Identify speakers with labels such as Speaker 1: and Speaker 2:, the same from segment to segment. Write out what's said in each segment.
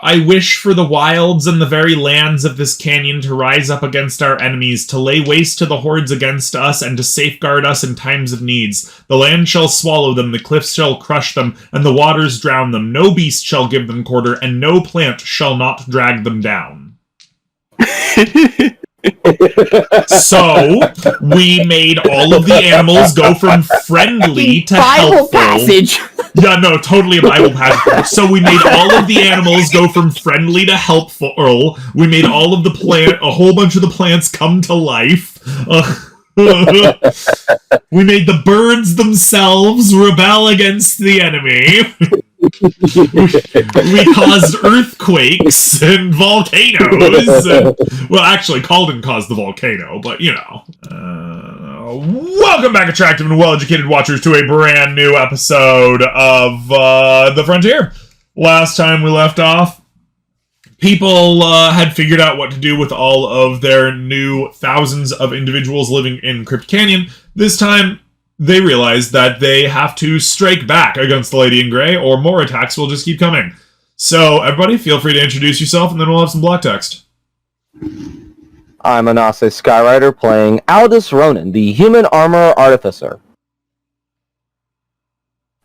Speaker 1: I wish for the wilds and the very lands of this canyon to rise up against our enemies, to lay waste to the hordes against us, and to safeguard us in times of needs. The land shall swallow them, the cliffs shall crush them, and the waters drown them. No beast shall give them quarter, and no plant shall not drag them down. So, we made all of the animals go from friendly to helpful.
Speaker 2: Passage.
Speaker 1: Yeah, no, totally a Bible passage. So we made all of the animals go from friendly to helpful. We made all of a whole bunch of the plants come to life. We made the birds themselves rebel against the enemy. We caused earthquakes and volcanoes. Well, actually, Calden caused the volcano, but you know. Welcome back, attractive and well-educated watchers, to a brand new episode of The Frontier. Last time we left off, people had figured out what to do with all of their new thousands of individuals living in Crypt Canyon. This time, they realized that they have to strike back against the Lady in Grey, or more attacks will just keep coming. So, everybody, feel free to introduce yourself, and then we'll have some block text.
Speaker 3: I'm Anase Skyrider playing Aldous Ronan, the Human Armor Artificer.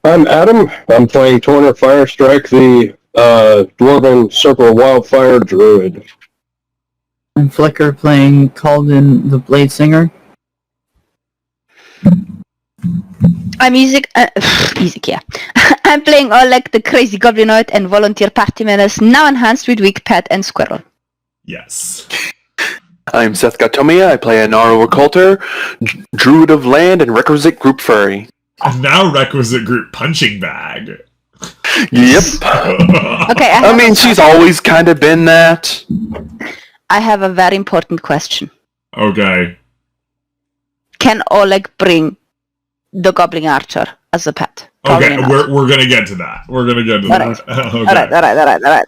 Speaker 4: I'm Adam. I'm playing Torner Firestrike, the Dwarven Circle Wildfire Druid.
Speaker 2: I'm Flicker playing Calden, the Blade Singer.
Speaker 5: I'm Isaac, yeah. I'm playing Oleg, the Crazy Goblinoid and Volunteer Party Menace, now enhanced with Weak Pet and Squirrel.
Speaker 1: Yes.
Speaker 6: I'm Seth Gatomia. I play a Naru Occulter, Druid of Land, and Requisite Group Furry.
Speaker 1: And now Requisite Group Punching Bag.
Speaker 6: Yep.
Speaker 5: Okay,
Speaker 6: I mean, she's always kind of been that.
Speaker 5: I have a very important question.
Speaker 1: Okay.
Speaker 5: Can Oleg bring the Goblin Archer as a pet?
Speaker 1: Okay, we're gonna get to that.
Speaker 5: All right.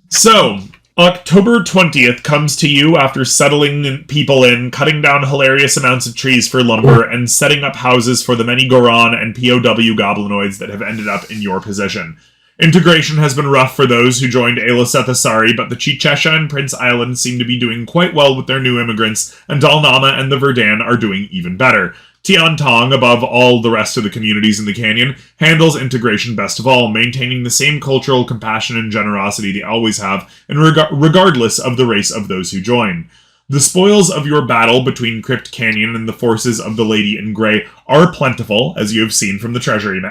Speaker 1: So, October 20th comes to you after settling people in, cutting down hilarious amounts of trees for lumber, and setting up houses for the many Goron and POW goblinoids that have ended up in your possession. Integration has been rough for those who joined Aeliseth Asari, but the Chichesha and Prince Islands seem to be doing quite well with their new immigrants, and Dalnama and the Verdan are doing even better. Tian Tong, above all the rest of the communities in the canyon, handles integration best of all, maintaining the same cultural compassion and generosity they always have, and regardless of the race of those who join. The spoils of your battle between Crypt Canyon and the forces of the Lady in Grey are plentiful, as you have seen from the Treasury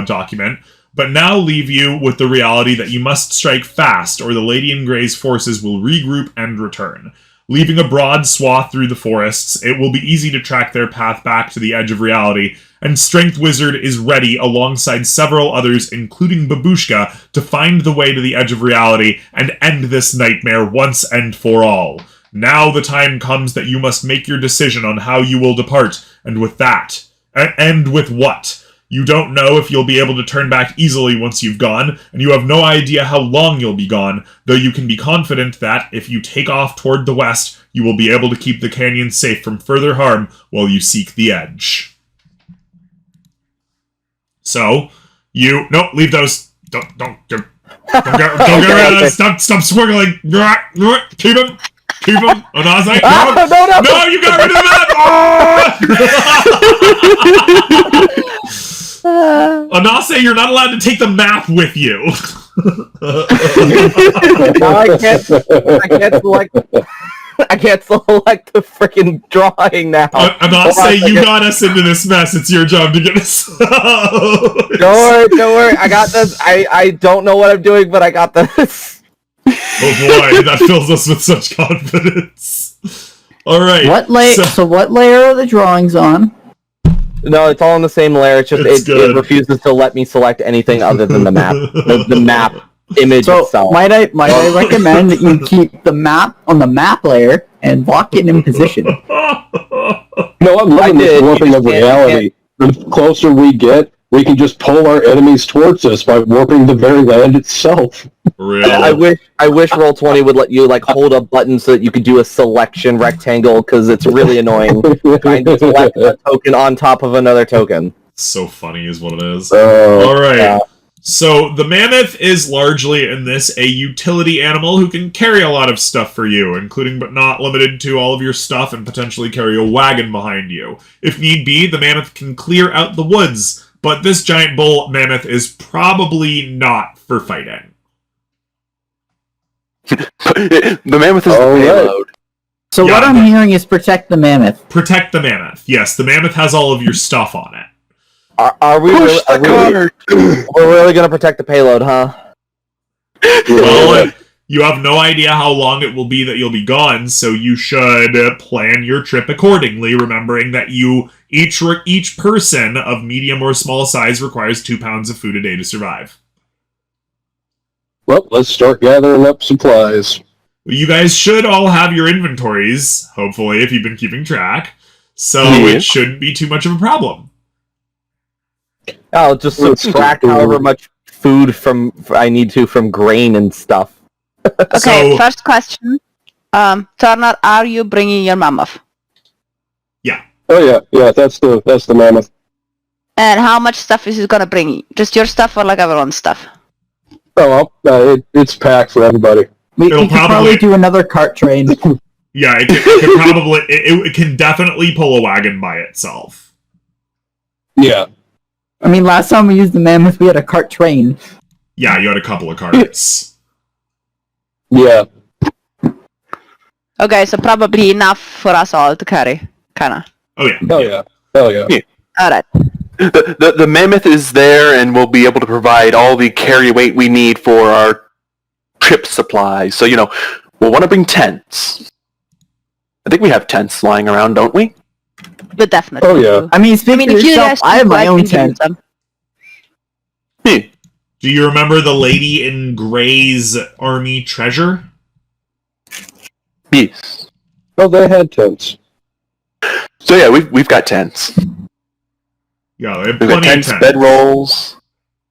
Speaker 1: document, but now leave you with the reality that you must strike fast, or the Lady in Grey's forces will regroup and return. Leaving a broad swath through the forests, it will be easy to track their path back to the edge of reality, and Strength Wizard is ready alongside several others, including Babushka, to find the way to the edge of reality and end this nightmare once and for all. Now the time comes that you must make your decision on how you will depart, and with that. And with what? You don't know if you'll be able to turn back easily once you've gone, and you have no idea how long you'll be gone, though you can be confident that, if you take off toward the west, you will be able to keep the canyon safe from further harm while you seek the edge. So, no, leave those. Don't get rid of those. Stop squiggling. Keep him. Anase. No, you got rid of that. Anase, you're not allowed to take the map with you.
Speaker 3: I can't select the freaking drawing now.
Speaker 1: Anase, you got us into this mess. It's your job to get us out.
Speaker 3: Don't worry. I got this. I don't know what I'm doing, but I got this.
Speaker 1: Oh boy, that fills us with such confidence. All right.
Speaker 2: So what layer are the drawings on?
Speaker 3: No, it's all in the same layer. It's just it refuses to let me select anything other than the map. the map image itself.
Speaker 2: Might I recommend that you keep the map on the map layer and lock it in position?
Speaker 4: No, I'm loving this warping of reality. The closer we get, we can just pull our enemies towards us by warping the very land itself.
Speaker 1: Really?
Speaker 3: I wish Roll20 would let you hold a button so that you could do a selection rectangle, because it's really annoying trying to select a token on top of another token.
Speaker 1: So funny is what it is. All right. So the mammoth is largely in this a utility animal who can carry a lot of stuff for you, including but not limited to all of your stuff and potentially carry a wagon behind you. If need be, the mammoth can clear out the woods, but this giant bull mammoth is probably not for fighting.
Speaker 6: The mammoth is the payload.
Speaker 2: So what I'm hearing is protect the mammoth.
Speaker 1: Protect the mammoth. Yes, the mammoth has all of your stuff on it.
Speaker 3: Are we
Speaker 6: Push the cart!
Speaker 3: We're really gonna protect the payload, huh?
Speaker 1: Well, you have no idea how long it will be that you'll be gone, so you should plan your trip accordingly, remembering that each person of medium or small size requires 2 pounds of food a day to survive.
Speaker 4: Well, let's start gathering up supplies.
Speaker 1: You guys should all have your inventories, hopefully, if you've been keeping track, so it shouldn't be too much of a problem.
Speaker 3: I'll just subtract however much food I need to from grain and stuff.
Speaker 5: Okay, first question. Turner, are you bringing your mammoth?
Speaker 1: Yeah.
Speaker 4: Oh yeah, that's the mammoth.
Speaker 5: And how much stuff is it gonna bring? Just your stuff or like everyone's stuff?
Speaker 4: Oh well, it's packed for everybody.
Speaker 2: We could probably do another cart train.
Speaker 1: Yeah, it can definitely pull a wagon by itself.
Speaker 4: Yeah.
Speaker 2: I mean, last time we used the mammoth, we had a cart train.
Speaker 1: Yeah, you had a couple of carts.
Speaker 4: Yeah.
Speaker 5: Okay, so probably enough for us all to carry, kinda.
Speaker 1: Oh yeah.
Speaker 4: Hell yeah.
Speaker 5: Alright.
Speaker 6: The mammoth is there and will be able to provide all the carry weight we need for our trip supplies. So, we'll want to bring tents. I think we have tents lying around, don't we?
Speaker 5: But definitely.
Speaker 4: Oh yeah.
Speaker 2: I mean, speaking of yourself, I have my own tent.
Speaker 1: Do you remember the lady in Gray's army treasure?
Speaker 6: Yes.
Speaker 4: Oh, they had tents.
Speaker 6: So yeah, we've got tents.
Speaker 1: Yeah, they have
Speaker 6: We've got
Speaker 1: plenty of
Speaker 6: tents,
Speaker 1: tents.
Speaker 6: bedrolls.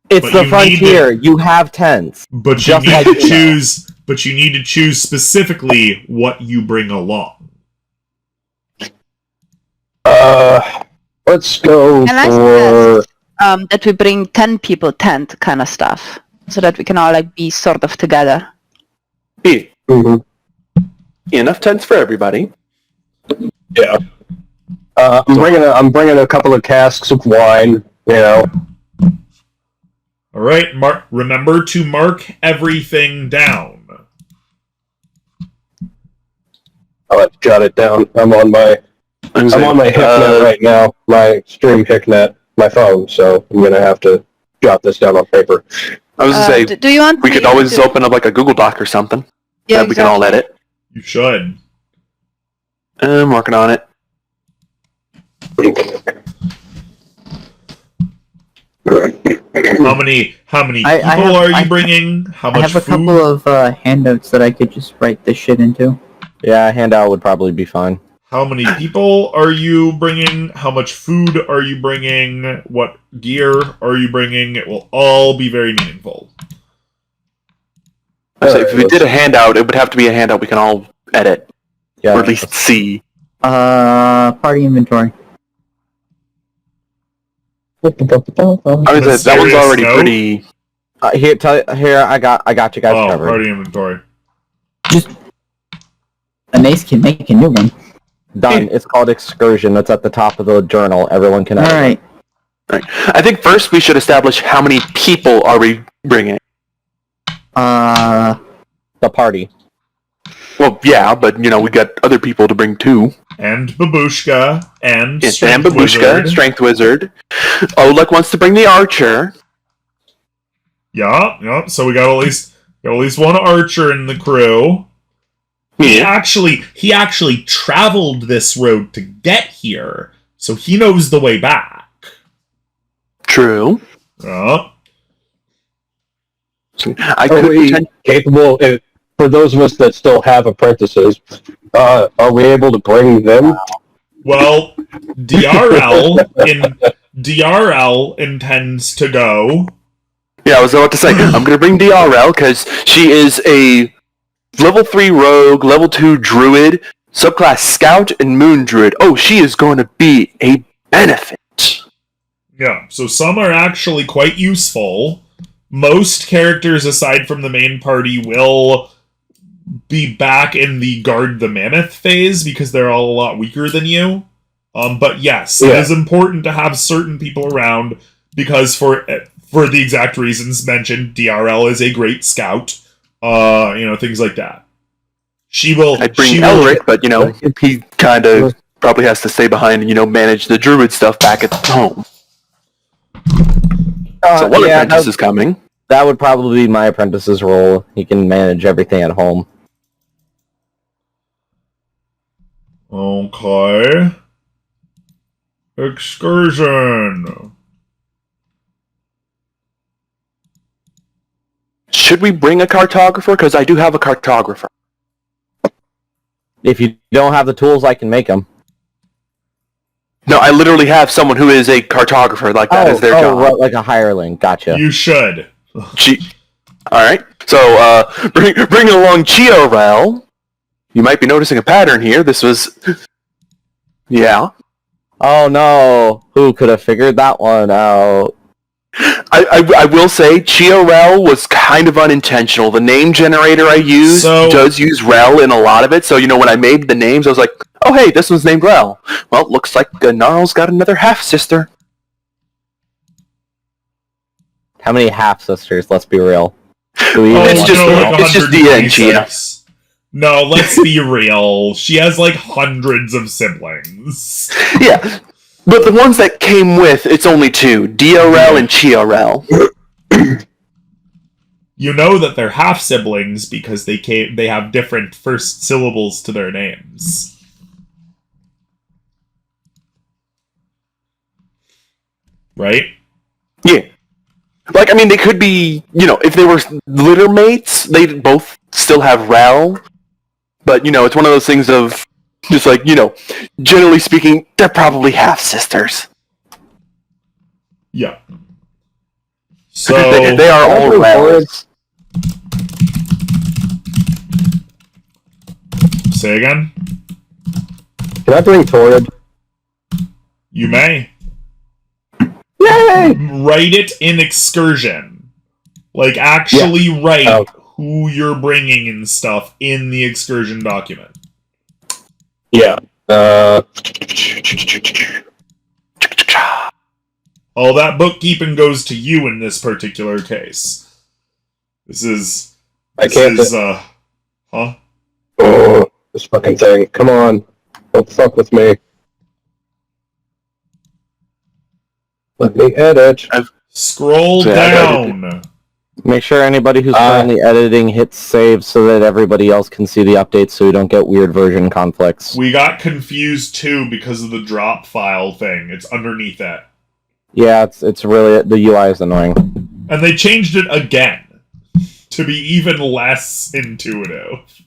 Speaker 3: It's
Speaker 1: But
Speaker 3: the
Speaker 1: you
Speaker 3: frontier. You have tents.
Speaker 1: But you
Speaker 3: Just
Speaker 1: need
Speaker 3: like
Speaker 1: to
Speaker 3: you know.
Speaker 1: choose. But you need to choose specifically what you bring along.
Speaker 4: Let's go
Speaker 5: Can I
Speaker 4: for...
Speaker 5: suggest that we bring 10 people tent kind of stuff, so that we can all like be sort of together.
Speaker 6: Yeah.
Speaker 4: Mhm.
Speaker 6: Enough tents for everybody.
Speaker 4: Yeah. I'm bringing a couple of casks of wine,
Speaker 1: All right, remember to mark everything down.
Speaker 4: I'll have to jot it down. I'm on my HickNet right now, my stream HickNet, my phone, so I'm going to have to jot this down on paper.
Speaker 6: I was going to say,
Speaker 5: do you want
Speaker 6: we could always open up like a Google Doc or something that we can all edit.
Speaker 1: You should.
Speaker 6: I'm working on it.
Speaker 1: How many people are you bringing? How much
Speaker 2: I have a
Speaker 1: food?
Speaker 2: couple of handouts that I could just write this shit into.
Speaker 3: Yeah, a handout would probably be fine.
Speaker 1: How many people are you bringing? How much food are you bringing? What gear are you bringing? It will all be very meaningful.
Speaker 6: So if we did a handout, it would have to be a handout we can all edit, or at least see.
Speaker 2: Party inventory.
Speaker 6: I was that one's already pretty.
Speaker 3: Here, I got you guys covered.
Speaker 1: Party inventory.
Speaker 2: Just an ace can make a new one.
Speaker 3: Done. It's called Excursion. It's at the top of the journal. Everyone can edit.
Speaker 2: Alright.
Speaker 6: Right. I think first we should establish how many people are we bringing.
Speaker 3: The party.
Speaker 6: Well, yeah, but we got other people to bring too.
Speaker 1: And Babushka and
Speaker 6: And
Speaker 1: Strength
Speaker 6: Babushka,
Speaker 1: Wizard.
Speaker 6: Strength Wizard. Oleg wants to bring the Archer.
Speaker 1: Yeah. So we got at least one archer in the crew. He actually traveled this road to get here, so he knows the way back.
Speaker 6: True.
Speaker 1: Yeah.
Speaker 6: I
Speaker 4: Are
Speaker 6: could
Speaker 4: we capable, for those of us that still have apprentices, are we able to bring them?
Speaker 1: Well, DRL intends to go.
Speaker 6: Yeah, I was about to say, I'm going to bring DRL because she is a level 3 rogue, level 2 druid, subclass scout, and moon druid. Oh, she is going to be a benefit.
Speaker 1: Yeah, so some are actually quite useful. most characters aside from the main party will be back in the guard the mammoth phase because they're all a lot weaker than you. But yes, it is important to have certain people around because for the exact reasons mentioned, DRL is a great scout. Things like that.
Speaker 6: I'd bring Elric, but he kind of probably has to stay behind and manage the druid stuff back at home. So one apprentice is coming.
Speaker 3: That would probably be my apprentice's role. He can manage everything at home.
Speaker 1: Okay. Excursion.
Speaker 6: Should we bring a cartographer? Because I do have a cartographer.
Speaker 3: If you don't have the tools, I can make them.
Speaker 6: No, I literally have someone who is a cartographer. Like that is their job.
Speaker 3: Right, like a hireling. Gotcha.
Speaker 1: You should.
Speaker 6: All right. So bring along Chiorel. You might be noticing a pattern here. This was, yeah.
Speaker 3: Oh no! Who could have figured that one out?
Speaker 6: I will say Chiorel was kind of unintentional. The name generator I use does use Rel in a lot of it. So when I made the names, I was like, oh hey, this one's named Rel. Well, it looks like Gnarl's got another half sister.
Speaker 3: How many half sisters? Let's be real.
Speaker 6: It's just the end, Chia.
Speaker 1: No, let's be real. She has like hundreds of siblings.
Speaker 6: Yeah, but the ones that came with, it's only two: DRL and Chiorel.
Speaker 1: You know that they're half siblings because they have different first syllables to their names. Right?
Speaker 6: Yeah. Like, I mean, they could be, if they were litter mates, they'd both still have Rel. But, it's one of those things of, just like, generally speaking, they're probably half-sisters.
Speaker 1: Yeah. So...
Speaker 6: they are all Rels.
Speaker 1: Say again?
Speaker 4: Can I bring Torrid?
Speaker 1: You may.
Speaker 4: Yay!
Speaker 1: Write it in excursion. Like, actually write who you're bringing and stuff in the excursion document.
Speaker 4: Yeah.
Speaker 1: All that bookkeeping goes to you in this particular case. Huh?
Speaker 4: Oh, this fucking thing. Come on. Don't fuck with me. Let me edit.
Speaker 1: Scroll down.
Speaker 3: Make sure anybody who's currently editing hits save so that everybody else can see the updates so we don't get weird version conflicts.
Speaker 1: We got confused too because of the drop file thing. It's underneath it.
Speaker 3: Yeah, it's really, the UI is annoying.
Speaker 1: And they changed it again to be even less intuitive.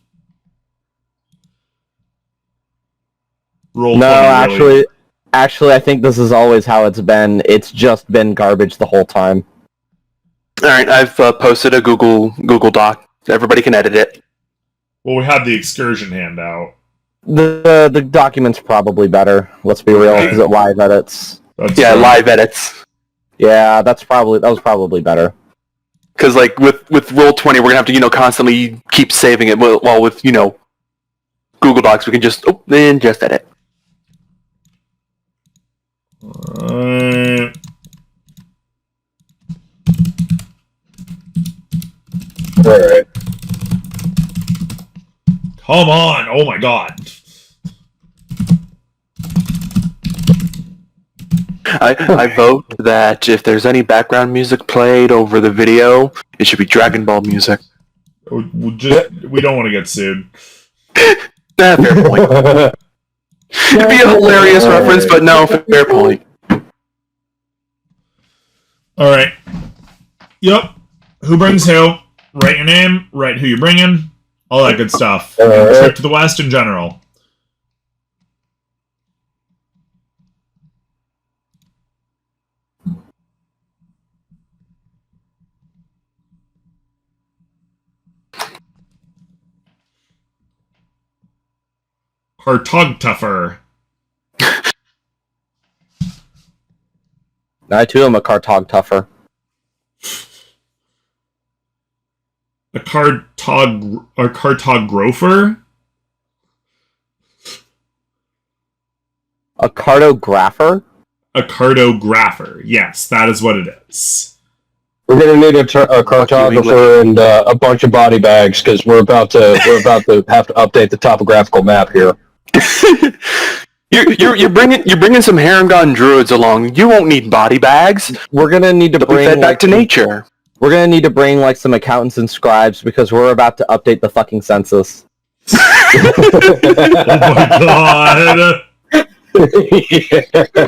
Speaker 3: Actually, I think this is always how it's been. It's just been garbage the whole time.
Speaker 6: Alright, I've posted a Google Doc. Everybody can edit it.
Speaker 1: Well, we had the excursion handout.
Speaker 3: The document's probably better. Let's be real, because it live edits.
Speaker 6: Live edits.
Speaker 3: Yeah, that was probably better.
Speaker 6: Because like with Roll20, we're gonna have to constantly keep saving it. While with Google Docs, we can just edit.
Speaker 4: Alright.
Speaker 1: Come on! Oh my god.
Speaker 6: I vote that if there's any background music played over the video, it should be Dragon Ball music.
Speaker 1: We don't want to get sued.
Speaker 6: Fair point. It'd be a hilarious reference, but no, fair point.
Speaker 1: Alright. Yep. Who brings who? Write your name, write who you're bringing, all that good stuff. Trip to the West in general. Cartographer.
Speaker 3: I too am a cartographer.
Speaker 1: A cartographer?
Speaker 3: A cartographer?
Speaker 1: A cartographer. Yes, that is what it is.
Speaker 4: We're gonna need a cartographer and a bunch of body bags because we're about to have to update the topographical map here.
Speaker 6: You're bringing some Harengon druids along. You won't need body bags.
Speaker 3: We're gonna need to
Speaker 6: They'll be
Speaker 3: bring
Speaker 6: fed back to nature.
Speaker 3: We're gonna need to bring like some accountants and scribes because we're about to update the fucking census.
Speaker 1: Oh my god!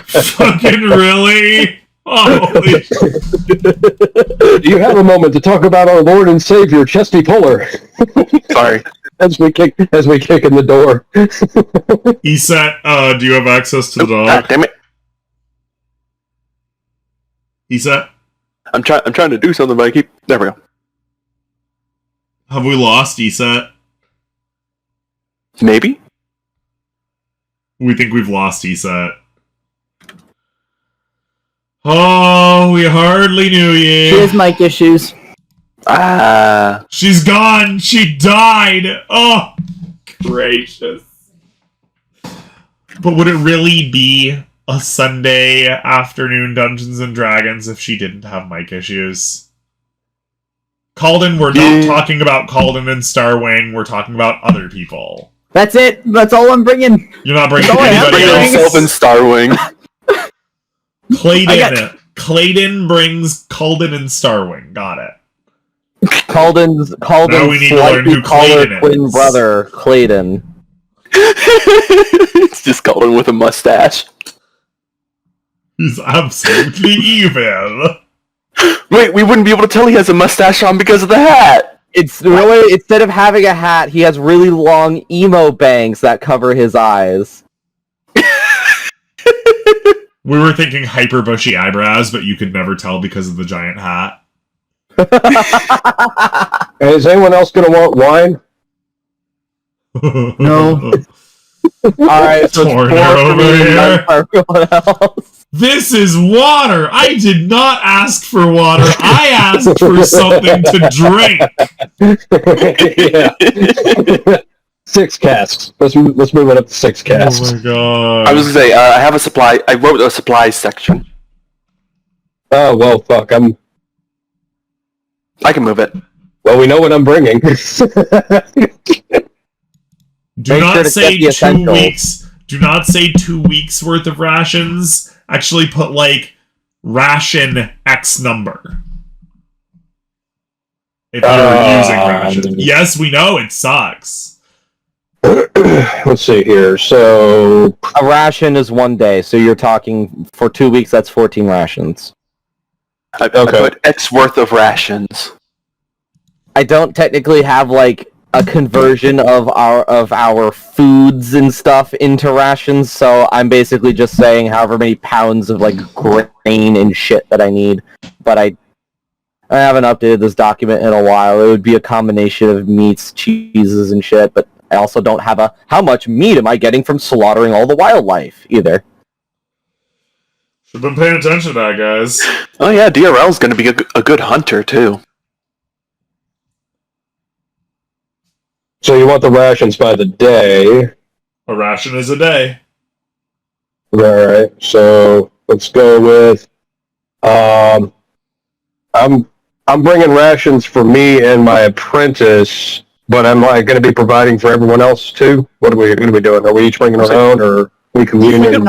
Speaker 1: Fucking really? Holy!
Speaker 4: Do you have a moment to talk about our Lord and Savior, Chesty Puller?
Speaker 6: Sorry.
Speaker 4: As we kick in the door.
Speaker 1: Eset, do you have access to the dog?
Speaker 6: God damn it!
Speaker 1: Eset?
Speaker 6: I'm trying to do something, but I keep. There we go.
Speaker 1: Have we lost Eset?
Speaker 6: Maybe.
Speaker 1: We think we've lost Eset. Oh, we hardly knew you.
Speaker 2: She has mic issues.
Speaker 1: She's gone. She died. Oh, gracious. But would it really be a Sunday afternoon Dungeons and Dragons if she didn't have mic issues? Calden, we're not talking about Calden and Starwing. We're talking about other people.
Speaker 2: That's it. That's all I'm bringing.
Speaker 1: You're not bringing
Speaker 2: That's all I have.
Speaker 1: anybody
Speaker 6: Bring
Speaker 1: else.
Speaker 6: yourself in Starwing.
Speaker 1: Clayton brings Calden and Starwing. Got it.
Speaker 3: Calden's
Speaker 1: Now we need to learn who
Speaker 3: taller
Speaker 1: Clayton
Speaker 3: twin
Speaker 1: is.
Speaker 3: brother, Clayton.
Speaker 6: It's just Calden with a mustache.
Speaker 1: He's absolutely evil.
Speaker 6: Wait, we wouldn't be able to tell he has a mustache on because of the hat.
Speaker 3: It's really, instead of having a hat, he has really long emo bangs that cover his eyes.
Speaker 1: We were thinking hyper bushy eyebrows, but you could never tell because of the giant hat.
Speaker 4: Is anyone else going to want wine?
Speaker 2: No.
Speaker 3: Alright, so it's 4
Speaker 1: Corner
Speaker 3: for
Speaker 1: over
Speaker 3: me and
Speaker 1: here.
Speaker 3: none for everyone else.
Speaker 1: This is water! I did not ask for water. I asked for something to drink.
Speaker 4: Yeah. 6 casks. Let's move it up to 6 casks.
Speaker 1: Oh my god.
Speaker 6: I was gonna say, I have a supply. I wrote a supplies section.
Speaker 4: Oh, well, fuck.
Speaker 6: I can move it.
Speaker 4: Well, we know what I'm bringing.
Speaker 1: Do
Speaker 3: Make
Speaker 1: not
Speaker 3: sure to
Speaker 1: say
Speaker 3: get the
Speaker 1: 2
Speaker 3: essentials.
Speaker 1: weeks. Do not say 2 weeks worth of rations. Actually put, like, ration X number. If you're using rations. Yes, we know, it sucks.
Speaker 4: Let's see here. So,
Speaker 3: A ration is 1 day, so you're talking for 2 weeks, that's 14 rations.
Speaker 6: I put X worth of rations.
Speaker 3: I don't technically have like a conversion of our foods and stuff into rations, so I'm basically just saying however many pounds of like grain and shit that I need. But I haven't updated this document in a while. It would be a combination of meats, cheeses, and shit, but I also don't have a how much meat am I getting from slaughtering all the wildlife either.
Speaker 1: Should have been paying attention to that, guys.
Speaker 6: Oh yeah, DRL's gonna be a good hunter too.
Speaker 4: So you want the rations by the day.
Speaker 1: A ration is a day.
Speaker 4: Alright, so let's go with I'm bringing rations for me and my apprentice, but I'm like going to be providing for everyone else too. What are we going to be doing? Are we each bringing our own, or we communion?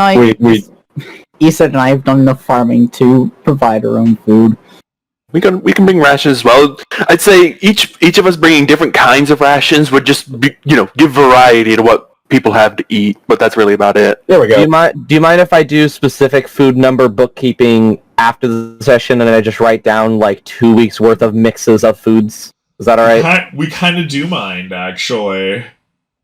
Speaker 2: Issa and I have done enough farming to provide our own food.
Speaker 6: We can bring rations as well. I'd say each of us bringing different kinds of rations would just be, give variety to what people have to eat. But that's really about it.
Speaker 4: There we go.
Speaker 3: Do you mind if I do specific food number bookkeeping after the session, and then I just write down like 2 weeks worth of mixes of foods? Is that all right?
Speaker 1: We kind of do mind, actually.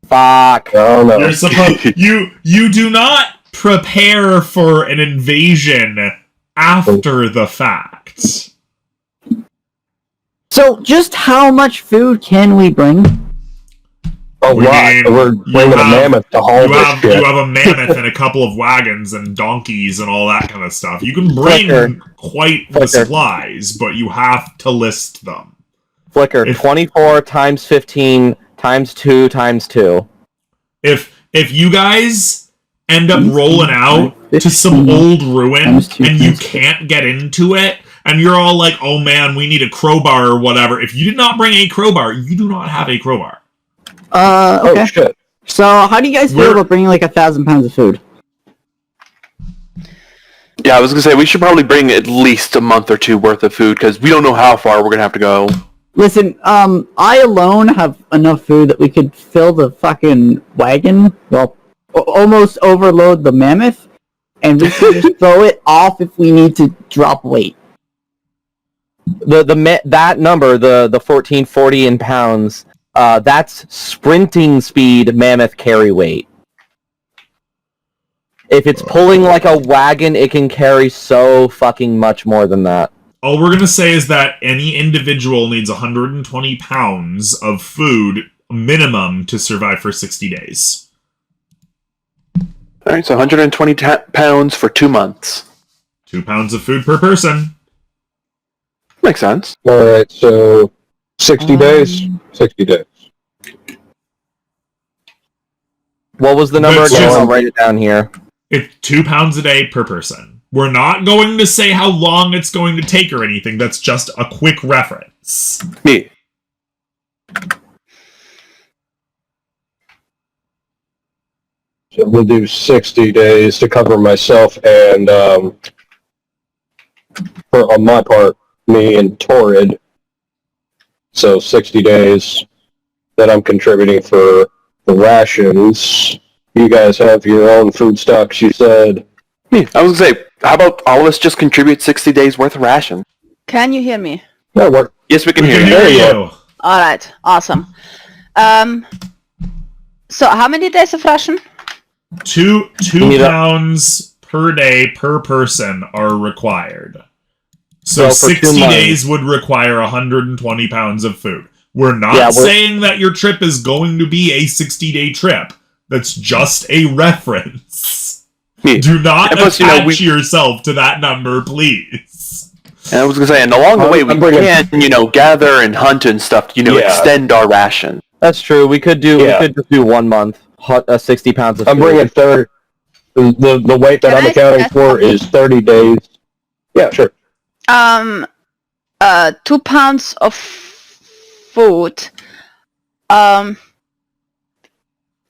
Speaker 3: Fuck.
Speaker 4: Oh no.
Speaker 1: You're supposed you do not prepare for an invasion after the fact.
Speaker 2: So, just how much food can we bring?
Speaker 4: A lot. We're bringing a mammoth to haul this shit.
Speaker 1: You have a mammoth and a couple of wagons and donkeys and all that kind of stuff. You can bring quite the supplies, but you have to list them.
Speaker 3: Flicker, 24 times 15 times 2 times 2.
Speaker 1: If you guys end up rolling out to some old ruin and you can't get into it, and you're all like, oh man, we need a crowbar or whatever, if you did not bring a crowbar, you do not have a crowbar.
Speaker 2: Okay.
Speaker 4: Oh, shit.
Speaker 2: So, how do you guys feel about bringing like 1,000 pounds of food?
Speaker 6: Yeah, I was gonna say we should probably bring at least a month or two worth of food because we don't know how far we're gonna have to go.
Speaker 2: Listen, I alone have enough food that we could fill the fucking wagon. Well, almost overload the mammoth, and we can just throw it off if we need to drop weight.
Speaker 3: That number, the 1440 in pounds, that's sprinting speed mammoth carry weight. If it's pulling like a wagon, it can carry so fucking much more than that.
Speaker 1: All we're going to say is that any individual needs 120 pounds of food minimum to survive for 60 days.
Speaker 6: Alright, so 120 pounds for 2 months.
Speaker 1: 2 pounds of food per person.
Speaker 6: Makes sense.
Speaker 4: Alright, so 60 days? 60 days.
Speaker 3: What was the number
Speaker 1: That's
Speaker 3: again?
Speaker 1: just-
Speaker 3: I'll write it down here.
Speaker 1: It's 2 pounds a day per person. We're not going to say how long it's going to take or anything. That's just a quick reference.
Speaker 6: Me.
Speaker 4: So we'll do 60 days to cover myself and, on my part, me and Torrid. So 60 days that I'm contributing for the rations. You guys have your own food stocks, you said.
Speaker 6: Me. I was gonna say, how about all of us just contribute 60 days worth of ration?
Speaker 5: Can you hear me?
Speaker 4: That worked.
Speaker 6: Yes, we can
Speaker 1: We
Speaker 6: hear
Speaker 1: can
Speaker 6: you.
Speaker 1: hear you.
Speaker 5: Alright, awesome. So how many days of ration?
Speaker 1: 2
Speaker 3: need a-
Speaker 1: pounds per day per person are required. So
Speaker 3: So for 2
Speaker 1: 60
Speaker 3: months-
Speaker 1: days would require 120 pounds of food. We're not
Speaker 3: Yeah, we're-
Speaker 1: saying that your trip is going to be a 60-day trip. That's just a reference.
Speaker 6: Me.
Speaker 1: Do not
Speaker 6: And plus,
Speaker 1: attach yourself to that number, please.
Speaker 6: And I was gonna say, and along the way, we
Speaker 4: I'm bringing-
Speaker 6: can, gather and hunt and stuff,
Speaker 4: Yeah.
Speaker 6: extend our ration.
Speaker 3: That's true. We could just do 1 month. 60 pounds of
Speaker 4: I'm
Speaker 3: food.
Speaker 4: bringing 30. The weight that
Speaker 5: Can
Speaker 4: I'm
Speaker 5: I
Speaker 4: accounting
Speaker 5: suggest
Speaker 4: for is 30 days. Yeah, sure.
Speaker 5: 2 pounds of food.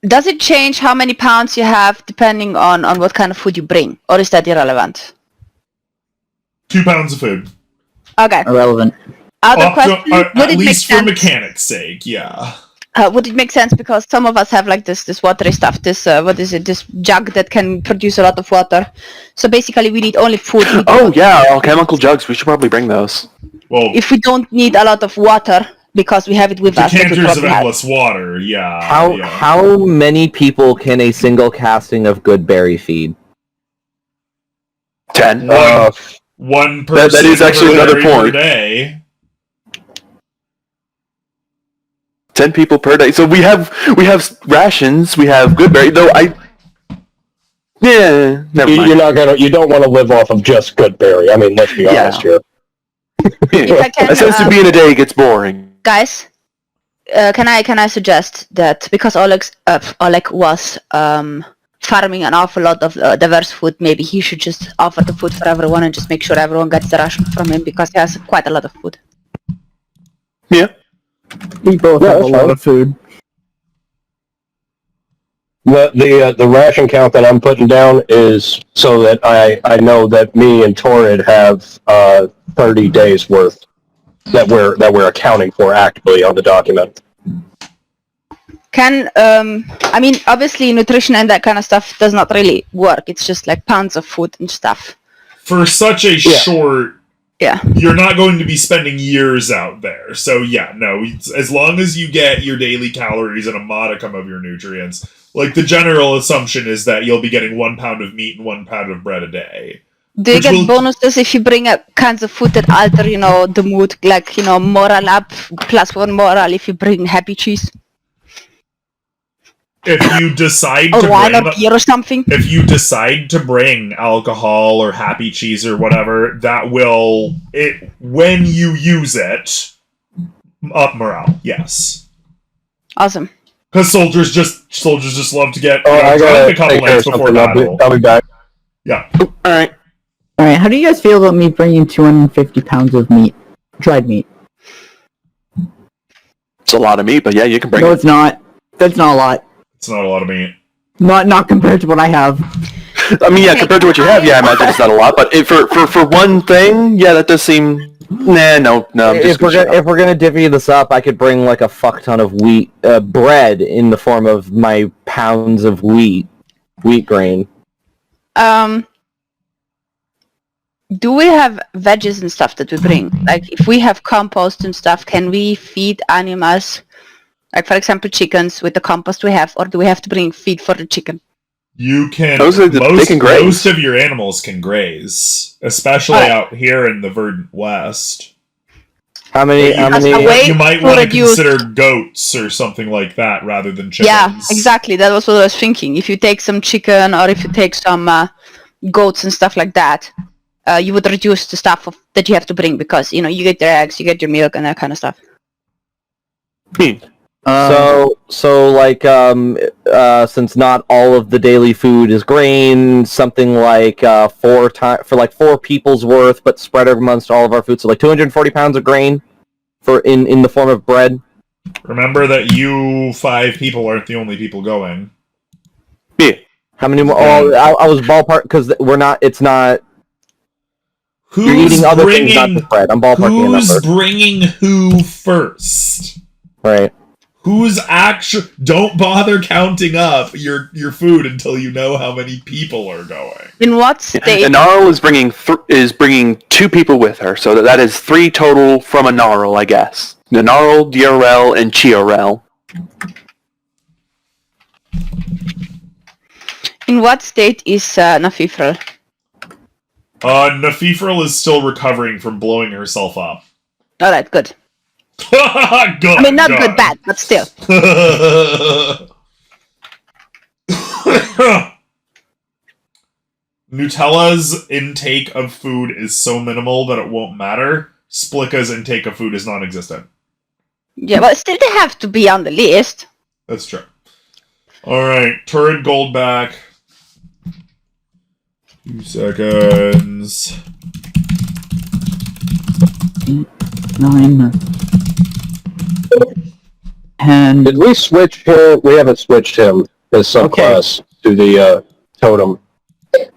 Speaker 5: Does it change how many pounds you have depending on what kind of food you bring? Or is that irrelevant?
Speaker 1: 2 pounds of food.
Speaker 5: Okay.
Speaker 2: Irrelevant.
Speaker 5: Other question,
Speaker 1: At
Speaker 5: would it make
Speaker 1: least for
Speaker 5: sense?
Speaker 1: mechanics' sake, yeah.
Speaker 5: Would it make sense because some of us have like this watery stuff, this this jug that can produce a lot of water. So basically we need only food.
Speaker 6: Oh yeah, alchemical jugs. We should probably bring those.
Speaker 1: Well,
Speaker 5: If we don't need a lot of water because we have it with us, that we
Speaker 1: decanters of
Speaker 5: probably have.
Speaker 1: endless water, yeah.
Speaker 3: How
Speaker 1: yeah.
Speaker 3: how many people can a single casting of good berry feed?
Speaker 6: 10.
Speaker 1: One person
Speaker 6: that is actually
Speaker 1: per
Speaker 6: another
Speaker 1: berry per
Speaker 6: point.
Speaker 1: day.
Speaker 6: 10 people per day. So we have rations. We have good berry. Though yeah, never mind.
Speaker 4: You don't want to live off of just good berry. I mean, let's be
Speaker 6: Yeah.
Speaker 4: honest here.
Speaker 5: If I can,
Speaker 6: Essentially, being a day gets boring.
Speaker 5: guys, can I suggest that because Oleg was farming an awful lot of diverse food, maybe he should just offer the food for everyone and just make sure everyone gets the ration from him because he has quite a lot of food.
Speaker 6: Yeah.
Speaker 2: We both
Speaker 4: Yeah,
Speaker 2: have a
Speaker 4: that's
Speaker 2: lot
Speaker 4: fine.
Speaker 2: of food.
Speaker 4: The ration count that I'm putting down is so that I know that me and Torrid have 30 days worth that we're accounting for actively on the document.
Speaker 5: Can I mean obviously nutrition and that kind of stuff does not really work. It's just like pounds of food and stuff.
Speaker 1: For such a short...
Speaker 5: Yeah.
Speaker 1: You're not going to be spending years out there. So yeah, no, as long as you get your daily calories and a modicum of your nutrients, like the general assumption is that you'll be getting 1 pound of meat and 1 pound of bread a day.
Speaker 5: Do you
Speaker 1: Which
Speaker 5: get
Speaker 1: will-
Speaker 5: bonuses if you bring kinds of food that alter, the mood, like, moral up, +1 moral if you bring happy cheese?
Speaker 1: If you decide
Speaker 5: Or
Speaker 1: to
Speaker 5: wine or
Speaker 1: bring...
Speaker 5: beer or something?
Speaker 1: If you decide to bring alcohol or happy cheese or whatever, that will... when you use it, Up morale, yes.
Speaker 5: Awesome.
Speaker 1: Because soldiers just love to get
Speaker 4: Oh, I
Speaker 1: drunk
Speaker 4: gotta
Speaker 1: a couple
Speaker 4: take care
Speaker 1: nights
Speaker 4: of
Speaker 1: before
Speaker 4: something.
Speaker 1: battle.
Speaker 4: I'll be back.
Speaker 1: Yeah.
Speaker 6: Alright.
Speaker 2: Alright, how do you guys feel about me bringing 250 pounds of meat? Dried meat.
Speaker 6: It's a lot of meat, but yeah, you can bring
Speaker 2: No,
Speaker 6: it.
Speaker 2: it's not. That's not a lot.
Speaker 1: It's not a lot of meat.
Speaker 2: Not compared to what I have.
Speaker 6: I mean, yeah, compared to what you have, yeah, I imagine it's not a lot, but for one thing, yeah, that does seem... Nah, no, I'm just
Speaker 3: If we're gonna divvy this up, I could bring like a fuck ton of wheat bread in the form of my pounds of wheat grain.
Speaker 5: Do we have veggies and stuff that we bring? Like, if we have compost and stuff, can we feed animals? Like, for example, chickens with the compost we have, or do we have to bring feed for the chicken?
Speaker 1: You can...
Speaker 6: they can graze.
Speaker 1: Most of your animals can graze. Especially out here in the verdant west.
Speaker 3: How many?
Speaker 1: You might want to consider goats or something like that rather than chickens.
Speaker 5: Yeah, exactly. That was what I was thinking. If you take some chicken or if you take some goats and stuff like that, you would reduce the stuff that you have to bring because, you get your eggs, you get your milk and that kind of stuff.
Speaker 3: Since not all of the daily food is grain, something like 4 people's worth, but spread amongst all of our food, so like 240 pounds of grain in the form of bread.
Speaker 1: Remember that you 5 people aren't the only people going.
Speaker 6: Yeah.
Speaker 3: How many more? Oh, I was ballpark because we're not. It's not. You're eating other things, not the bread. I'm ballparking a number.
Speaker 1: Who's bringing who first?
Speaker 3: Right.
Speaker 1: Who's actually... Don't bother counting up your food until you know how many people are going.
Speaker 5: In what state?
Speaker 6: And Gnarl is bringing 2 people with her, so that is 3 total from a Gnarl, I guess. The Gnarl, DRL, and Chiorel.
Speaker 5: In what state is Nafifrel?
Speaker 1: Nafifrel is still recovering from blowing herself up.
Speaker 5: Alright, good.
Speaker 1: Good,
Speaker 5: I mean, not good, bad, but still.
Speaker 1: Nutella's intake of food is so minimal that it won't matter. Splika's intake of food is non-existent.
Speaker 5: Yeah, but still they have to be on the list.
Speaker 1: That's true. Alright, turret gold back. 2 seconds.
Speaker 2: 9, 10.
Speaker 4: Did we switch him? We haven't switched him as subclass to the totem.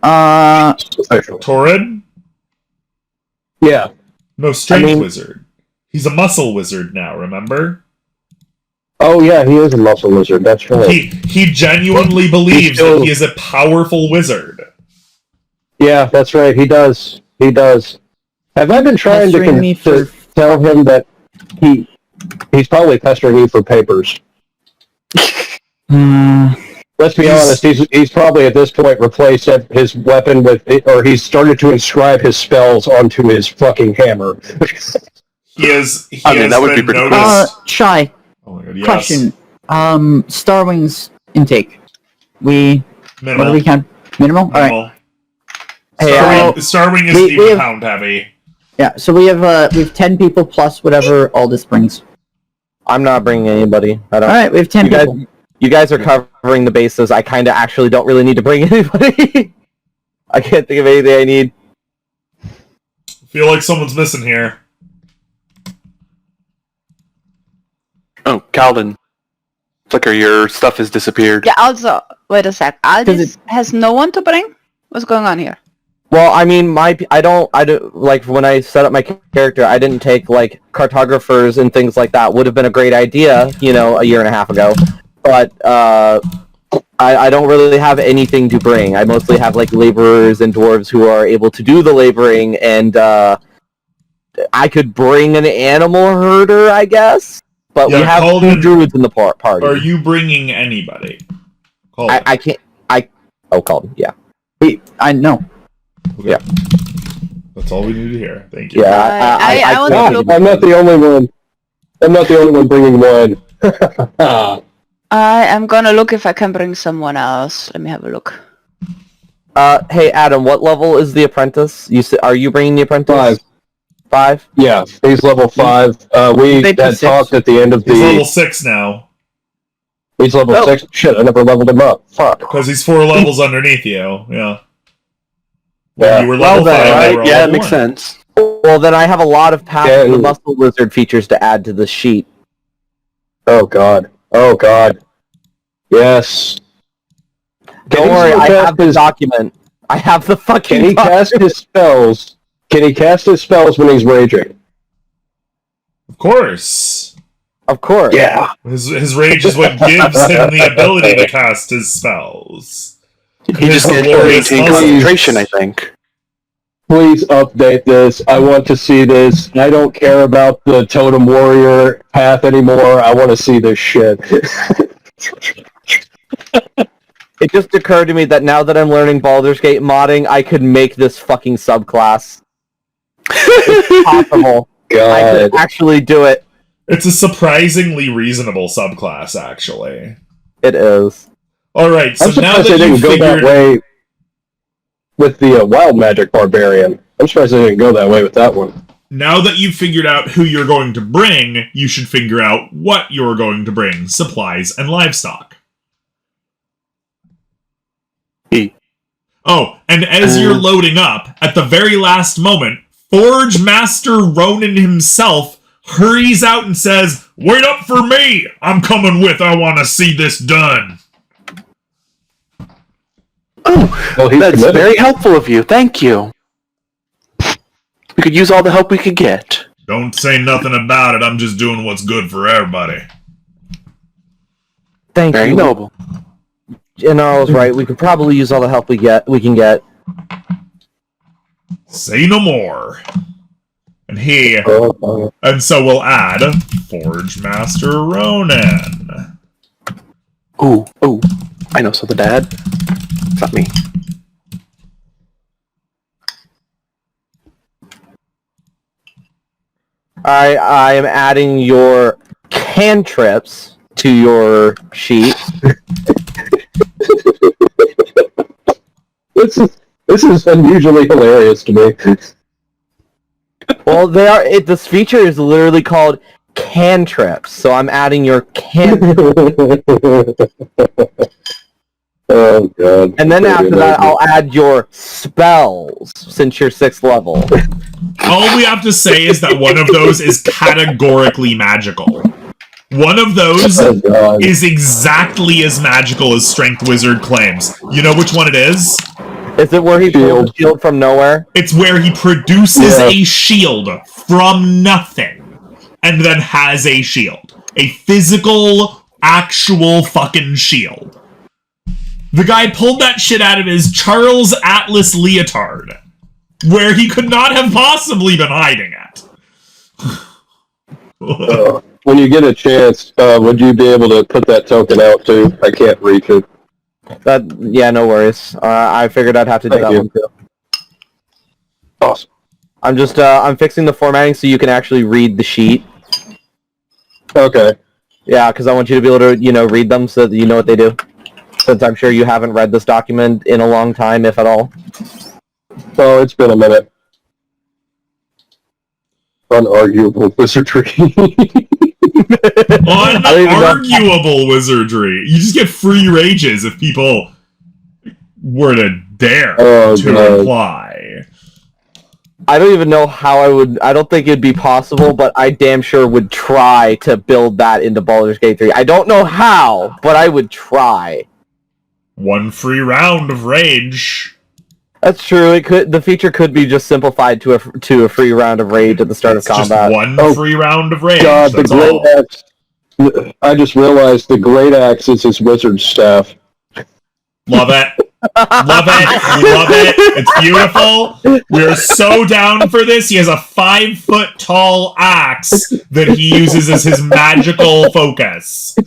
Speaker 4: Official.
Speaker 1: Torrid?
Speaker 4: Yeah.
Speaker 1: No, strength wizard. He's a muscle wizard now, remember?
Speaker 4: Oh yeah, he is a muscle wizard. That's right.
Speaker 1: He genuinely believes that he is a powerful wizard.
Speaker 4: Yeah, that's right. He does. He does. Have I been trying to tell him that he's probably pestering you for papers? Let's be honest. He's probably at this point replaced his weapon with, or he's started to inscribe his spells onto his fucking hammer.
Speaker 1: That would be pretty cool.
Speaker 2: Shy.
Speaker 1: Oh my god, yes.
Speaker 2: Question. Starwing's intake.
Speaker 1: Minimal.
Speaker 2: What do we count? Minimal? Alright.
Speaker 1: Hey, Starwing is even pound heavy.
Speaker 2: Yeah, so we have 10 people plus whatever all this brings.
Speaker 3: I'm not bringing anybody.
Speaker 2: Alright, we have 10 people.
Speaker 3: You guys are covering the bases. I kind of actually don't really need to bring anybody. I can't think of anything I need.
Speaker 1: I feel like someone's missing here.
Speaker 6: Oh, Calvin. Flicker, your stuff has disappeared.
Speaker 5: Yeah, also, wait a sec. Aldis has no one to bring? What's going on here?
Speaker 3: Well, I mean, I don't, like, when I set up my character, I didn't take, like, cartographers and things like that. Would have been a great idea, a year and a half ago. But, I don't really have anything to bring. I mostly have, like, laborers and dwarves who are able to do the laboring, and, I could bring an animal herder, I guess? But we have 2 druids in the party.
Speaker 1: Are you bringing anybody?
Speaker 3: I can't, Calden, yeah.
Speaker 2: I know.
Speaker 1: Okay.
Speaker 3: Yeah.
Speaker 1: That's all we need to hear. Thank you.
Speaker 3: Yeah,
Speaker 4: I'm not the only one. I'm not the only one bringing one.
Speaker 5: I am gonna look if I can bring someone else. Let me have a look.
Speaker 3: Hey, Adam, what level is the apprentice? Are you bringing the apprentice? 5?
Speaker 4: Yeah, he's level 5. We
Speaker 3: They
Speaker 4: had
Speaker 3: put 6.
Speaker 4: talked at the end of
Speaker 1: He's level
Speaker 4: the...
Speaker 1: 6 now.
Speaker 4: He's level
Speaker 3: Oh.
Speaker 4: 6? Shit, I never leveled him up. Fuck.
Speaker 1: Because he's 4 levels underneath you. Yeah. When
Speaker 4: Yeah.
Speaker 1: you were
Speaker 3: Well
Speaker 1: level
Speaker 3: then,
Speaker 1: 5, they
Speaker 6: Right?
Speaker 1: were all
Speaker 6: Yeah,
Speaker 1: level
Speaker 6: it makes
Speaker 1: 1.
Speaker 6: sense.
Speaker 3: Well, then I have a lot of Path of the
Speaker 4: And-
Speaker 3: Muscle Wizard features to add to the sheet.
Speaker 4: Oh, God. Oh, God. Yes.
Speaker 3: Don't worry, I have the document. I have the fucking
Speaker 4: Can he cast his spells? Can he cast his spells when he's raging?
Speaker 1: Of course.
Speaker 3: Of course.
Speaker 4: Yeah.
Speaker 1: His rage is what gives him the ability to cast his spells.
Speaker 6: He just
Speaker 1: His
Speaker 6: gets
Speaker 1: glorious
Speaker 6: maintain
Speaker 1: muscles.
Speaker 6: concentration, I think.
Speaker 4: Please update this. I want to see this. I don't care about the Totem Warrior path anymore. I want to see this shit.
Speaker 3: It just occurred to me that now that I'm learning Baldur's Gate modding, I could make this fucking subclass. It's possible. I
Speaker 4: God.
Speaker 3: could actually do it.
Speaker 1: It's a surprisingly reasonable subclass, actually.
Speaker 3: It is.
Speaker 1: Alright, so
Speaker 4: I'm
Speaker 1: now
Speaker 4: surprised
Speaker 1: that
Speaker 4: they
Speaker 1: you
Speaker 4: didn't go that
Speaker 1: figured...
Speaker 4: way with the Wild Magic Barbarian. I'm surprised they didn't go that way with that one.
Speaker 1: Now that you've figured out who you're going to bring, you should figure out what you're going to bring. Supplies and livestock. Oh, and as you're loading up, at the very last moment, Forge Master Ronan himself hurries out and says, "Wait up for me! I'm coming with, I want to see this done."
Speaker 6: Oh,
Speaker 4: Well, he's
Speaker 6: that's
Speaker 4: committed.
Speaker 6: very helpful of you. Thank you. We could use all the help we could get.
Speaker 1: Don't say nothing about it, I'm just doing what's good for everybody.
Speaker 3: Thank
Speaker 6: Very
Speaker 3: you.
Speaker 6: noble.
Speaker 3: General's right. We could probably use all the help we can get.
Speaker 1: Say no more. And and so we'll add Forge Master Ronan.
Speaker 6: Ooh, I know something to add. It's not me.
Speaker 3: I am adding your cantrips to your sheet.
Speaker 4: This is unusually hilarious to me.
Speaker 3: Well, they are. This feature is literally called cantrips, so I'm adding your cantrips.
Speaker 4: Oh god.
Speaker 3: And then after that, I'll add your spells, since you're 6th level.
Speaker 1: All we have to say is that one of those is categorically magical. One of those
Speaker 4: Oh, God.
Speaker 1: is exactly as magical as Strength Wizard claims. You know which one it is?
Speaker 3: Is it where he pulls a shield from nowhere?
Speaker 1: It's where he produces
Speaker 4: Yeah.
Speaker 1: a shield from nothing and then has a shield. A physical, actual fucking shield. The guy pulled that shit out of his Charles Atlas leotard, where he could not have possibly been hiding it.
Speaker 4: When you get a chance, would you be able to put that token out too? I can't reach it.
Speaker 3: Yeah, no worries. I figured I'd have to do
Speaker 4: Thank
Speaker 3: that
Speaker 4: you.
Speaker 3: one too.
Speaker 4: Awesome.
Speaker 3: I'm just, I'm fixing the formatting so you can actually read the sheet.
Speaker 4: Okay.
Speaker 3: Yeah, because I want you to be able to, read them so that you know what they do. Since I'm sure you haven't read this document in a long time, if at all.
Speaker 4: Oh, it's been a minute. Unarguable wizardry.
Speaker 1: Unarguable wizardry. You just get free rages if people were to dare
Speaker 4: Oh,
Speaker 1: to
Speaker 4: God.
Speaker 1: reply.
Speaker 3: I don't even know how I don't think it'd be possible, but I damn sure would try to build that into Baldur's Gate 3. I don't know how, but I would try.
Speaker 1: One free round of rage.
Speaker 3: That's true. The feature could be just simplified to a free round of rage at the start
Speaker 1: It's
Speaker 3: of combat.
Speaker 1: just one
Speaker 4: Oh,
Speaker 1: free round of rage.
Speaker 4: God, the
Speaker 1: That's
Speaker 4: great
Speaker 1: all.
Speaker 4: axe. I just realized the great axe is his wizard staff.
Speaker 1: Love it. Love it. We love it. It's beautiful. We're so down for this. He has a 5-foot tall axe that he uses as his magical focus.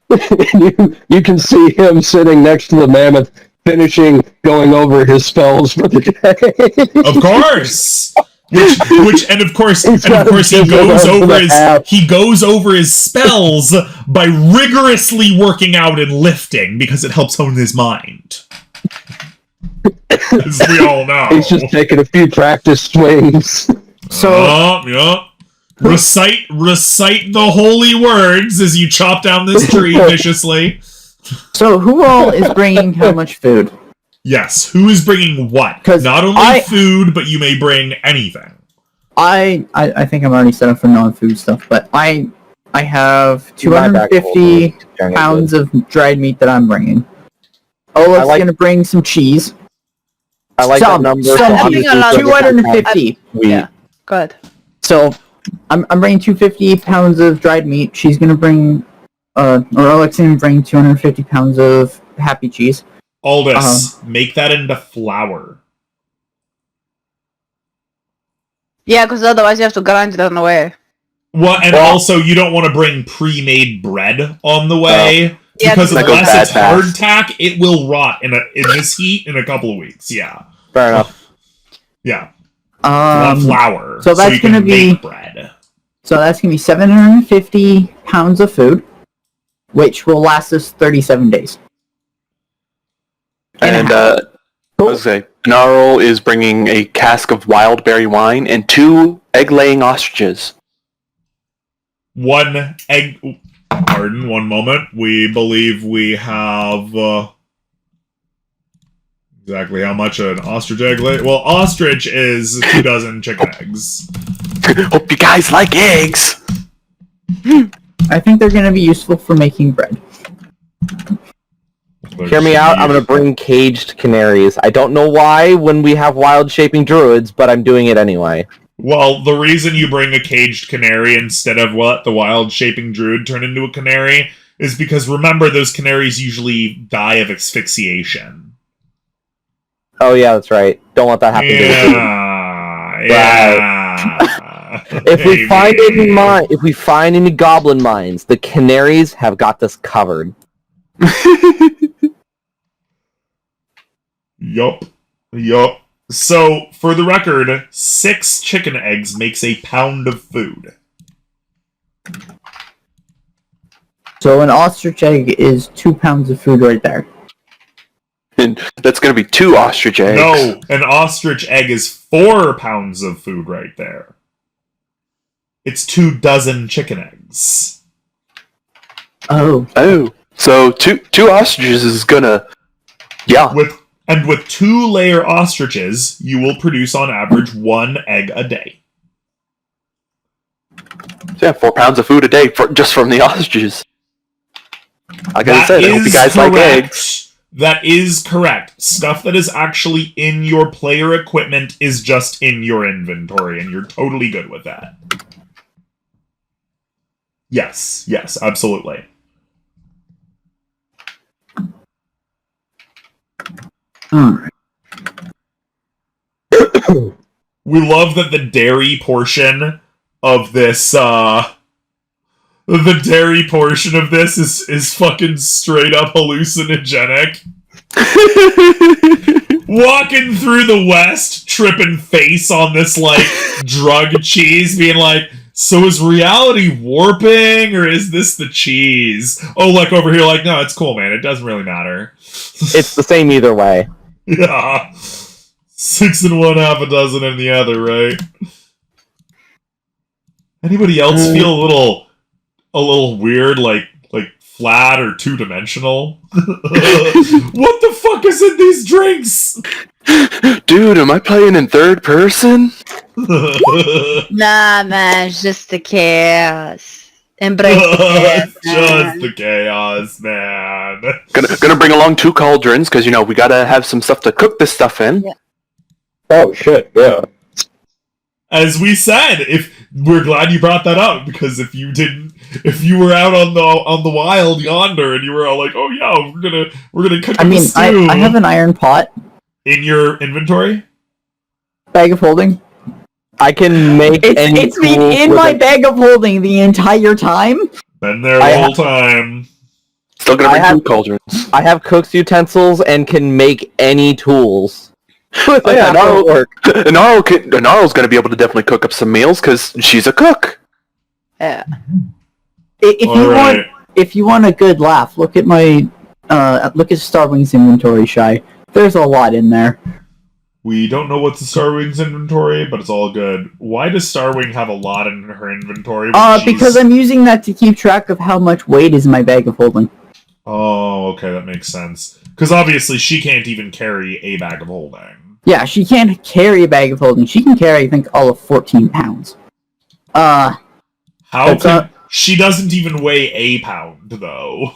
Speaker 4: you can see him sitting next to the mammoth, finishing going over his spells for the day.
Speaker 1: Of course. And of course he goes over his spells by rigorously working out and lifting because it helps hone his mind. As we all know.
Speaker 4: He's just taking a few practice swings.
Speaker 2: So
Speaker 1: yeah. Recite the holy words as you chop down this tree viciously.
Speaker 2: So who all is bringing how much food?
Speaker 1: Yes, who is bringing what?
Speaker 2: 'Cause
Speaker 1: Not only food, but you may bring anything.
Speaker 2: I think I'm already set up for non-food stuff, but I have 250 pounds of dried meat that I'm bringing. Olaf's gonna bring some cheese.
Speaker 3: I like that number.
Speaker 5: I think a lot of
Speaker 2: 250.
Speaker 5: Yeah, good.
Speaker 2: So I'm bringing 250 pounds of dried meat. She's gonna bring, or Oleg's gonna bring 250 pounds of happy cheese.
Speaker 1: Aldous, make that into flour.
Speaker 5: Yeah, because otherwise you have to grind it on the way.
Speaker 1: Well, and also you don't want to bring pre-made bread on the way
Speaker 5: Yeah,
Speaker 1: because
Speaker 5: that
Speaker 6: goes
Speaker 1: unless
Speaker 6: bad
Speaker 1: it's
Speaker 6: fast.
Speaker 1: hardtack, it will rot in this heat in a couple of weeks. Yeah,
Speaker 3: Fair enough.
Speaker 1: yeah. Flour.
Speaker 2: so that's
Speaker 1: you can
Speaker 2: gonna be-
Speaker 1: make bread.
Speaker 2: So that's gonna be 750 pounds of food, which will last us 37 days.
Speaker 6: And I was gonna say, Gnarl is bringing a cask of wild berry wine and 2 egg-laying ostriches.
Speaker 1: 1 egg. Pardon, one moment. We believe we have exactly how much an ostrich egg lay. Well, ostrich is 2 dozen chicken eggs.
Speaker 6: Hope you guys like eggs!
Speaker 2: I think they're gonna be useful for making bread.
Speaker 3: Hear me out, I'm gonna bring caged canaries. I don't know why when we have wild shaping druids, but I'm doing it anyway.
Speaker 1: Well, the reason you bring a caged canary instead of what the wild shaping druid turn into a canary is because remember those canaries usually die of asphyxiation.
Speaker 3: Oh yeah, that's right. Don't want that happening.
Speaker 1: Yeah.
Speaker 3: If we find any goblin mines, the canaries have got this covered.
Speaker 1: Yup. So, for the record, 6 chicken eggs makes a pound of food.
Speaker 2: So an ostrich egg is 2 pounds of food right there.
Speaker 6: And that's gonna be 2 ostrich eggs.
Speaker 1: No, an ostrich egg is 4 pounds of food right there. It's 2 dozen chicken eggs.
Speaker 2: Oh.
Speaker 6: Oh. So 2 ostriches is gonna... Yeah.
Speaker 1: With 2-layer ostriches, you will produce on average 1 egg a day.
Speaker 6: Yeah, 4 pounds of food a day just from the ostriches. Like I said, I hope you guys like eggs.
Speaker 1: That is correct. Stuff that is actually in your player equipment is just in your inventory, and you're totally good with that. Yes, absolutely.
Speaker 2: Alright.
Speaker 1: We love that the dairy portion of this, is fucking straight up hallucinogenic. Walking through the West, tripping face on this, like, drug cheese, being like, so is reality warping, or is this the cheese? Oh, like, over here, like, no, it's cool, man, it doesn't really matter.
Speaker 3: It's the same either way.
Speaker 1: Yeah. 6 in one, half a dozen in the other, right? Anybody else feel a little weird, like flat or 2-dimensional? What the fuck is in these drinks?
Speaker 6: Dude, am I playing in third person?
Speaker 5: Nah, man, it's just the chaos. Embrace the chaos,
Speaker 1: Just the chaos, man.
Speaker 6: Gonna bring along 2 cauldrons, because, we gotta have some stuff to cook this stuff in.
Speaker 5: Yeah.
Speaker 4: Oh shit, yeah.
Speaker 1: As we said, we're glad you brought that up, because if you were out on the wild yonder and you were all like, oh yeah, we're gonna cook
Speaker 2: I mean,
Speaker 1: stew.
Speaker 2: I have an iron pot.
Speaker 1: In your inventory?
Speaker 2: Bag of holding.
Speaker 3: I can make
Speaker 2: It's been in my bag of holding the entire time.
Speaker 1: Been there the whole time.
Speaker 6: Still gonna bring 2 cauldrons.
Speaker 3: I have cook's utensils and can make any tools.
Speaker 6: Oh yeah, Gnarl's gonna be able to definitely cook up some meals, because she's a cook.
Speaker 5: Yeah.
Speaker 2: If you want a good laugh, look at my look at Starwing's inventory, Shy. There's a lot in there.
Speaker 1: We don't know what's in Starwing's inventory, but it's all good. Why does Starwing have a lot in her inventory?
Speaker 2: Because I'm using that to keep track of how much weight is in my bag of holding.
Speaker 1: Oh, okay, that makes sense. Because obviously she can't even carry a bag of holding.
Speaker 2: Yeah, she can't carry a bag of holding. She can carry, I think, all of 14 pounds.
Speaker 1: How could... She doesn't even weigh a pound, though.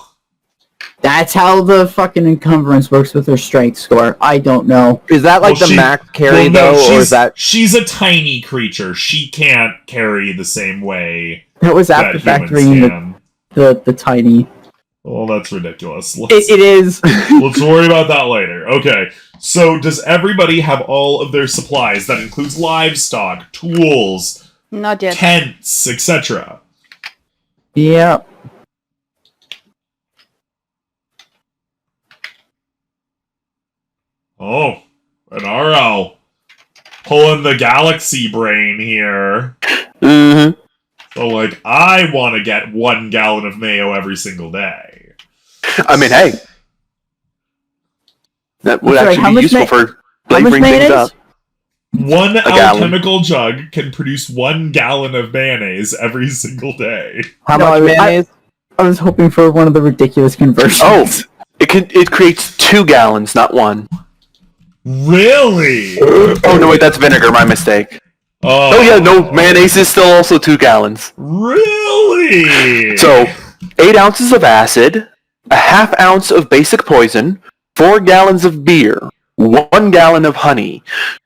Speaker 2: That's how the fucking encumbrance works with her strength score. I don't know.
Speaker 3: Is that like the max carry, though, or is that...
Speaker 1: She's a tiny creature. She can't carry the same way
Speaker 2: that was after factoring in the tiny...
Speaker 1: Well, that's ridiculous.
Speaker 2: It is.
Speaker 1: Let's worry about that later. Okay, so does everybody have all of their supplies? That includes livestock, tools,
Speaker 5: Not yet.
Speaker 1: tents, etc.
Speaker 2: Yeah.
Speaker 1: Oh, an RL. Pulling the galaxy brain here.
Speaker 6: Mm-hmm.
Speaker 1: So, like, I want to get 1 gallon of mayo every single day.
Speaker 6: I mean, hey. That would actually be useful for flavoring things up.
Speaker 1: 1 alchemical jug can produce 1 gallon of mayonnaise every single day.
Speaker 3: How much mayonnaise?
Speaker 2: I was hoping for one of the ridiculous conversions.
Speaker 6: Oh, it creates 2 gallons, not 1.
Speaker 1: Really?
Speaker 6: Oh, no, wait, that's vinegar, my mistake. Oh yeah, no, mayonnaise is still also 2 gallons.
Speaker 1: Really?
Speaker 6: So, 8 ounces of acid, a ½ ounce of basic poison, 4 gallons of beer, 1 gallon of honey,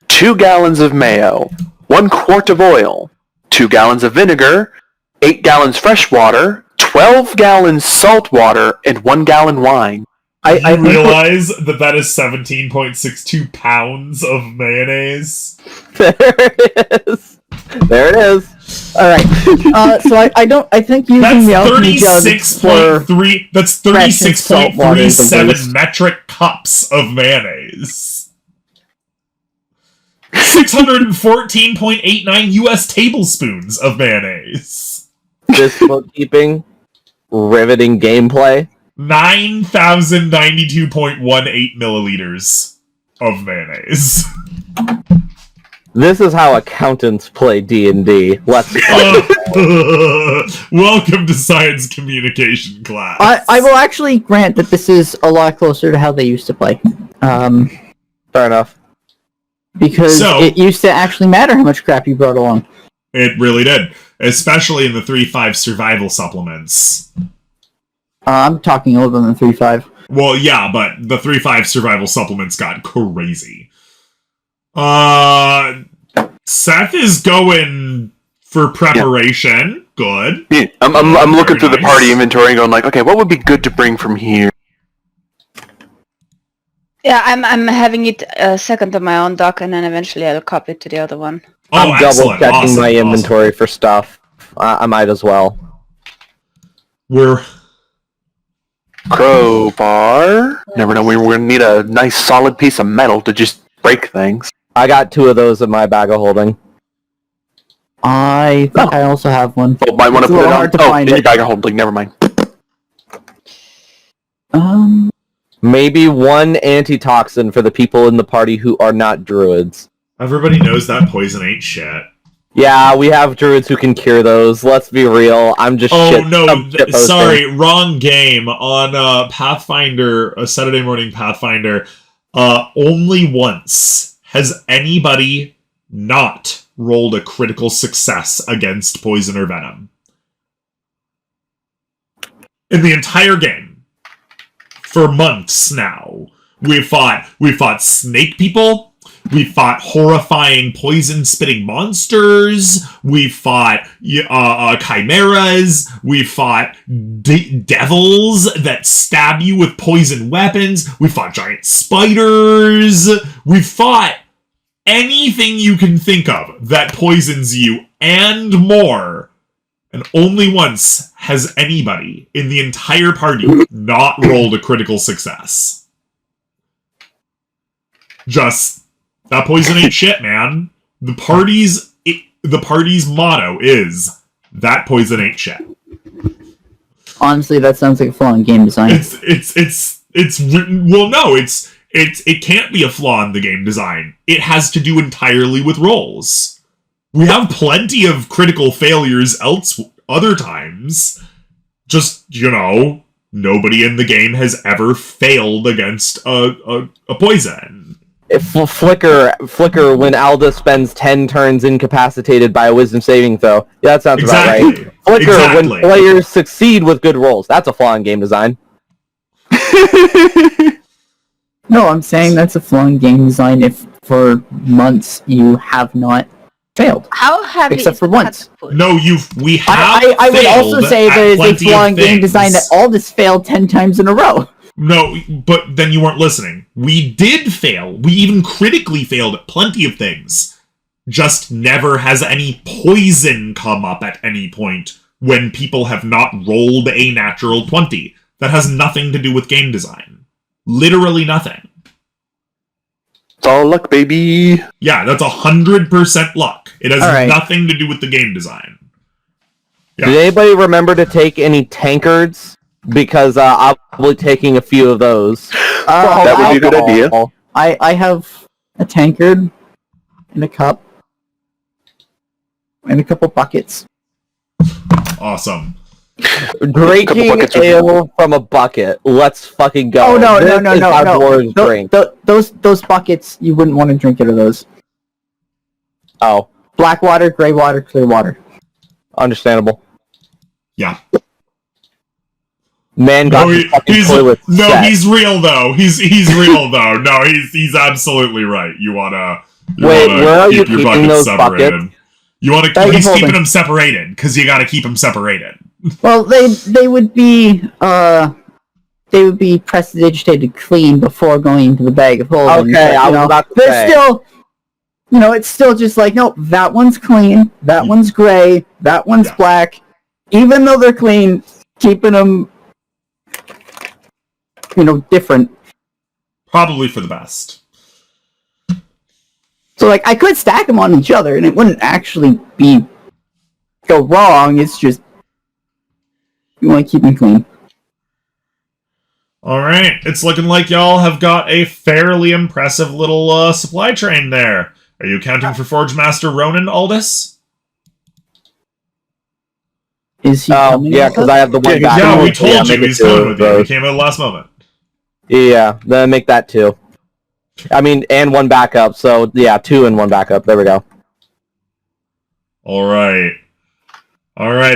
Speaker 6: 2 gallons of mayo, 1 quart of oil, 2 gallons of vinegar, 8 gallons fresh water, 12 gallons salt water, and 1 gallon wine.
Speaker 1: I realize that is 17.62 pounds of mayonnaise.
Speaker 3: There it is. There it is.
Speaker 2: All right. So I think using the alchemy jug for
Speaker 1: 36.3. That's 36.37 metric cups of mayonnaise. 614.89 U.S. tablespoons of mayonnaise.
Speaker 3: This bookkeeping, riveting gameplay.
Speaker 1: 9,092.18 milliliters of mayonnaise.
Speaker 3: This is how accountants play D&D. Let's
Speaker 1: welcome to science communication class.
Speaker 2: I will actually grant that this is a lot closer to how they used to play.
Speaker 3: Fair enough.
Speaker 2: Because it used to actually matter how much crap you brought along.
Speaker 1: It really did. Especially in the 3.5 survival supplements.
Speaker 2: I'm talking older than 3.5.
Speaker 1: Well, yeah, but the 3.5 survival supplements got crazy. Seth is going for preparation. Yeah. Good.
Speaker 6: Yeah, I'm looking through the party inventory and going like, okay, what would be good to bring from here?
Speaker 5: Yeah, I'm having it second on my own dock, and then eventually I'll copy it to the other one.
Speaker 1: Oh,
Speaker 3: I'm double checking my inventory for stuff. I might as well.
Speaker 1: We're...
Speaker 6: Crowbar. Never know, we're going to need a nice solid piece of metal to just break things.
Speaker 3: I got 2 of those in my bag of holding.
Speaker 2: I think I also have one.
Speaker 6: Oh, might want to put it on. In your bag of holding, never mind.
Speaker 3: Maybe 1 antitoxin for the people in the party who are not druids.
Speaker 1: Everybody knows that poison ain't shit.
Speaker 3: Yeah, we have druids who can cure those. Let's be real. I'm just
Speaker 1: sorry, wrong game. On Pathfinder, a Saturday morning Pathfinder, only once has anybody not rolled a critical success against poison or venom. In the entire game. For months now. We fought snake people. We fought horrifying poison-spitting monsters. We fought chimeras. We fought devils that stab you with poison weapons. We fought giant spiders. We fought anything you can think of that poisons you and more. And only once has anybody in the entire party not rolled a critical success. Just... that poison ain't shit, man. The party's motto is, that poison ain't shit. It's It can't be a flaw in the game design. It has to do entirely with rolls. We have plenty of critical failures other times. Just, nobody in the game has ever failed against a poison.
Speaker 3: If Flicker when Alda spends 10 turns incapacitated by a wisdom saving throw. Yeah, that sounds about right. Flicker when players succeed with good rolls. That's a flaw in game design.
Speaker 2: No, I'm saying that's a flaw in game design if for months you have not failed.
Speaker 5: How heavy
Speaker 2: Except
Speaker 5: is
Speaker 2: for
Speaker 5: the
Speaker 2: once.
Speaker 5: cat food?
Speaker 1: No, we have
Speaker 2: I would also say that it's a
Speaker 1: plenty
Speaker 2: flaw
Speaker 1: of
Speaker 2: in game design that
Speaker 1: things.
Speaker 2: all this failed 10 times in a row.
Speaker 1: No, but then you weren't listening. We did fail. We even critically failed at plenty of things. Just never has any poison come up at any point when people have not rolled a natural 20. That has nothing to do with game design. Literally nothing.
Speaker 6: It's all luck, baby.
Speaker 1: Yeah, that's 100% luck. It has
Speaker 2: All right.
Speaker 1: nothing to do with the game design. Yeah.
Speaker 3: Did anybody remember to take any tankards? Because I'll be taking a few of those.
Speaker 6: That would be a good idea.
Speaker 2: I have a tankard and a cup and a couple buckets.
Speaker 1: Awesome.
Speaker 3: Drinking ale from a bucket. Let's fucking go.
Speaker 2: Oh no.
Speaker 3: This is how dwarves drink.
Speaker 2: Those buckets, you wouldn't want to drink out of those.
Speaker 3: Oh,
Speaker 2: Black water, gray water, clear water.
Speaker 3: understandable.
Speaker 1: Yeah.
Speaker 3: Man got the fucking toilet set.
Speaker 1: He's real though. He's real though. No, he's absolutely right. You wanna
Speaker 3: Wait, where are you
Speaker 1: keep your
Speaker 3: keeping
Speaker 1: buckets
Speaker 3: those
Speaker 1: separated.
Speaker 3: buckets?
Speaker 1: You want to?
Speaker 2: Bag of
Speaker 1: He's
Speaker 2: holding.
Speaker 1: keeping them separated because you got to keep them separated.
Speaker 2: Well, they would be prestidigitated clean before going into the bag of holding.
Speaker 3: Okay,
Speaker 2: but,
Speaker 3: I was about to
Speaker 2: they're
Speaker 3: say.
Speaker 2: still, it's still just like, no, that one's clean, that one's gray, that one's
Speaker 1: Yeah.
Speaker 2: black. Even though they're clean, keeping them, different.
Speaker 1: Probably for the best.
Speaker 2: So, like, I could stack them on each other, and it wouldn't actually go wrong. It's just you want to keep them clean.
Speaker 1: All right, it's looking like y'all have got a fairly impressive little supply train there. Are you accounting for Forge Master Ronan Aldous?
Speaker 2: Is he?
Speaker 3: Oh,
Speaker 2: coming
Speaker 3: yeah,
Speaker 2: with
Speaker 3: because
Speaker 2: us?
Speaker 3: I have the one back.
Speaker 1: Yeah, we told you
Speaker 3: make it
Speaker 1: he's
Speaker 3: two
Speaker 1: coming
Speaker 3: of
Speaker 1: with you. He
Speaker 3: those.
Speaker 1: came at the last moment.
Speaker 3: Yeah, then make that two. I mean, and one backup, so yeah, 2 and 1 backup. There we go.
Speaker 1: All right.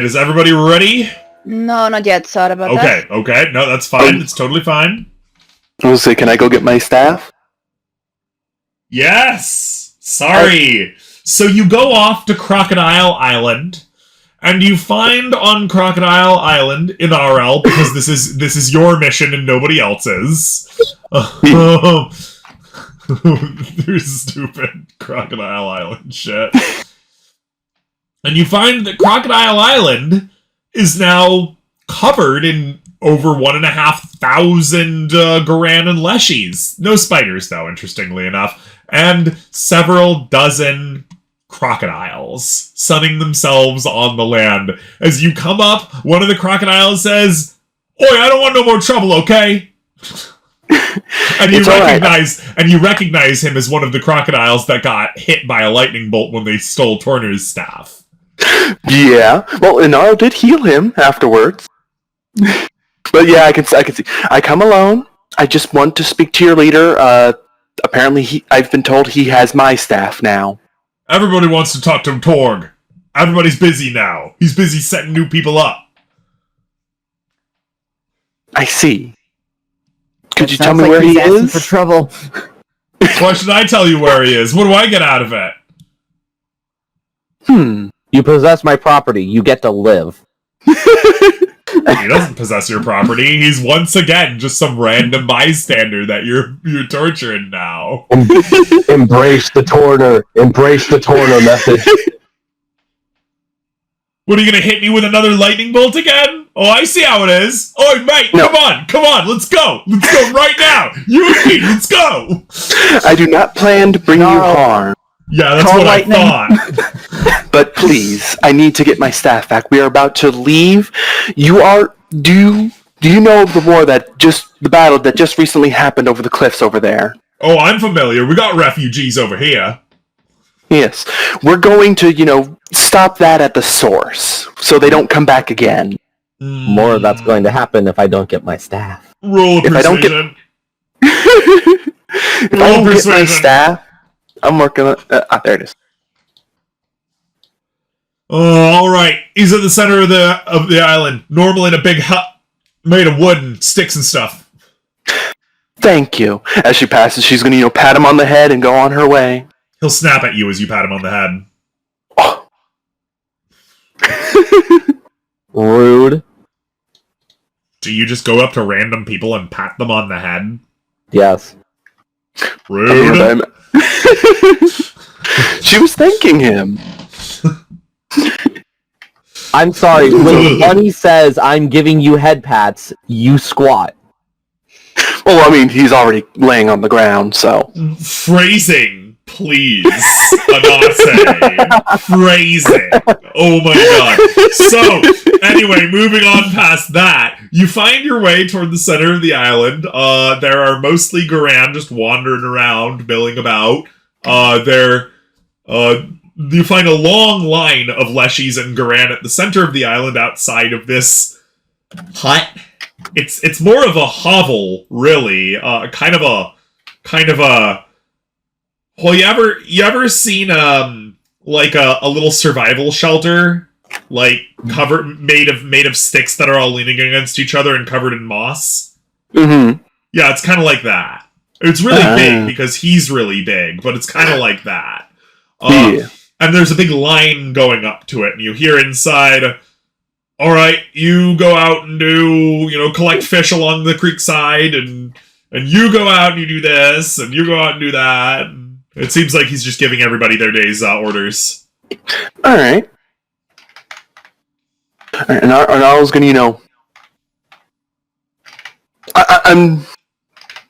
Speaker 1: Is everybody ready?
Speaker 5: No, not yet. Sorry about that.
Speaker 1: Okay. No, that's fine. It's totally fine.
Speaker 6: I was say, can I go get my staff?
Speaker 1: Yes! Sorry. So you go off to Crocodile Island, and you find on Crocodile Island in RL, because this is your mission and nobody else's. There's stupid Crocodile Island shit. And you find that Crocodile Island is now covered in over 1,500 Garan and Leshies. No spiders, though, interestingly enough. And several dozen crocodiles sunning themselves on the land. As you come up, one of the crocodiles says, "Oi, I don't want no more trouble, okay?" And you recognize him as one of the crocodiles that got hit by a lightning bolt when they stole Torner's staff.
Speaker 6: Yeah. Well, Inaro did heal him afterwards. But yeah, I can see. I come alone. I just want to speak to your leader. Apparently, I've been told he has my staff now.
Speaker 1: Everybody wants to talk to Torg. Everybody's busy now. He's busy setting new people up.
Speaker 6: I see. Could you
Speaker 2: Sounds
Speaker 6: tell me
Speaker 2: like
Speaker 6: where
Speaker 2: he's
Speaker 6: he
Speaker 2: asking
Speaker 6: is?
Speaker 2: for trouble.
Speaker 1: Why should I tell you where he is? What do I get out of it?
Speaker 3: You possess my property. You get to live.
Speaker 1: He doesn't possess your property. He's once again just some random bystander that you're torturing now.
Speaker 4: Embrace the Torner. Embrace the Torner method.
Speaker 1: What, are you gonna hit me with another lightning bolt again? Oh, I see how it is. Oh, mate,
Speaker 6: No.
Speaker 1: come on, let's go. Let's go right now. You and me, let's go.
Speaker 6: I do not plan to bring you harm,
Speaker 1: Yeah, that's
Speaker 2: Call
Speaker 1: what
Speaker 2: lightning.
Speaker 1: I thought.
Speaker 6: but please, I need to get my staff back. We are about to leave. You are due do you know of the battle that just recently happened over the cliffs over there?
Speaker 1: Oh, I'm familiar. We got refugees over here.
Speaker 6: Yes. We're going to, stop that at the source, so they don't come back again.
Speaker 3: More of that's going to happen if I don't get my staff.
Speaker 1: Roll
Speaker 6: If I don't get-
Speaker 1: persuasion.
Speaker 6: If I don't get my
Speaker 1: persuasion.
Speaker 6: staff, I'm working on... there it is.
Speaker 1: All right. He's at the center of the island, normally in a big hut made of wood and sticks and stuff.
Speaker 6: Thank you. As she passes, she's going to, pat him on the head and go on her way.
Speaker 1: He'll snap at you as you pat him on the head.
Speaker 6: Oh.
Speaker 3: Rude.
Speaker 1: Do you just go up to random people and pat them on the head?
Speaker 3: Yes.
Speaker 1: Rude.
Speaker 6: She was thanking him.
Speaker 3: I'm sorry, when Bunny says I'm giving you head pats, you squat.
Speaker 6: Well, I mean, he's already laying on the ground, so...
Speaker 1: Phrasing, please. Anase. Phrasing. Oh my god. So, anyway, moving on past that, you find your way toward the center of the island. There are mostly Garan just wandering around, milling about. You find a long line of Leshies and Garan at the center of the island outside of this hut. It's more of a hovel, really. Kind of a. Well, you ever seen like a little survival shelter, like made of sticks that are all leaning against each other and covered in moss?
Speaker 6: Mm-hmm.
Speaker 1: Yeah, it's kind of like that. It's really big because he's really big, but it's kind of like that.
Speaker 6: Yeah.
Speaker 1: And there's a big line going up to it, and you hear inside, all right, you go out and collect fish along the creek side, and you go out and you do this, and you go out and do that. And it seems like he's just giving everybody their day's orders.
Speaker 6: All right. And I was gonna,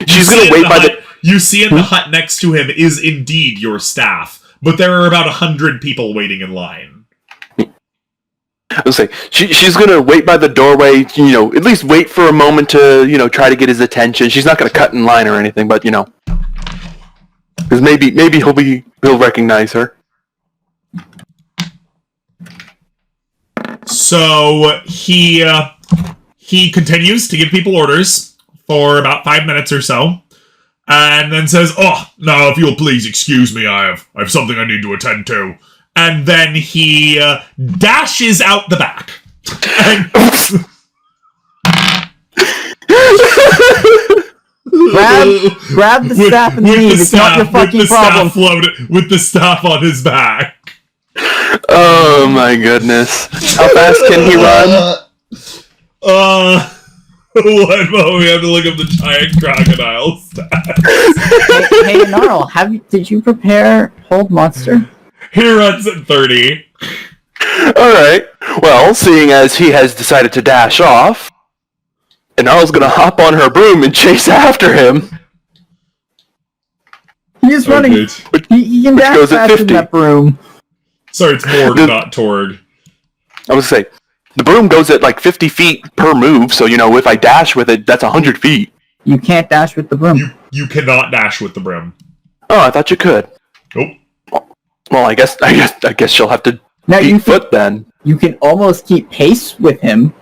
Speaker 6: she's gonna wait by the...
Speaker 1: You see in the hut next to him is indeed your staff. But there are about 100 people waiting in line.
Speaker 6: I was say she's gonna wait by the doorway. At least wait for a moment to try to get his attention. She's not gonna cut in line or anything, but because maybe he'll recognize her.
Speaker 1: So he continues to give people orders for about 5 minutes or so. And then says, "Oh, now if you'll please excuse me, I have something I need to attend to." And then he dashes out the back. And
Speaker 2: grab the staff and leave. It's not your fucking problem.
Speaker 1: With the staff on his back.
Speaker 6: Oh my goodness! How fast can he run?
Speaker 1: One moment, we have to look up the giant crocodile stats.
Speaker 2: Hey, Gnarl, did you prepare Hold Monster?
Speaker 1: He runs at 30.
Speaker 6: Alright. Well, seeing as he has decided to dash off, Gnarl's gonna hop on her broom and chase after him.
Speaker 2: He's running. He can dash
Speaker 6: goes at
Speaker 2: faster
Speaker 6: 50.
Speaker 1: Oh,
Speaker 2: than that broom.
Speaker 1: Sorry, it's Morg, not Torg.
Speaker 6: I was gonna say, the broom goes at like 50 feet per move, so if I dash with it, that's 100 feet.
Speaker 2: You can't dash with the broom.
Speaker 1: You cannot dash with the broom.
Speaker 6: Oh, I thought you could.
Speaker 1: Nope.
Speaker 6: Well, I guess she'll have to beat foot then.
Speaker 2: You can almost keep pace with him.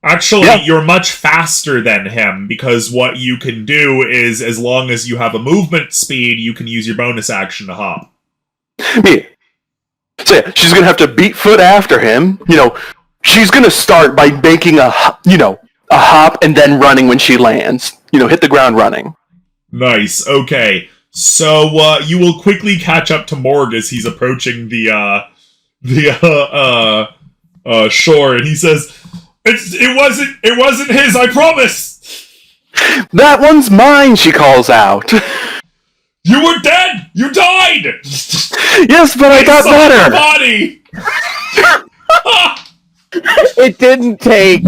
Speaker 1: Actually, you're much faster than him, because what you can do is, as long as you have a movement speed, you can use your bonus action to hop.
Speaker 6: Yeah. So yeah, she's gonna have to beat foot after him. She's gonna start by making a hop and then running when she lands. Hit the ground running.
Speaker 1: Nice. Okay. So you will quickly catch up to Morg as he's approaching the shore, and he says, "It wasn't his. I promise."
Speaker 6: That one's mine. She calls out.
Speaker 1: You were dead. You died.
Speaker 6: Yes, but I got
Speaker 1: saw your
Speaker 6: better.
Speaker 1: body.
Speaker 3: It didn't take.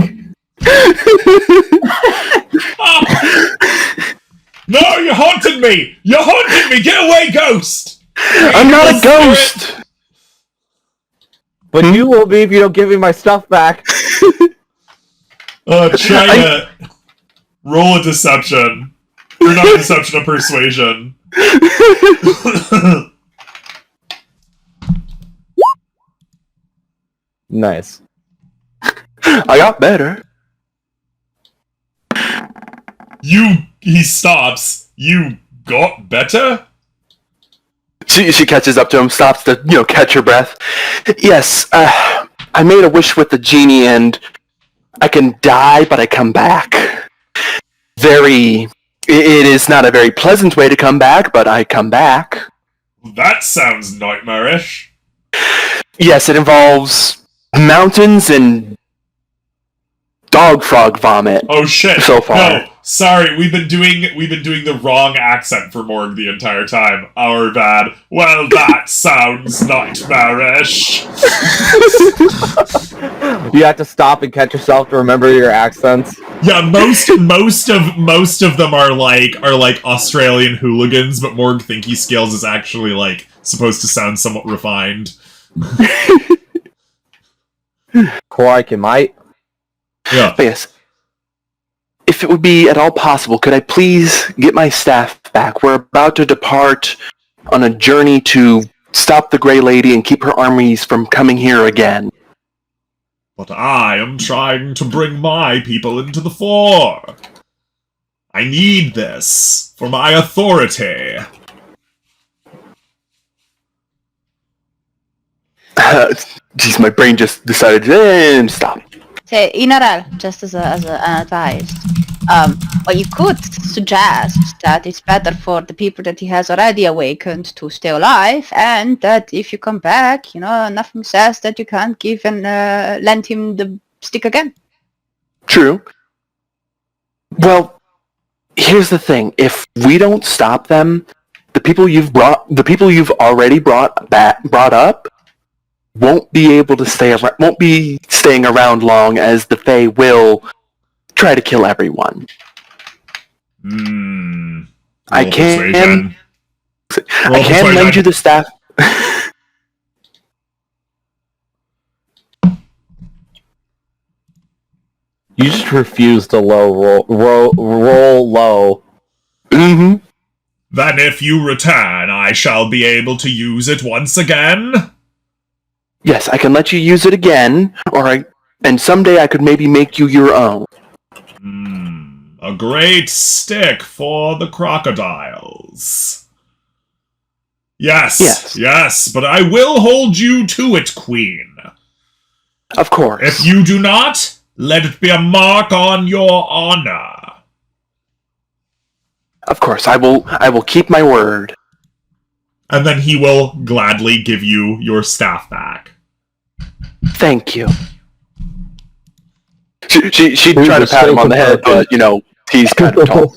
Speaker 1: No, you haunted me! You haunted me! Get away, ghost!
Speaker 6: I'm not a ghost!
Speaker 3: But you will be if you don't give me my stuff back.
Speaker 1: Try Roll a deception. Or not a deception, a persuasion.
Speaker 3: Nice.
Speaker 6: I got better.
Speaker 1: He stops. You got better?
Speaker 6: She catches up to him, stops to, catch her breath. Yes, I made a wish with the genie and I can die, but I come back. It is not a very pleasant way to come back, but I come back.
Speaker 1: That sounds nightmarish.
Speaker 6: Yes, it involves mountains and dog frog vomit.
Speaker 1: Oh shit.
Speaker 6: So far.
Speaker 1: No, sorry, we've been doing the wrong accent for Morg the entire time. Our bad. Well, that sounds nightmarish.
Speaker 3: You have to stop and catch yourself to remember your accents.
Speaker 1: Yeah, most of them are like Australian hooligans, but Morg Thinky Scales is actually like supposed to sound somewhat refined.
Speaker 3: Crikey, mate.
Speaker 1: Yeah.
Speaker 6: But yes, if it would be at all possible, could I please get my staff back? We're about to depart on a journey to stop the Grey Lady and keep her armies from coming here again.
Speaker 1: But I am trying to bring my people into the fore. I need this for my authority.
Speaker 6: Jeez, my brain just decided to stop.
Speaker 5: Say, Inaral, just as an advice, well, you could suggest that it's better for the people that he has already awakened to stay alive, and that if you come back, nothing says that you can't give and lend him the stick again.
Speaker 6: True. Well, here's the thing: if we don't stop them, the people you've already brought up, won't be staying around long, as the Fae will try to kill everyone. I can lend you the staff.
Speaker 3: You just refuse to roll low.
Speaker 6: Mm-hmm.
Speaker 1: Then if you return, I shall be able to use it once again?
Speaker 6: Yes, I can let you use it again, and someday I could maybe make you your own.
Speaker 1: A great stick for the crocodiles. Yes, but I will hold you to it, Queen.
Speaker 6: Of course.
Speaker 1: If you do not, let it be a mark on your honor.
Speaker 6: Of course, I will keep my word.
Speaker 1: And then he will gladly give you your staff back.
Speaker 6: Thank you. She'd try to pat him on the head, but, he's kind of tall.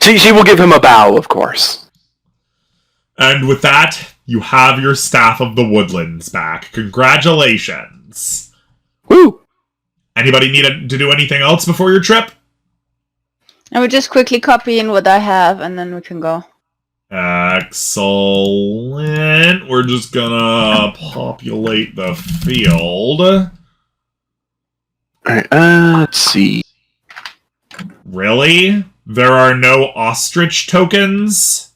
Speaker 6: She will give him a bow, of course.
Speaker 1: And with that, you have your Staff of the Woodlands back. Congratulations.
Speaker 6: Woo!
Speaker 1: Anybody need to do anything else before your trip?
Speaker 5: I would just quickly copy in what I have, and then we can go.
Speaker 1: Excellent. We're just gonna populate the field.
Speaker 6: Alright, let's see.
Speaker 1: Really? There are no ostrich tokens?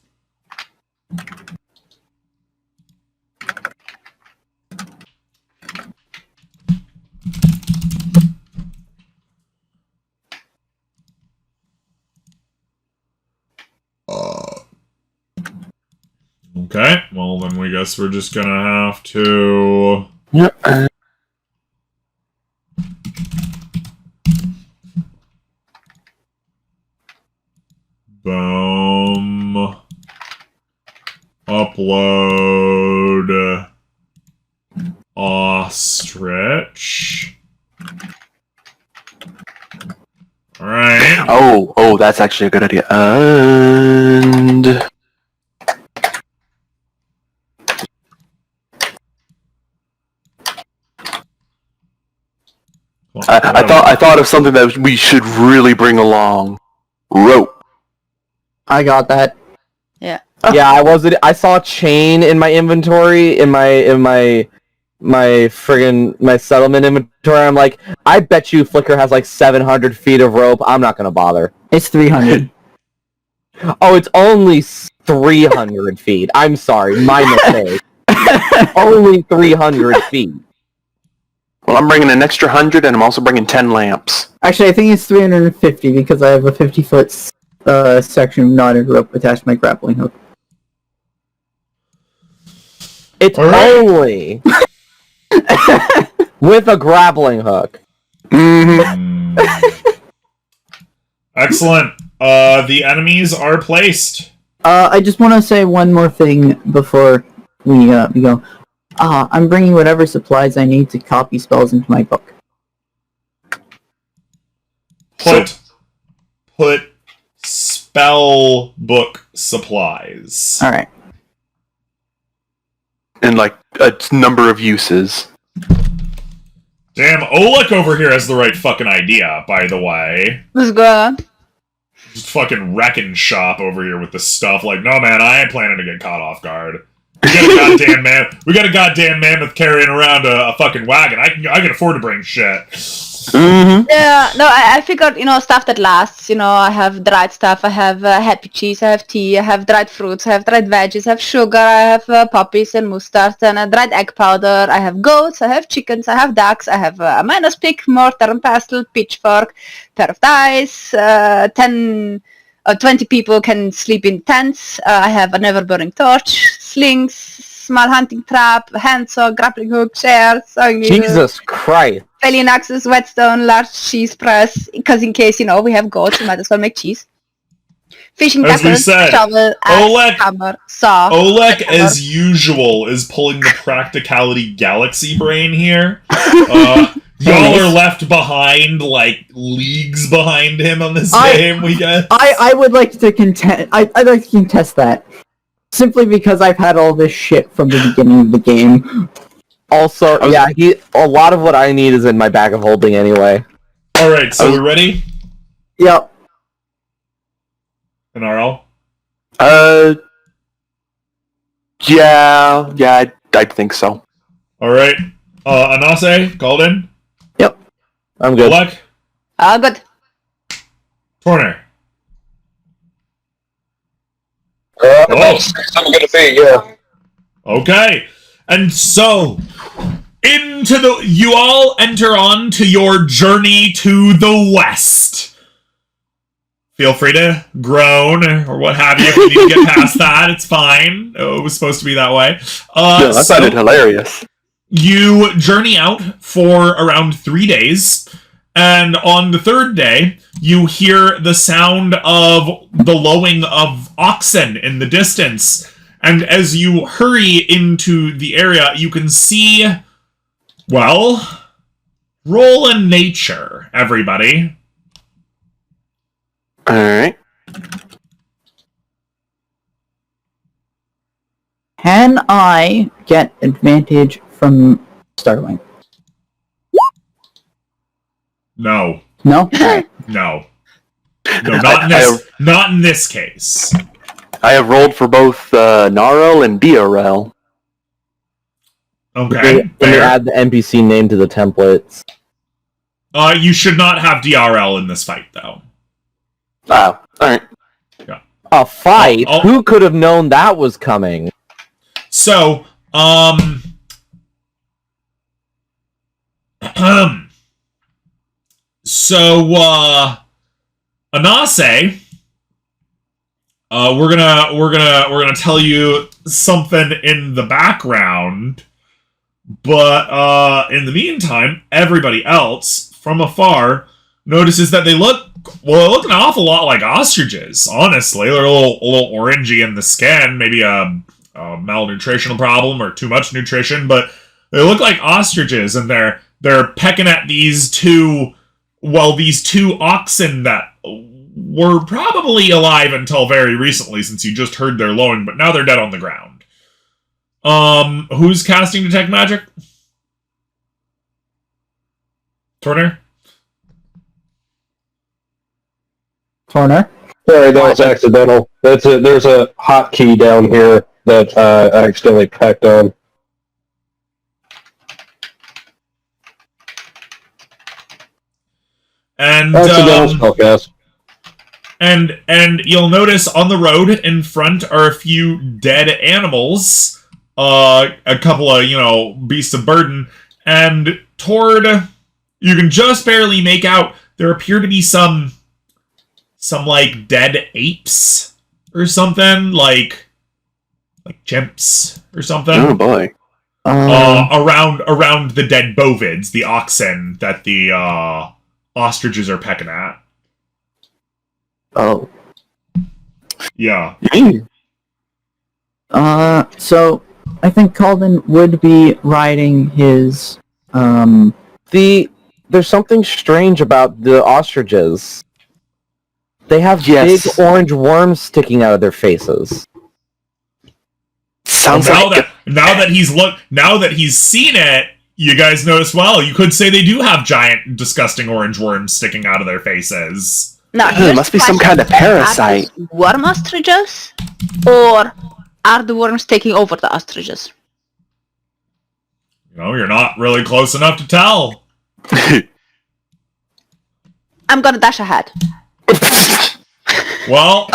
Speaker 1: Okay, well then we guess we're just gonna have to... Boom. Upload. Ostrich. Alright.
Speaker 6: Oh, that's actually a good idea. And... I thought of something that we should really bring along. Rope.
Speaker 2: I got that.
Speaker 5: Yeah.
Speaker 3: Yeah, I saw chain in my inventory in my my settlement inventory. I'm like, I bet you Flicker has like 700 feet of rope. I'm not gonna bother.
Speaker 2: It's 300.
Speaker 3: Oh, it's only 300 feet. I'm sorry, my mistake. Only 300 feet.
Speaker 6: Well, I'm bringing an extra 100, and I'm also bringing 10 lamps.
Speaker 2: Actually, I think it's 350 because I have a 50-foot section of knotted rope attached to my grappling hook.
Speaker 3: It's only with a grappling hook.
Speaker 6: Mm-hmm.
Speaker 1: Excellent. The enemies are placed.
Speaker 2: I just want to say one more thing before we go. I'm bringing whatever supplies I need to copy spells into my book.
Speaker 1: Put spell book supplies.
Speaker 2: All right.
Speaker 6: And like a number of uses.
Speaker 1: Damn, Oleg over here has the right fucking idea, by the way.
Speaker 5: What's going on?
Speaker 1: Just fucking wrecking shop over here with the stuff. Like, no man, I ain't planning to get caught off guard. We got a goddamn mammoth carrying around a fucking wagon. I can afford to bring shit.
Speaker 6: Mm-hmm.
Speaker 5: Yeah, no, I figured, stuff that lasts. I have dried stuff, I have happy cheese, I have tea, I have dried fruits, I have dried veggies, I have sugar, I have poppies and mustards, and a dried egg powder, I have goats, I have chickens, I have ducks, I have a miner's pick, mortar and pestle, pitchfork, pair of dice, 20 people can sleep in tents, I have an ever-burning torch, slings, small hunting trap, handsaw, grappling hook, chair, sewing needle.
Speaker 3: Jesus Christ.
Speaker 5: Alien axes, whetstone, large cheese press, because in case, we have goats, we might as well make cheese. Fishing
Speaker 1: As we
Speaker 5: tackle,
Speaker 1: said,
Speaker 5: shovel, axe, hammer, saw.
Speaker 1: Oleg,
Speaker 5: hammer.
Speaker 1: as usual, is pulling the practicality galaxy brain here. Y'all are left behind, like, leagues behind him on this game, we guess.
Speaker 2: I would like to contest. I'd like to contest that. Simply because I've had all this shit from the beginning of the game.
Speaker 3: Also, a lot of what I need is in my bag of holding anyway.
Speaker 1: Alright, so we're ready?
Speaker 2: Yep.
Speaker 1: And RL?
Speaker 6: Yeah, I'd think so.
Speaker 1: Alright. Anase, Golden?
Speaker 2: Yep.
Speaker 3: I'm good.
Speaker 1: Oleg?
Speaker 5: Good.
Speaker 1: Torner?
Speaker 4: I'm gonna be, yeah.
Speaker 1: Okay. And so, you all enter on to your journey to the west. Feel free to groan or what have you if you need to get past that. It's fine. It was supposed to be that way.
Speaker 6: I find it hilarious.
Speaker 1: You journey out for around 3 days, and on the third day, you hear the sound of the lowing of oxen in the distance. And as you hurry into the area, you can see, well, roll in nature, everybody.
Speaker 6: Alright.
Speaker 2: Can I get advantage from Starling?
Speaker 1: No.
Speaker 2: No?
Speaker 1: No. No, not in this case.
Speaker 6: I have rolled for both Gnarl and DRL.
Speaker 1: Okay.
Speaker 3: When you
Speaker 1: Fair.
Speaker 3: add the NPC name to the templates.
Speaker 1: You should not have DRL in this fight, though.
Speaker 6: Oh, alright.
Speaker 3: A fight?
Speaker 1: Oh.
Speaker 3: Who could have known that was coming?
Speaker 1: So, Anase, we're gonna tell you something in the background, but in the meantime, everybody else from afar notices that they look an awful lot like ostriches. Honestly, they're a little orangey in the skin, maybe a malnutritional problem or too much nutrition, but they look like ostriches, and they're pecking at these two oxen that were probably alive until very recently, since you just heard their lowing, but now they're dead on the ground. Who's casting Detect Magic? Turner?
Speaker 2: Torner?
Speaker 4: Sorry, that was accidental. There's a hotkey down here that I accidentally pecked on.
Speaker 1: And
Speaker 4: Accidental spellcast.
Speaker 1: and you'll notice on the road in front are a few dead animals, a couple of beasts of burden, and toward you can just barely make out there appear to be some like dead apes or something, like chimps or something.
Speaker 6: Oh boy.
Speaker 1: Around the dead bovids, the oxen that the ostriches are pecking at.
Speaker 2: Oh.
Speaker 1: Yeah.
Speaker 2: So I think Calden would be riding his
Speaker 3: There's something strange about the ostriches. They have
Speaker 6: Yes.
Speaker 3: big orange worms sticking out of their faces.
Speaker 6: Sounds
Speaker 1: now
Speaker 6: like
Speaker 1: that he's seen it, you guys notice. Well, you could say they do have giant, disgusting orange worms sticking out of their faces.
Speaker 5: Now,
Speaker 6: There must be some kind of parasite.
Speaker 5: Are these worm ostriches, or are the worms taking over the ostriches?
Speaker 1: You're not really close enough to tell.
Speaker 5: I'm gonna dash ahead.
Speaker 1: Well,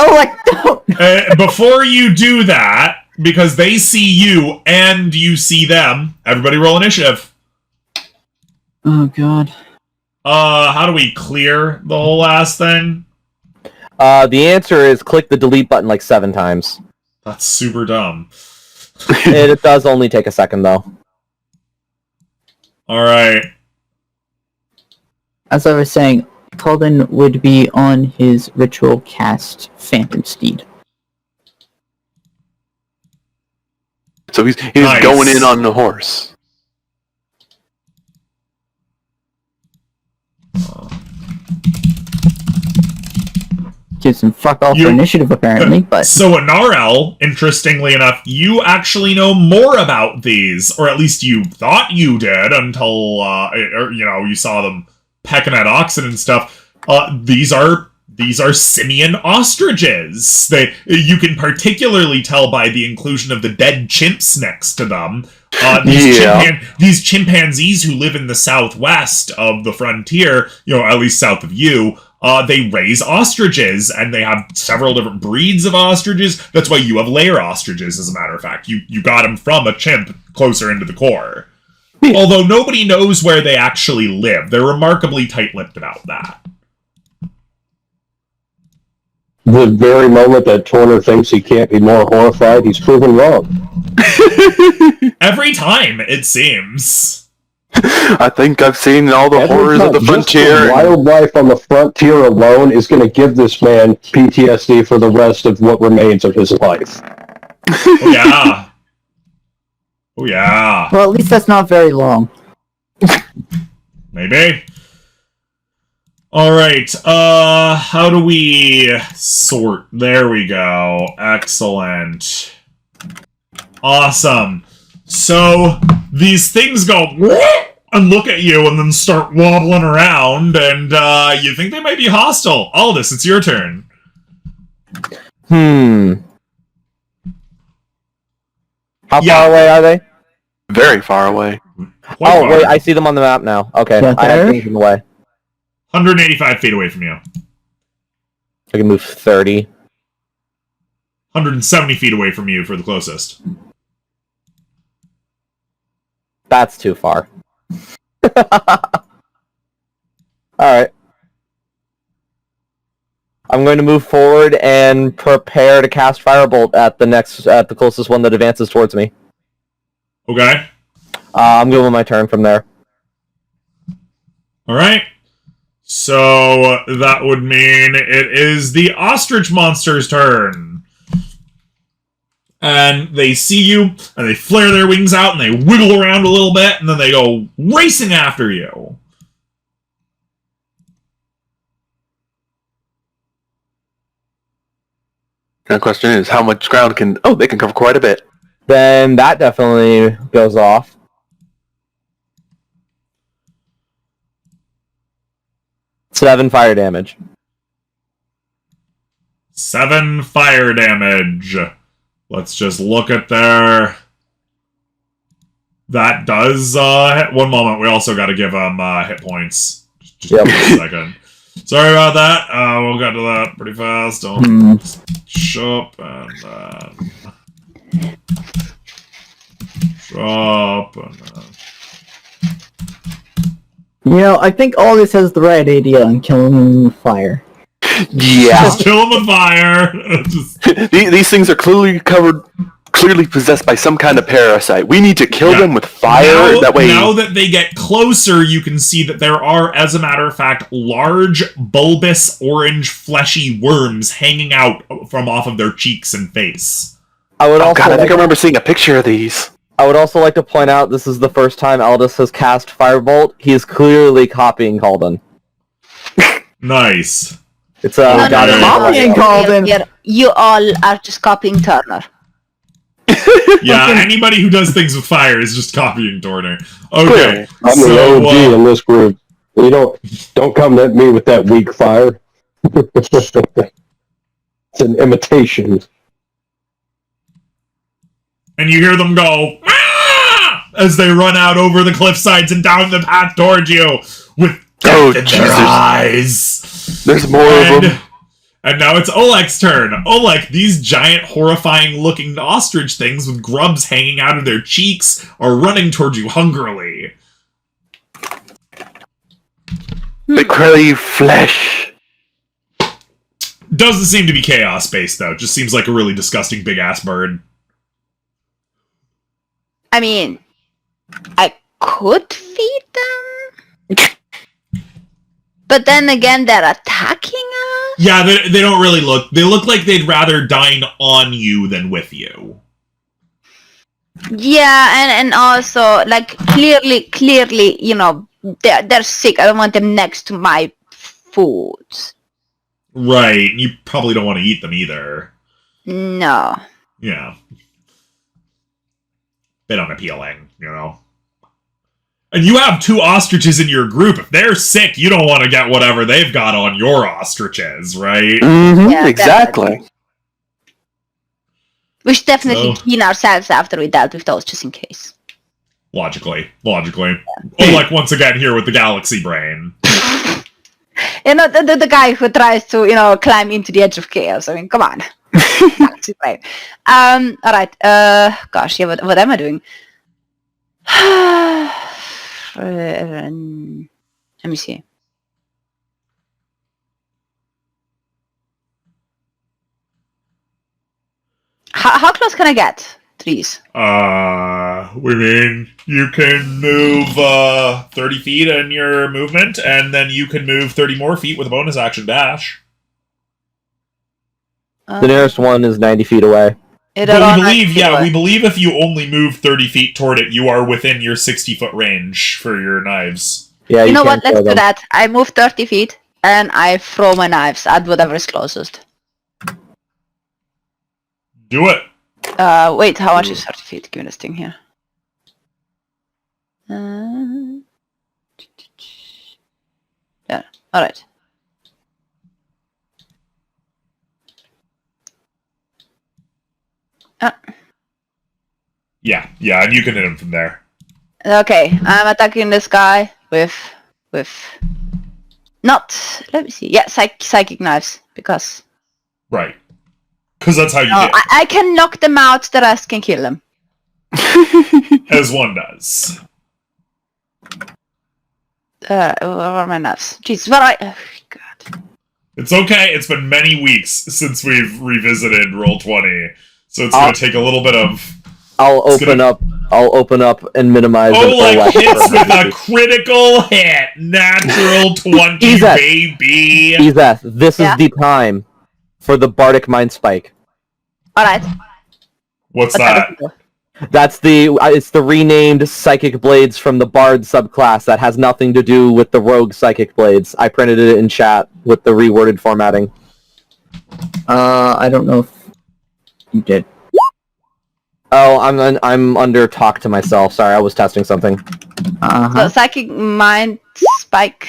Speaker 1: before you do that, because they see you and you see them, everybody roll initiative.
Speaker 2: Oh god.
Speaker 1: How do we clear the whole ass thing?
Speaker 3: The answer is click the delete button like 7 times.
Speaker 1: That's super dumb.
Speaker 3: It does only take a second, though.
Speaker 1: Alright.
Speaker 2: As I was saying, Calden would be on his ritual cast Phantom Steed.
Speaker 6: So he's
Speaker 1: Nice.
Speaker 6: going in on the horse.
Speaker 2: Gives him fuck all for initiative, apparently, but...
Speaker 1: So, Anarel, interestingly enough, you actually know more about these, or at least you thought you did until, you saw them pecking at oxen and stuff. These are simian ostriches. You can particularly tell by the inclusion of the dead chimps next to them. These chimpanzees who live in the southwest of the frontier, at least south of you, they raise ostriches, and they have several different breeds of ostriches. That's why you have layer ostriches, as a matter of fact. You got them from a chimp closer into the core. Although nobody knows where they actually live. They're remarkably tight-lipped about that.
Speaker 4: The very moment that Torner thinks he can't be more horrified, he's proven wrong.
Speaker 1: Every time, it seems.
Speaker 6: I think I've seen all the
Speaker 4: Every
Speaker 6: horrors of
Speaker 4: time,
Speaker 6: the
Speaker 4: just
Speaker 6: frontier.
Speaker 4: the wildlife on the frontier alone is going to give this man PTSD for the rest of what remains of his life.
Speaker 1: Oh, yeah. Oh, yeah.
Speaker 2: Well, at least that's not very long.
Speaker 1: Maybe. Alright, how do we sort? There we go. Excellent. Awesome. So, these things go and look at you and then start wobbling around, and you think they might be hostile. Aldous, it's your turn.
Speaker 3: How far away are they?
Speaker 6: Very far away.
Speaker 1: Quite far.
Speaker 3: Wait, I see them on the map now. Okay,
Speaker 2: Yeah,
Speaker 3: I have
Speaker 2: there?
Speaker 3: things in the way.
Speaker 1: 185 feet away from you.
Speaker 3: I can move 30.
Speaker 1: 170 feet away from you for the closest.
Speaker 3: That's too far. Alright. I'm going to move forward and prepare to cast Firebolt at the closest one that advances towards me.
Speaker 1: Okay.
Speaker 3: I'm going my turn from there.
Speaker 1: Alright. So, that would mean it is the ostrich monster's turn. And they see you, and they flare their wings out, and they wiggle around a little bit, and then they go racing after you.
Speaker 6: The question is, how much ground can... Oh, they can cover quite a bit.
Speaker 3: Then that definitely goes off. Seven fire damage.
Speaker 1: 7 fire damage. Let's just look at their... That does hit. One moment, we also got to give them hit points. Just
Speaker 3: Yep.
Speaker 1: give me a second. Sorry about that. We'll get to that pretty fast. Don't shop and shop and.
Speaker 2: You know, I think all this has the right idea on killing with fire.
Speaker 6: Yeah.
Speaker 1: Just kill him with fire. Just...
Speaker 6: These things are clearly possessed by some kind of parasite. We need to kill them with fire.
Speaker 1: Now that they get closer, you can see that there are, as a matter of fact, large, bulbous, orange, fleshy worms hanging out from off of their cheeks and face.
Speaker 3: I
Speaker 6: think I remember seeing a picture of these.
Speaker 3: I would also like to point out this is the first time Aldous has cast Firebolt. He is clearly copying Calden.
Speaker 1: Nice.
Speaker 3: It's
Speaker 2: copying Calden.
Speaker 5: You all are just copying Turner.
Speaker 1: Yeah, anybody who does things with fire is just copying Turner. Okay,
Speaker 4: I'm the OG in this group. You don't come at me with that weak fire. It's an imitation.
Speaker 1: And you hear them go, "Ah!" as they run out over the cliff sides and down the path towards you with death in their eyes.
Speaker 6: There's more of them.
Speaker 1: And now it's Oleg's turn. Oleg, these giant, horrifying-looking ostrich things with grubs hanging out of their cheeks are running towards you hungrily.
Speaker 6: They crave flesh.
Speaker 1: Doesn't seem to be chaos-based, though. Just seems like a really disgusting big-ass bird.
Speaker 5: I mean, I could feed them. But then again, they're attacking us?
Speaker 1: Yeah, they don't really look... They look like they'd rather dine on you than with you.
Speaker 5: Yeah, and also, like, clearly, you know, they're sick. I don't want them next to my food.
Speaker 1: Right. You probably don't want to eat them either.
Speaker 5: No.
Speaker 1: Yeah. Bit unappealing, you know? And you have 2 ostriches in your group. If they're sick, you don't want to get whatever they've got on your ostriches, right?
Speaker 6: Mm-hmm,
Speaker 5: Yeah,
Speaker 6: exactly.
Speaker 5: Definitely. We should definitely clean ourselves after we dealt with those, just in case.
Speaker 1: Logically. Oh, like, once again, here with the galaxy brain.
Speaker 5: You know, the guy who tries to, you know, climb into the edge of chaos. I mean, come on. Galaxy brain. Alright, gosh, yeah, what am I doing? Let me see. How close can I get to these?
Speaker 1: We mean you can move 30 feet in your movement, and then you can move 30 more feet with a bonus action dash.
Speaker 3: The nearest one is 90 feet away.
Speaker 1: But we believe if you only move 30 feet toward it, you are within your 60-foot range for your knives.
Speaker 3: Yeah,
Speaker 5: you know what? Let's do that. I move 30 feet, and I throw my knives at whatever is closest.
Speaker 1: Do it.
Speaker 5: Wait, how much is 30 feet? Give me this thing here. Yeah, alright.
Speaker 1: Yeah, and you can hit him from there.
Speaker 5: Okay, I'm attacking this guy with not, let me see, yeah, psychic knives, because...
Speaker 1: Right. Because that's how you hit.
Speaker 5: I can knock them out, the rest can kill them.
Speaker 1: As one does.
Speaker 5: Where are my knives? Jeez, where are I? Oh, God.
Speaker 1: It's okay, it's been many weeks since we've revisited Roll20, so it's going to take a little bit of...
Speaker 3: I'll open up and minimize.
Speaker 1: Oleg hits with a critical hit. Natural 20, baby.
Speaker 3: Ezeth, this is the time for the Bardic Mind Spike.
Speaker 5: Alright.
Speaker 1: What's that?
Speaker 3: That's it's the renamed Psychic Blades from the Bard subclass that has nothing to do with the Rogue Psychic Blades. I printed it in chat with the reworded formatting.
Speaker 2: I don't know if you did.
Speaker 3: Oh, I'm under talk to myself. Sorry, I was testing something.
Speaker 5: So Psychic Mind Spike.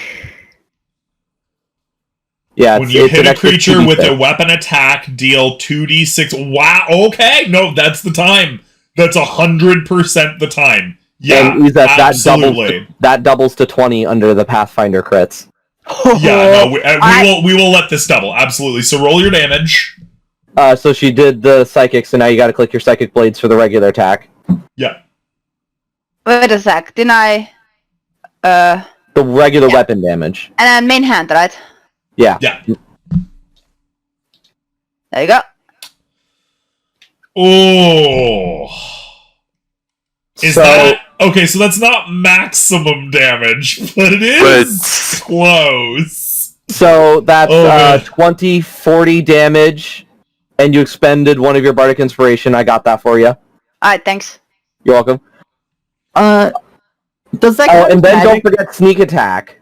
Speaker 1: Yeah, when you hit a creature with a weapon attack, deal 2d6. Wow, okay, no, that's the time. That's 100% the time. Yeah,
Speaker 3: and absolutely. That doubles to 20 under the Pathfinder crits.
Speaker 1: Yeah, no, we will let this double, absolutely. So roll your damage.
Speaker 3: So she did the psychic, so now you gotta click your psychic blades for the regular attack.
Speaker 1: Yeah.
Speaker 5: Wait a sec. Didn't I?
Speaker 3: The regular weapon damage.
Speaker 5: And then main hand, right?
Speaker 3: Yeah.
Speaker 1: Yeah.
Speaker 5: There you go.
Speaker 1: Oh. Is
Speaker 3: So-
Speaker 1: that... Okay, so that's not maximum damage, but it is close.
Speaker 3: So that's
Speaker 1: man.
Speaker 3: 20, 40 damage, and you expended one of your Bardic Inspiration. I got that for you.
Speaker 5: Alright, thanks.
Speaker 3: You're welcome.
Speaker 2: Does that
Speaker 3: Oh,
Speaker 2: count
Speaker 3: and
Speaker 2: as
Speaker 3: then don't
Speaker 2: magic?
Speaker 3: forget sneak attack.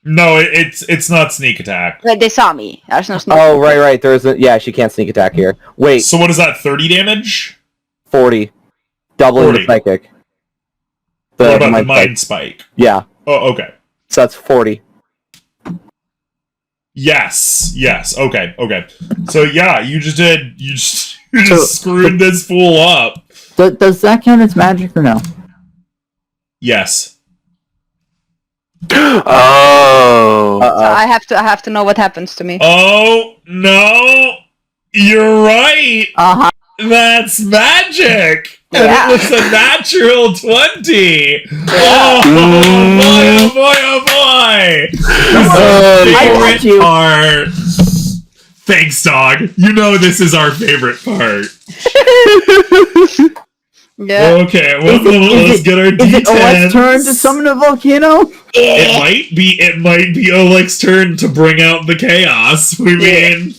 Speaker 1: No, it's not sneak attack.
Speaker 5: Wait, they saw me. There's no sneak.
Speaker 3: Oh, right. There isn't. Yeah, she can't sneak attack here. Wait,
Speaker 1: So what is that, 30 damage?
Speaker 3: 40, doubling
Speaker 1: 40.
Speaker 3: the psychic.
Speaker 1: What about the
Speaker 3: mind
Speaker 1: mind
Speaker 3: spike.
Speaker 1: spike?
Speaker 3: Yeah,
Speaker 1: Oh, okay.
Speaker 3: so that's 40.
Speaker 1: Yes, okay. So yeah, you just
Speaker 2: So-
Speaker 1: screwed this fool up.
Speaker 2: Does that count as magic or no?
Speaker 1: Yes.
Speaker 6: Oh.
Speaker 5: So I have to know what happens to me.
Speaker 1: Oh, no! You're right!
Speaker 2: Uh-huh.
Speaker 1: That's magic! And
Speaker 5: Yeah.
Speaker 1: it was a natural 20! Oh boy!
Speaker 2: I got
Speaker 1: Favorite
Speaker 2: you.
Speaker 1: part! Thanks, dog. You know this is our favorite part.
Speaker 5: Yeah.
Speaker 1: Okay, well, let's get our
Speaker 2: Is it Oleg's
Speaker 1: D10s.
Speaker 2: turn to summon a volcano?
Speaker 1: It might be Oleg's turn to bring out the chaos. We mean,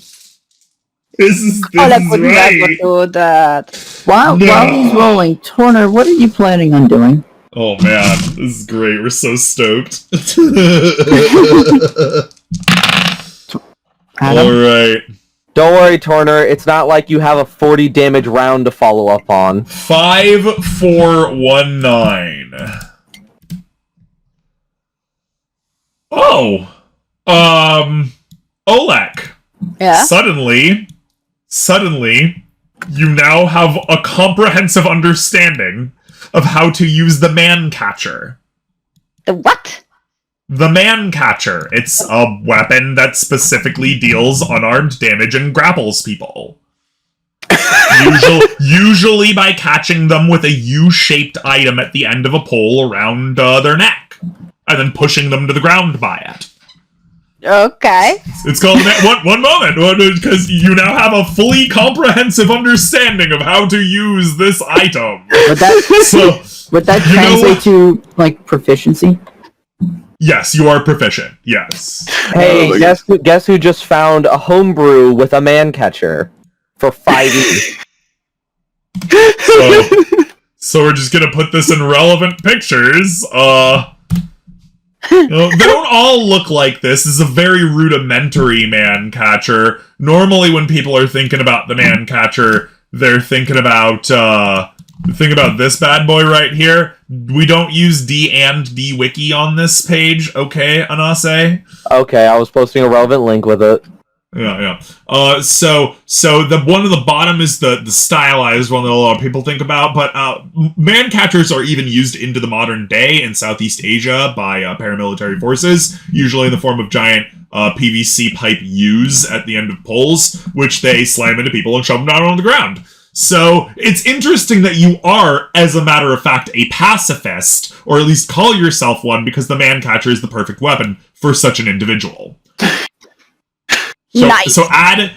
Speaker 1: this is
Speaker 5: Oleg would never
Speaker 1: right.
Speaker 5: do that.
Speaker 2: While he's rolling, Torner, what are you planning on doing?
Speaker 1: Oh man, this is great. We're so stoked.
Speaker 2: Adam?
Speaker 1: All right,
Speaker 3: Don't worry, Torner. It's not like you have a 40 damage round to follow up on.
Speaker 1: 5, 4, 1, 9. Oh, Oleg.
Speaker 5: Yeah.
Speaker 1: Suddenly, you now have a comprehensive understanding of how to use the man catcher.
Speaker 5: The what?
Speaker 1: The man catcher. It's a weapon that specifically deals unarmed damage and grapples people. Usually by catching them with a U-shaped item at the end of a pole around their neck, and then pushing them to the ground by it.
Speaker 5: Okay.
Speaker 1: It's called one moment, because you now have a fully comprehensive understanding of how to use this item.
Speaker 2: Would that
Speaker 1: So,
Speaker 2: would that
Speaker 1: you know-
Speaker 2: translate to like proficiency?
Speaker 1: yes, you are proficient. Yes.
Speaker 3: Hey,
Speaker 6: my
Speaker 3: guess who just found a homebrew with a man catcher for 5e?
Speaker 1: So we're just gonna put this in relevant pictures. They don't all look like this. This is a very rudimentary man catcher. Normally, when people are thinking about the man catcher, they're thinking about this bad boy right here. We don't use D wiki on this page, okay, Anase?
Speaker 3: Okay, I was posting a relevant link with it.
Speaker 1: Yeah. So the one at the bottom is the stylized one that a lot of people think about, but man catchers are even used into the modern day in Southeast Asia by paramilitary forces, usually in the form of giant PVC pipe U's at the end of poles, which they slam into people and shove them down on the ground. So it's interesting that you are, as a matter of fact, a pacifist, or at least call yourself one, because the man catcher is the perfect weapon for such an individual. So,
Speaker 5: Nice.
Speaker 1: So add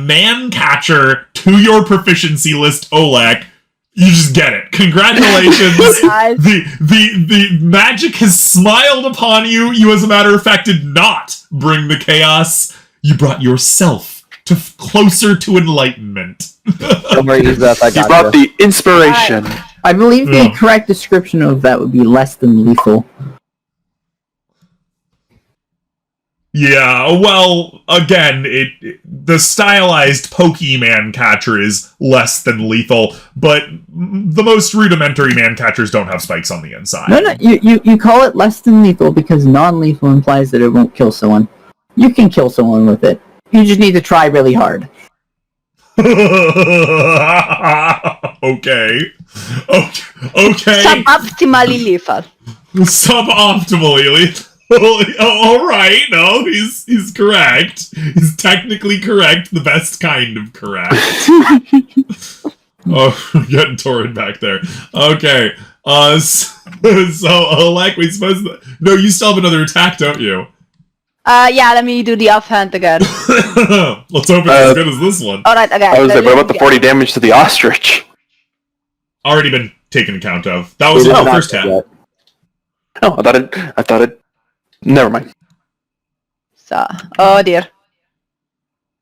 Speaker 1: man catcher to your proficiency list, Oleg. You just get it. Congratulations.
Speaker 5: Nice.
Speaker 1: The magic has smiled upon you. You, as a matter of fact, did not bring the chaos. You brought yourself to closer to enlightenment.
Speaker 3: Don't worry, use that. I
Speaker 6: You
Speaker 3: got
Speaker 6: brought the inspiration.
Speaker 2: I believe the
Speaker 1: Yeah.
Speaker 2: correct description of that would be less than lethal.
Speaker 1: Yeah, well, again, the stylized Pokemon catcher is less than lethal, but the most rudimentary man catchers don't have spikes on the inside.
Speaker 2: No, you call it less than lethal because non-lethal implies that it won't kill someone. You can kill someone with it. You just need to try really hard.
Speaker 1: Okay. Okay.
Speaker 5: Suboptimally lethal.
Speaker 1: Suboptimally lethal. All right. No, he's correct. He's technically correct. The best kind of correct. Oh, we're getting torrid back there. Okay. So Oleg, we supposed to... No, you still have another attack, don't you?
Speaker 5: Yeah, let me do the offhand again.
Speaker 1: Let's hope it's as good as this one.
Speaker 5: Alright, again.
Speaker 6: I was like, what about the 40 damage to the ostrich?
Speaker 1: Already been taken account of. That was the first hit.
Speaker 6: Oh, I thought it. Never mind.
Speaker 5: So, oh dear.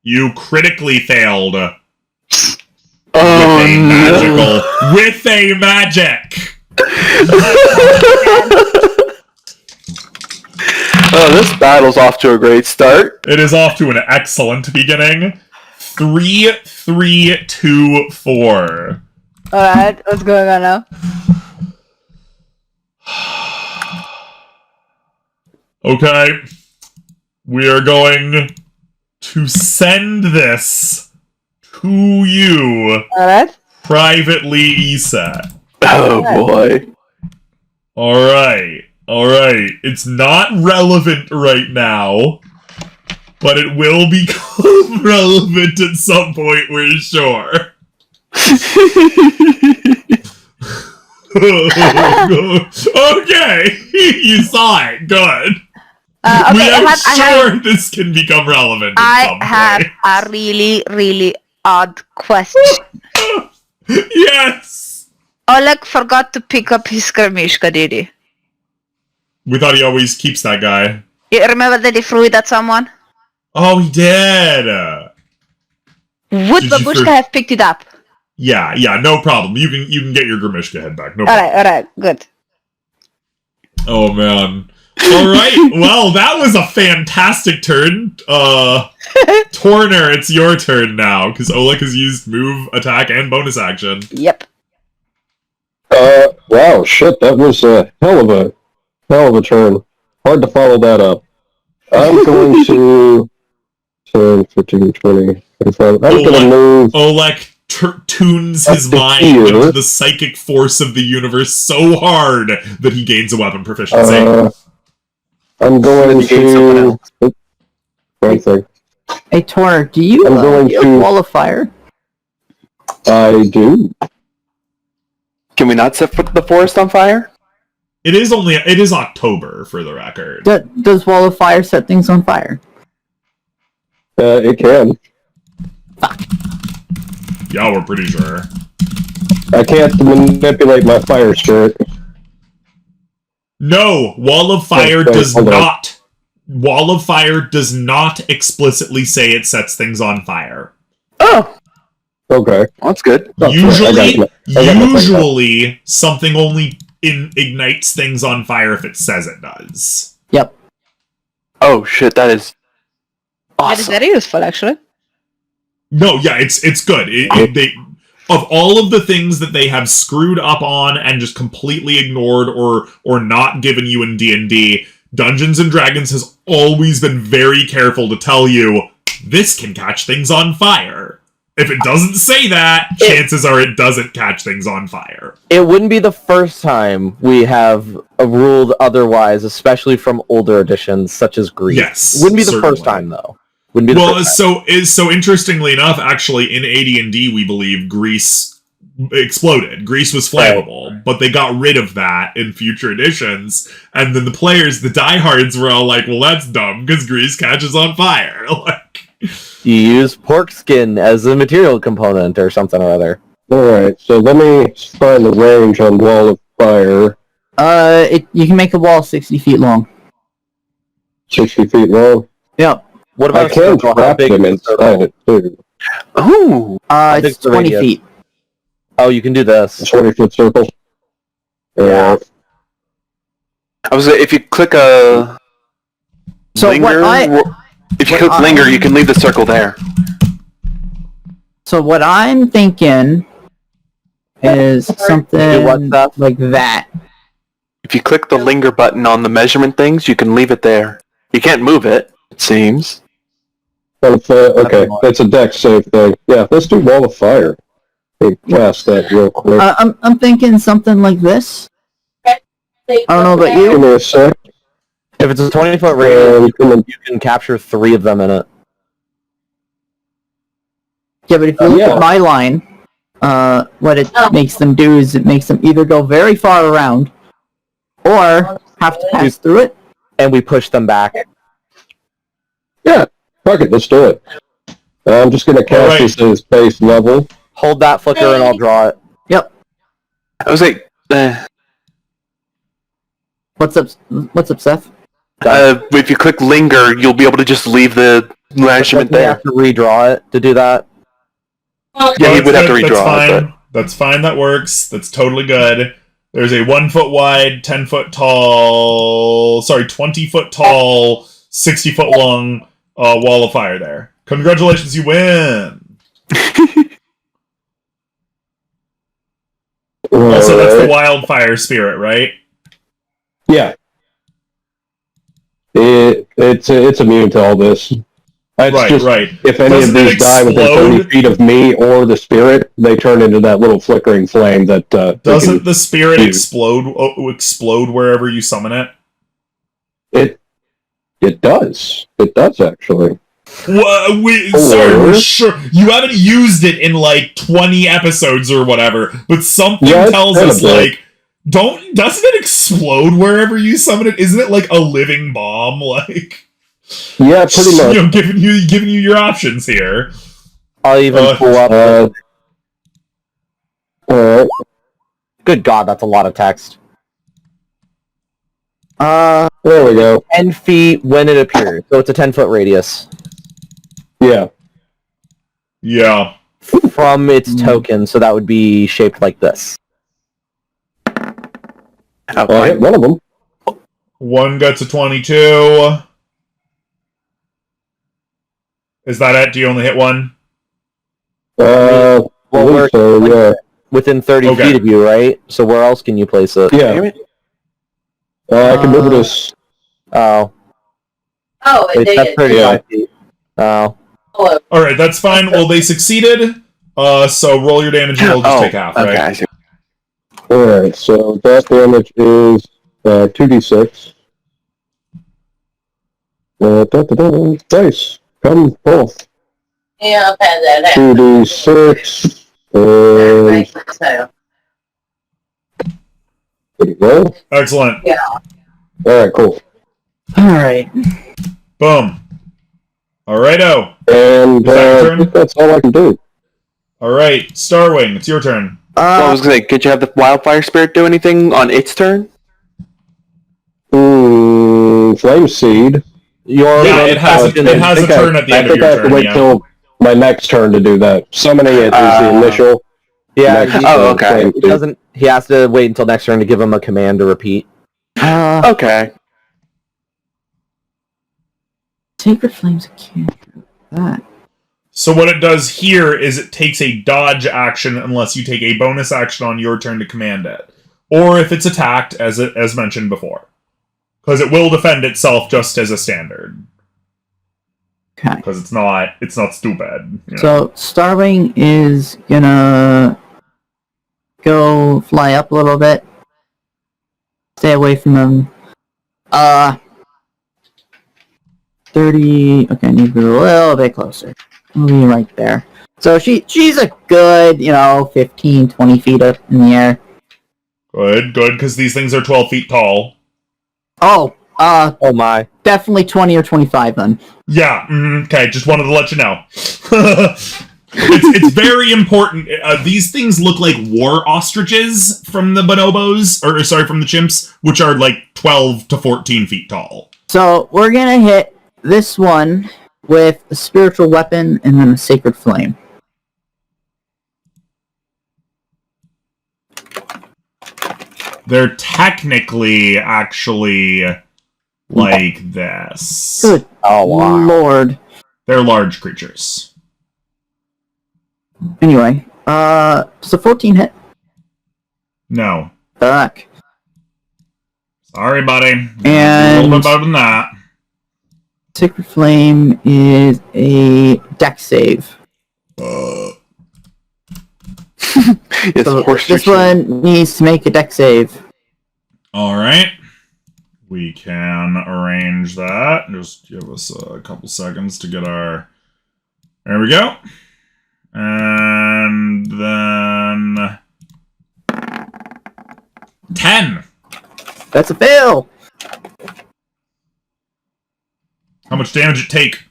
Speaker 1: You critically failed.
Speaker 6: Oh,
Speaker 1: With a magic!
Speaker 6: Oh, this battle's off to a great start.
Speaker 1: It is off to an excellent beginning. 3, 3, 2, 4.
Speaker 5: Alright, what's going on now?
Speaker 1: Okay. We are going to send this to you
Speaker 5: Alright.
Speaker 1: privately, Isa.
Speaker 6: Oh boy.
Speaker 1: Alright. It's not relevant right now, but it will become relevant at some point, we're sure. Okay, you saw it. Good.
Speaker 5: Okay,
Speaker 1: this can become relevant.
Speaker 5: I have a really, really odd question.
Speaker 1: Yes.
Speaker 5: Oleg forgot to pick up his skirmishka, did he?
Speaker 1: We thought he always keeps that guy.
Speaker 5: You remember that he threw it at someone?
Speaker 1: Oh, he did.
Speaker 5: Would Babushka have picked it up?
Speaker 1: Yeah, no problem. You can get your Grimishka head back. No problem.
Speaker 5: Alright, good.
Speaker 1: Oh man. Alright, well, that was a fantastic turn. Torner, it's your turn now, because Oleg has used move, attack, and bonus action.
Speaker 5: Yep.
Speaker 4: Wow, shit, that was a hell of a turn. Hard to follow that up. I'm going to 10, 15, 20, 25. I'm going to move.
Speaker 1: Oleg tunes his mind into the psychic force of the universe so hard that he gains a weapon proficiency.
Speaker 4: I'm going to. One thing.
Speaker 2: Hey, Torner, do you have a wall of fire?
Speaker 4: I do.
Speaker 6: Can we not set the forest on fire?
Speaker 1: It is October, for the record.
Speaker 2: Does wall of fire set things on fire?
Speaker 4: It can.
Speaker 2: Fuck.
Speaker 1: Yeah, we're pretty sure.
Speaker 4: I can't manipulate my fire spirit.
Speaker 1: No, Wall of Fire does not. Wall of Fire does not explicitly say it sets things on fire.
Speaker 6: Oh,
Speaker 4: okay,
Speaker 6: well, that's good.
Speaker 1: Usually, something only ignites things on fire if it says it does.
Speaker 2: Yep.
Speaker 6: Oh shit, that is awesome.
Speaker 5: That is very useful, actually.
Speaker 1: No, yeah, it's good. Of all of the things that they have screwed up on and just completely ignored or not given you in D&D, Dungeons & Dragons has always been very careful to tell you, this can catch things on fire. If it doesn't say that, chances are it doesn't catch things on fire.
Speaker 3: It wouldn't be the first time we have ruled otherwise, especially from older editions, such as Greece.
Speaker 1: Yes,
Speaker 3: it wouldn't be the
Speaker 1: certainly.
Speaker 3: first time, though. Wouldn't be the first time.
Speaker 1: So interestingly enough, actually, in AD&D, we believe Greece exploded. Greece was flammable, but they got rid of that in future editions, and then the players, the diehards, were all like, well, that's dumb, because Greece catches on fire. Like,
Speaker 3: You use pork skin as a material component or something or other.
Speaker 4: Alright, so let me find the range on Wall of Fire.
Speaker 2: You can make a wall 60 feet long.
Speaker 4: 60 feet long?
Speaker 2: Yep.
Speaker 3: What about
Speaker 4: I can trap them inside it, too.
Speaker 6: Oh,
Speaker 2: It's 20 feet.
Speaker 3: Oh, you can do this.
Speaker 4: 20-foot circle.
Speaker 2: Yeah.
Speaker 6: I was if you click a
Speaker 2: So
Speaker 6: linger, if you click linger, you can leave the circle there.
Speaker 2: So what I'm thinking is something like that.
Speaker 6: If you click the linger button on the measurement things, you can leave it there. You can't move it, it seems.
Speaker 4: Okay, that's a dex save thing. Yeah, let's do Wall of Fire. Hey, cast that real quick.
Speaker 2: I'm thinking something like this. I don't know about
Speaker 4: Give
Speaker 2: you.
Speaker 4: me a sec.
Speaker 3: If it's a 20-foot radius, you can capture 3 of them in it.
Speaker 2: Yeah, but if you look
Speaker 4: Yeah.
Speaker 2: at my line, what it makes them do is it makes them either go very far around, or have to pass through it.
Speaker 3: And we push them back.
Speaker 4: Yeah, fuck it, let's do it. I'm just gonna cast
Speaker 1: Alright.
Speaker 4: this as base level.
Speaker 3: Hold that flicker and I'll draw it.
Speaker 2: Yep.
Speaker 6: I was like,
Speaker 2: What's up, Seth?
Speaker 6: if you click linger, you'll be able to just leave the nourishment
Speaker 3: We
Speaker 6: there.
Speaker 3: have to redraw it to do that.
Speaker 6: Yeah, he
Speaker 1: That's
Speaker 6: would have to
Speaker 1: good, that's
Speaker 6: redraw it.
Speaker 1: fine. That's fine, that works. That's totally good. There's a 1 foot wide, 10 foot tall, 20 foot tall, 60 foot long wall of fire there. Congratulations, you win! Also, that's the wildfire spirit, right?
Speaker 4: Yeah. It's immune to all this. It's
Speaker 1: Right,
Speaker 4: just,
Speaker 1: right.
Speaker 4: if any
Speaker 1: Doesn't
Speaker 4: of
Speaker 1: it
Speaker 4: these die within 30
Speaker 1: explode?
Speaker 4: feet of me or the spirit, they turn into that little flickering flame that they
Speaker 1: Doesn't
Speaker 4: can-
Speaker 1: the spirit
Speaker 4: use.
Speaker 1: explode wherever you summon it?
Speaker 4: It does. It does, actually.
Speaker 1: Sorry, we're sure you haven't used it in like 20 episodes or whatever, but something
Speaker 4: Yeah, it's
Speaker 1: tells
Speaker 4: kind
Speaker 1: us
Speaker 4: of big.
Speaker 1: like, doesn't it explode wherever you summon it? Isn't it like a living bomb? Like,
Speaker 4: Yeah, pretty much.
Speaker 1: you know, giving you your options here.
Speaker 3: I'll even pull up.
Speaker 4: Alright.
Speaker 3: Good God, that's a lot of text.
Speaker 4: There we go.
Speaker 3: 10 feet when it appears, so it's a 10-foot radius
Speaker 4: Yeah.
Speaker 1: Yeah.
Speaker 3: from its token, so that would be shaped like this.
Speaker 4: I hit one of them.
Speaker 1: One gets a 22. Is that it? Do you only hit one?
Speaker 3: Well, we're
Speaker 4: So, yeah.
Speaker 3: within 30
Speaker 1: Okay.
Speaker 3: feet of you, right? So where else can you place it?
Speaker 4: Yeah.
Speaker 6: Damn it.
Speaker 4: I can move this.
Speaker 3: Oh,
Speaker 5: Oh,
Speaker 3: wait, that's 35 feet. Oh.
Speaker 1: Alright, that's fine. Well, they succeeded. So roll your damage and we'll just take half,
Speaker 6: okay,
Speaker 1: right?
Speaker 6: I see.
Speaker 4: Alright, so that damage is 2d6. Dice. Come both.
Speaker 5: Yeah, I've had that
Speaker 4: 2d6. And
Speaker 5: happen.
Speaker 4: there you go.
Speaker 1: Excellent.
Speaker 4: Alright, cool.
Speaker 2: Alright.
Speaker 1: Boom. Alrighto.
Speaker 4: And
Speaker 1: Is that your
Speaker 4: I
Speaker 1: turn?
Speaker 4: think that's all I can do.
Speaker 1: Alright, Starwing, it's your turn.
Speaker 6: Well, I was gonna say, could you have the wildfire spirit do anything on its turn?
Speaker 4: Flame Seed.
Speaker 1: Yeah, it has a turn at the end of
Speaker 4: I think I
Speaker 1: your
Speaker 4: have to
Speaker 1: turn,
Speaker 4: wait
Speaker 1: yeah.
Speaker 4: till my next turn to do that. Summoning it is the initial.
Speaker 3: Yeah,
Speaker 4: next
Speaker 3: he,
Speaker 6: Oh, okay.
Speaker 4: Flame
Speaker 3: it
Speaker 4: Seed.
Speaker 3: doesn't. He has to wait until next turn to give him a command to repeat.
Speaker 6: Okay.
Speaker 2: Sacred Flames can't do that.
Speaker 1: So what it does here is it takes a dodge action unless you take a bonus action on your turn to command it. Or if it's attacked, as mentioned before. Because it will defend itself just as a standard.
Speaker 2: Okay.
Speaker 1: Because it's not stupid. You know?
Speaker 2: So Starwing is gonna go fly up a little bit. Stay away from them. 30. Okay, I need to be a little bit closer. I'll be right there. So she's a good, 15, 20 feet up in the air.
Speaker 1: Good, because these things are 12 feet tall.
Speaker 2: Oh,
Speaker 3: Oh my.
Speaker 2: definitely 20 or 25 then.
Speaker 1: Yeah, okay, just wanted to let you know. It's very important. These things look like war ostriches from the bonobos, from the chimps, which are like 12 to 14 feet tall.
Speaker 2: So we're gonna hit this one with a spiritual weapon and then a sacred flame.
Speaker 1: They're technically actually like this.
Speaker 2: Good
Speaker 3: Oh wow.
Speaker 2: lord.
Speaker 1: They're large creatures.
Speaker 2: Anyway, does a 14 hit?
Speaker 1: No.
Speaker 2: Fuck.
Speaker 1: Sorry, buddy.
Speaker 2: And-
Speaker 1: A little bit better than that.
Speaker 2: Sacred Flame is a dex save.
Speaker 6: It's
Speaker 2: So
Speaker 6: horse
Speaker 2: this
Speaker 6: creature.
Speaker 2: one needs to make a dex save.
Speaker 1: Alright. We can arrange that. Just give us a couple seconds to get our... There we go. And then... 10!
Speaker 2: That's a fail!
Speaker 1: How much damage it take?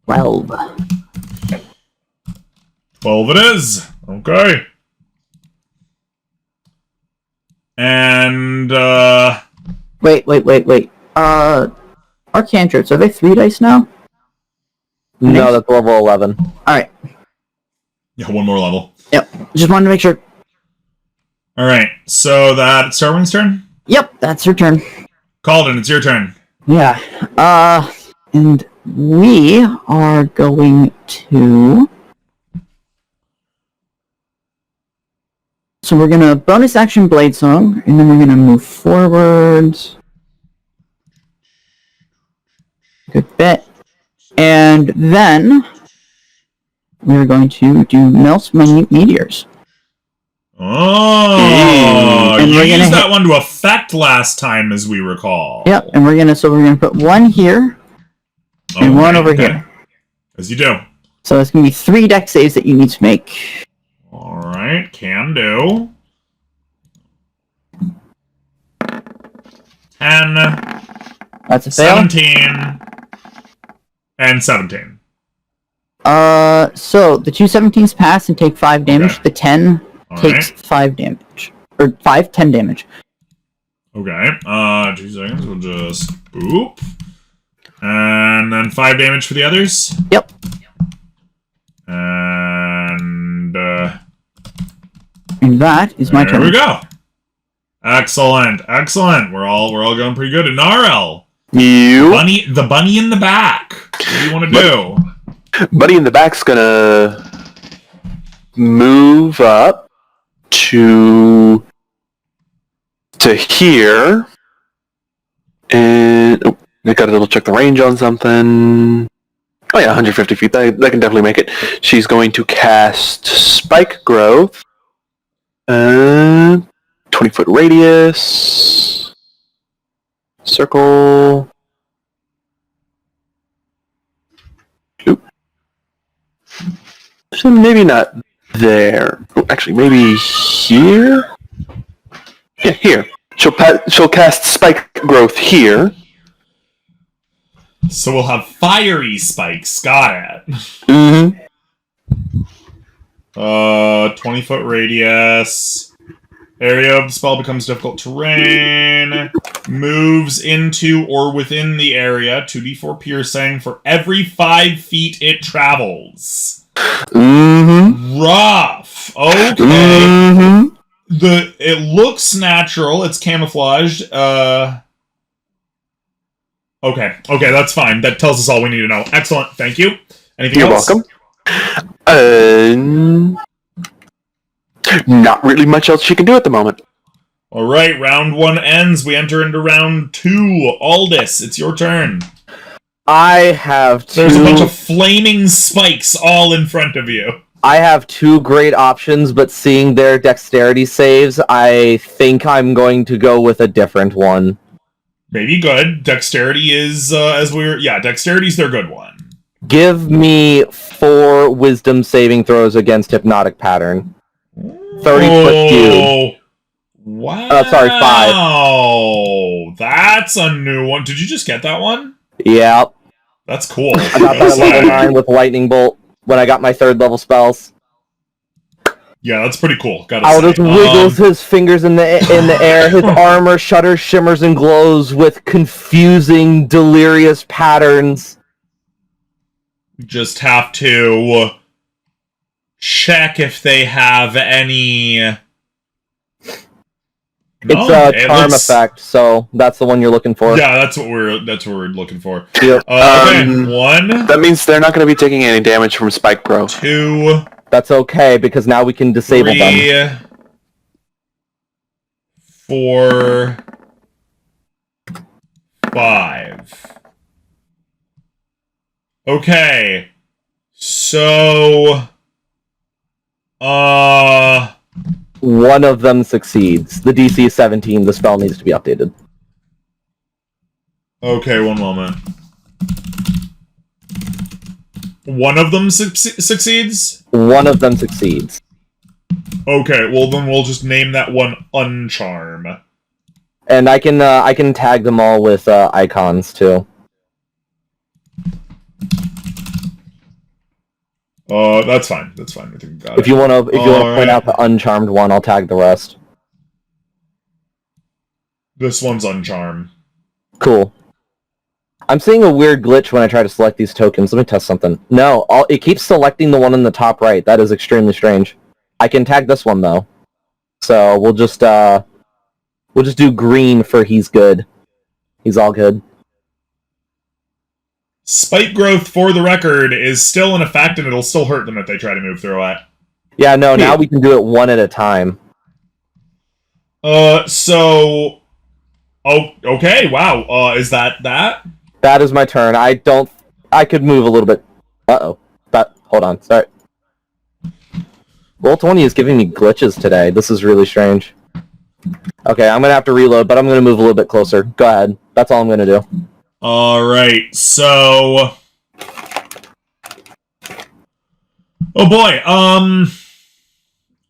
Speaker 2: 12.
Speaker 1: 12 it is! Okay. And,
Speaker 2: Wait. Our cantrips, are they 3 dice now?
Speaker 3: No, that's level 11.
Speaker 2: Alright.
Speaker 1: yeah, one more level.
Speaker 2: Yep. Just wanted to make sure.
Speaker 1: Alright, so that's Starwing's turn?
Speaker 2: Yep, that's your turn.
Speaker 1: Calden, it's your turn.
Speaker 2: Yeah. And we are going to... So we're gonna bonus action Blade Song, and then we're gonna move forwards. Good bit. And then we're going to do Melt Minute Meteors.
Speaker 1: Oh,
Speaker 2: And
Speaker 1: you
Speaker 2: we're gonna
Speaker 1: used that one to effect last time, as we recall.
Speaker 2: Yep, and we're gonna put one here and one over here.
Speaker 1: As you do.
Speaker 2: So it's gonna be 3 deck saves that you need to make.
Speaker 1: Alright, can do. 10,
Speaker 2: That's a fail.
Speaker 1: 17, and 17.
Speaker 2: So the 2 17s pass and take 5 damage.
Speaker 1: Okay.
Speaker 2: The 10 takes
Speaker 1: Alright.
Speaker 2: 5 damage. Or 10 damage.
Speaker 1: Okay, 2 seconds, we'll just boop. And then 5 damage for the others.
Speaker 2: Yep.
Speaker 1: And
Speaker 2: that is my turn.
Speaker 1: there we go. Excellent, excellent. We're all going pretty good. And Narel,
Speaker 6: You,
Speaker 1: the bunny in the back. What do you want to do?
Speaker 6: Buddy in the back's gonna move up to here, and I gotta double check the range on something. Oh yeah, 150 feet. That can definitely make it. She's going to cast Spike Growth. 20-foot radius. Circle. Oop. So maybe not there. Oh, actually, maybe here? Yeah, here. She'll cast Spike Growth here.
Speaker 1: So we'll have fiery spikes. Got it.
Speaker 6: Mm-hmm.
Speaker 1: 20-foot radius. Area of the spell becomes difficult terrain. Moves into or within the area. 2d4 piercing for every 5 feet it travels.
Speaker 6: Mm-hmm.
Speaker 1: Rough. Okay.
Speaker 6: Mm-hmm.
Speaker 1: It looks natural. It's camouflaged. Okay, that's fine. That tells us all we need to know. Excellent. Thank you. Anything
Speaker 6: You're
Speaker 1: else?
Speaker 6: welcome. Not really much else she can do at the moment.
Speaker 1: All right, round 1 ends. We enter into round 2. Aldous, it's your turn.
Speaker 3: I have
Speaker 1: There's a bunch
Speaker 3: two.
Speaker 1: of flaming spikes all in front of you.
Speaker 3: I have 2 great options, but seeing their dexterity saves, I think I'm going to go with a different one.
Speaker 1: Maybe good. Dexterity is, dexterity's their good one.
Speaker 3: Give me 4 wisdom saving throws against hypnotic pattern. 30-foot cube.
Speaker 1: Wow.
Speaker 3: Sorry, 5.
Speaker 1: Wow. That's a new one. Did you just get that one?
Speaker 3: Yep.
Speaker 1: That's cool.
Speaker 3: I got that at level 9 with lightning bolt when I got my 3rd level spells.
Speaker 1: Yeah, that's pretty cool. Gotta
Speaker 3: Aldous
Speaker 1: say.
Speaker 3: wiggles his fingers in the air. His armor shudders, shimmers, and glows with confusing, delirious patterns.
Speaker 1: Just have to check if they have any.
Speaker 3: It's a charm effect, so that's the one you're looking for.
Speaker 1: Yeah, that's what we're looking for.
Speaker 3: Yep.
Speaker 1: Okay, 1.
Speaker 6: That means they're not going to be taking any damage from Spike Growth.
Speaker 1: 2.
Speaker 3: That's okay, because now we can disable them.
Speaker 1: 3. 4. 5. Okay. So
Speaker 3: One of them succeeds. The DC is 17. The spell needs to be updated.
Speaker 1: Okay, one moment. One of them succeeds?
Speaker 3: One of them succeeds.
Speaker 1: Okay, well then we'll just name that one Uncharm.
Speaker 3: And I can tag them all with icons too.
Speaker 1: That's fine. That's fine. I think we got
Speaker 3: If you want to point
Speaker 1: Alright.
Speaker 3: out the uncharmed one, I'll tag the rest.
Speaker 1: This one's Uncharm.
Speaker 3: Cool. I'm seeing a weird glitch when I try to select these tokens. Let me test something. No, it keeps selecting the one in the top right. That is extremely strange. I can tag this one though. So we'll just do green for he's good. He's all good.
Speaker 1: Spike growth, for the record, is still in effect, and it'll still hurt them if they try to move through it.
Speaker 3: Yeah, no, now we can do it one at a time.
Speaker 1: So... Oh, okay, wow. Is that?
Speaker 3: That is my turn. I could move a little bit. Uh-oh. Hold on, sorry. Roll20 is giving me glitches today. This is really strange. Okay, I'm gonna have to reload, but I'm gonna move a little bit closer. Go ahead. That's all I'm gonna do.
Speaker 1: Alright, so... Oh boy,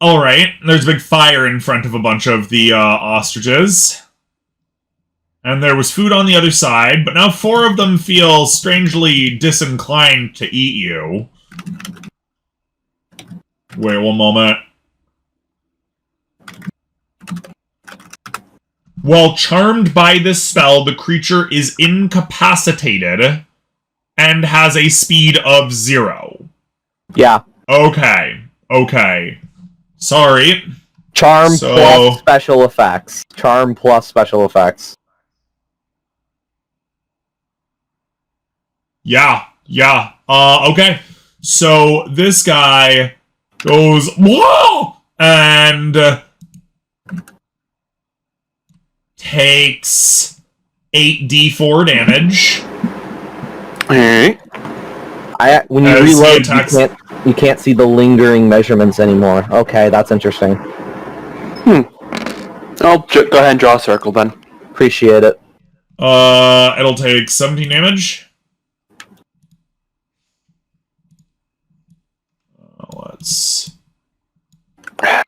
Speaker 1: Alright, there's a big fire in front of a bunch of the, ostriches. And there was food on the other side, but now 4 of them feel strangely disinclined to eat you. Wait one moment. While charmed by this spell, the creature is incapacitated and has a speed of 0.
Speaker 3: Yeah.
Speaker 1: Okay. Sorry.
Speaker 3: Charm plus special effects. Charm plus special effects.
Speaker 1: Yeah. Okay. So this guy goes, whoa! And takes 8d4 damage.
Speaker 6: Alright.
Speaker 3: When you
Speaker 1: As he
Speaker 3: reload,
Speaker 1: attacks-
Speaker 3: you can't see the lingering measurements anymore. Okay, that's interesting.
Speaker 6: I'll go ahead and draw a circle then.
Speaker 3: Appreciate it.
Speaker 1: It'll take 17 damage. Let's...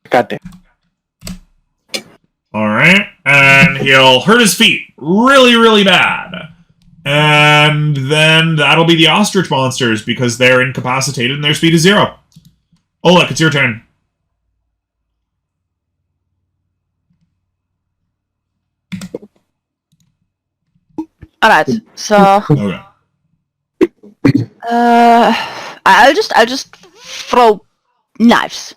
Speaker 6: God damn.
Speaker 1: Alright, and he'll hurt his feet really, really bad. And then that'll be the ostrich monsters, because they're incapacitated and their speed is 0. Oh, look, it's your turn.
Speaker 5: Alright, so
Speaker 1: Okay.
Speaker 5: I'll just throw knives.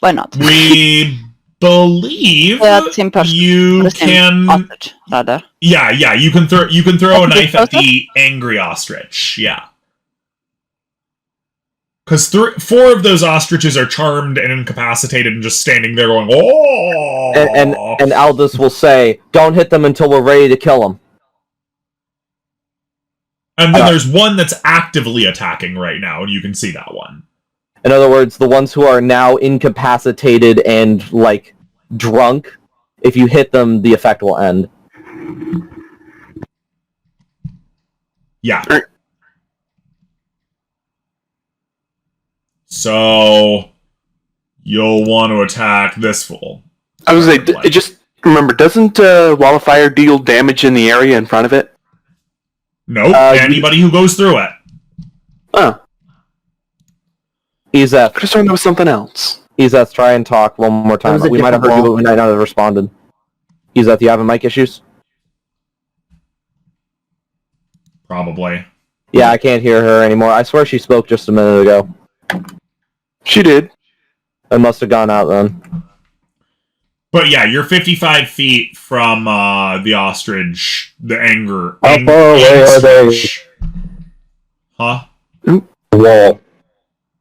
Speaker 5: Why not?
Speaker 1: We believe
Speaker 5: Yeah, the same person.
Speaker 1: you
Speaker 5: The same
Speaker 1: can...
Speaker 5: ostrich, rather.
Speaker 1: Yeah, you can throw a knife at
Speaker 5: Okay.
Speaker 1: the angry ostrich. Yeah. Because 4 of those ostriches are charmed and incapacitated and just standing there going, oh!
Speaker 3: And Aldous will say, "Don't hit them until we're ready to kill them."
Speaker 1: And then there's one that's actively attacking right now, and you can see that one.
Speaker 3: In other words, the ones who are now incapacitated and, like, drunk, if you hit them, the effect will end.
Speaker 1: Yeah. So, you'll want to attack this fool.
Speaker 6: I was like, it just remember, doesn't Wall of Fire deal damage in the area in front of it?
Speaker 1: Nope, anybody who goes through it.
Speaker 6: Oh,
Speaker 3: Izeth,
Speaker 6: I just thought there was something else.
Speaker 3: Izeth, try and talk one more time.
Speaker 2: was a
Speaker 3: We might have heard
Speaker 2: different
Speaker 3: you,
Speaker 2: wall.
Speaker 3: but we might not have responded. Izeth, you having mic issues?
Speaker 1: Probably.
Speaker 3: Yeah, I can't hear her anymore. I swear she spoke just a minute ago.
Speaker 6: She did.
Speaker 3: It must have gone out then.
Speaker 1: But yeah, you're 55 feet from the ostrich, the anger.
Speaker 4: How far away are they?
Speaker 1: ostrich. Huh?
Speaker 4: The wall.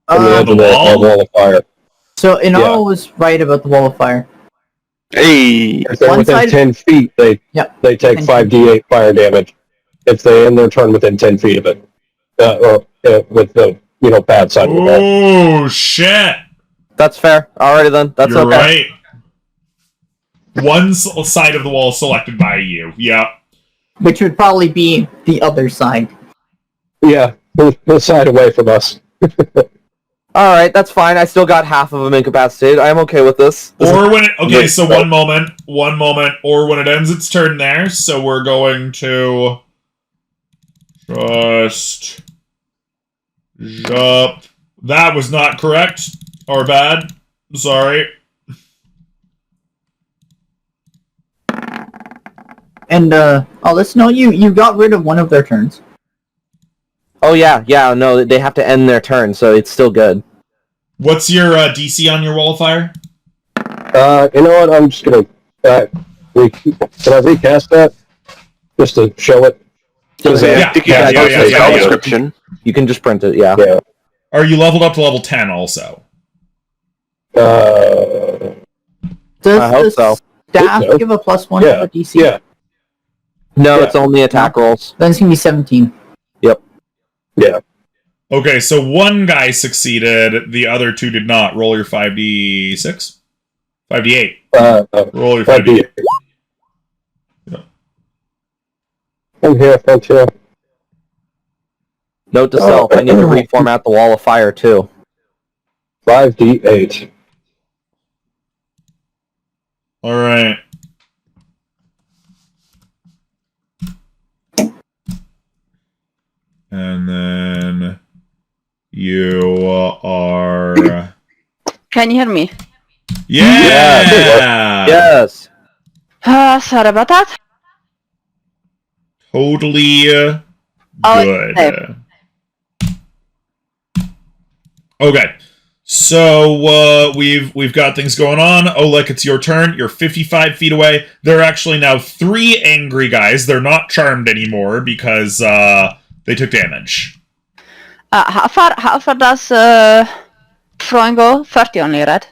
Speaker 4: From the edge
Speaker 1: the
Speaker 4: of the
Speaker 1: wall?
Speaker 4: wall of fire.
Speaker 2: So Inara was right about the wall of fire.
Speaker 6: Hey,
Speaker 4: If they're
Speaker 2: One
Speaker 4: within
Speaker 2: side-
Speaker 4: 10 feet, they take
Speaker 2: 10
Speaker 4: 5d8 fire damage. If they end their turn within 10 feet of it. With the, bad side of the wall.
Speaker 1: Oh, shit!
Speaker 3: That's fair. Alrighty then. That's
Speaker 1: You're
Speaker 3: okay.
Speaker 1: right. One side of the wall selected by you. Yeah.
Speaker 2: Which would probably be the other side.
Speaker 4: Yeah, the side away from us.
Speaker 3: Alright, that's fine. I still got half of them incapacitated. I'm okay with this.
Speaker 1: Or when it... Okay, so one moment. Or when it ends its turn there. So we're going to... Just... Jump. That was not correct. Or bad. Sorry.
Speaker 2: And, let's know you got rid of one of their turns.
Speaker 3: Oh yeah, no, they have to end their turn, so it's still good.
Speaker 1: What's your DC on your wall of fire?
Speaker 4: You know what? I'm just gonna. Can I recast that just to show it?
Speaker 1: Yeah,
Speaker 6: Spell description.
Speaker 3: You can just print it, yeah.
Speaker 4: Yeah.
Speaker 1: Are you leveled up to level 10 also?
Speaker 4: Uh,
Speaker 2: Does
Speaker 3: I hope
Speaker 2: the
Speaker 3: so.
Speaker 2: staff
Speaker 4: so.
Speaker 2: give a +1
Speaker 4: Yeah,
Speaker 2: to DC?
Speaker 4: yeah,
Speaker 3: No,
Speaker 4: Yeah.
Speaker 3: it's only attack rolls.
Speaker 2: Then it's gonna be 17.
Speaker 4: yeah.
Speaker 1: Okay, so one guy succeeded, the other two did not. Roll your 5d6? 5d8. Roll your 5d8. Yeah.
Speaker 4: I'm here, thank you.
Speaker 3: Note to self, I need to reformat the wall of fire too.
Speaker 4: 5d8.
Speaker 1: Alright. And then you are...
Speaker 5: Can you hear me?
Speaker 1: Yeah!
Speaker 3: Yes!
Speaker 5: Sorry about that.
Speaker 1: Totally good.
Speaker 5: okay.
Speaker 1: Okay. So we've got things going on. Oleg, it's your turn. You're 55 feet away. There are actually now 3 angry guys. They're not charmed anymore because they took damage.
Speaker 5: How far does throwing go? 30 only, right?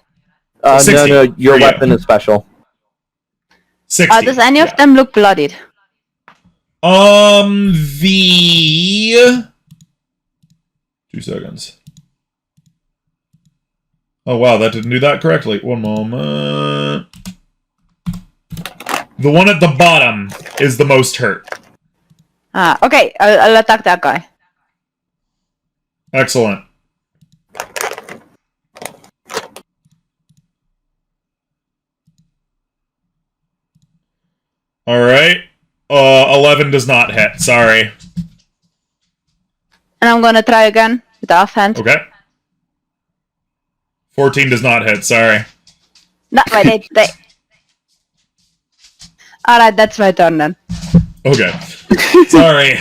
Speaker 1: 60
Speaker 3: no, your
Speaker 1: for you.
Speaker 3: weapon is special.
Speaker 1: 60.
Speaker 5: Does any of them look bloodied?
Speaker 1: The... 2 seconds. Oh, wow, that didn't do that correctly. One moment. The one at the bottom is the most hurt.
Speaker 5: Okay, I'll attack that guy.
Speaker 1: Excellent. Alright. 11 does not hit, sorry.
Speaker 5: And I'm gonna try again with the offhand.
Speaker 1: Okay. 14 does not hit, sorry.
Speaker 5: No, wait, they... Alright, that's my turn then.
Speaker 1: Okay. Sorry.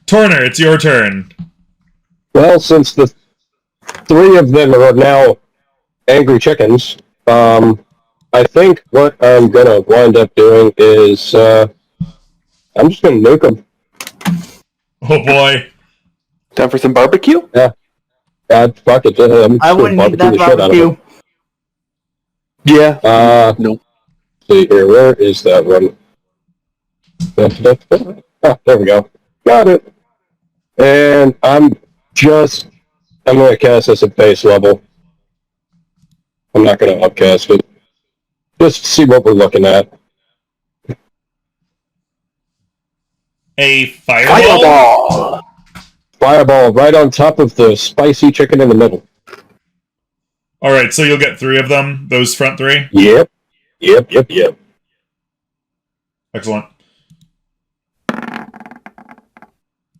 Speaker 1: Torner, it's your turn.
Speaker 4: Well, since the 3 of them are now angry chickens, I think what I'm gonna wind up doing is, I'm just gonna nuke them.
Speaker 1: Oh boy.
Speaker 6: Time for some barbecue?
Speaker 4: God, fuck it. I'm just
Speaker 2: I
Speaker 4: gonna
Speaker 2: wouldn't need
Speaker 4: barbecue
Speaker 2: that
Speaker 4: the shit out of
Speaker 2: barbecue.
Speaker 4: them.
Speaker 6: Yeah.
Speaker 4: No. See here, where is that one? Ah, there we go. Got it. And I'm gonna cast this at base level. I'm not gonna upcast it. Just to see what we're looking at.
Speaker 1: A fireball?
Speaker 4: Fireball right on top of the spicy chicken in the middle.
Speaker 1: Alright, so you'll get 3 of them, those front 3?
Speaker 4: Yep.
Speaker 1: Excellent.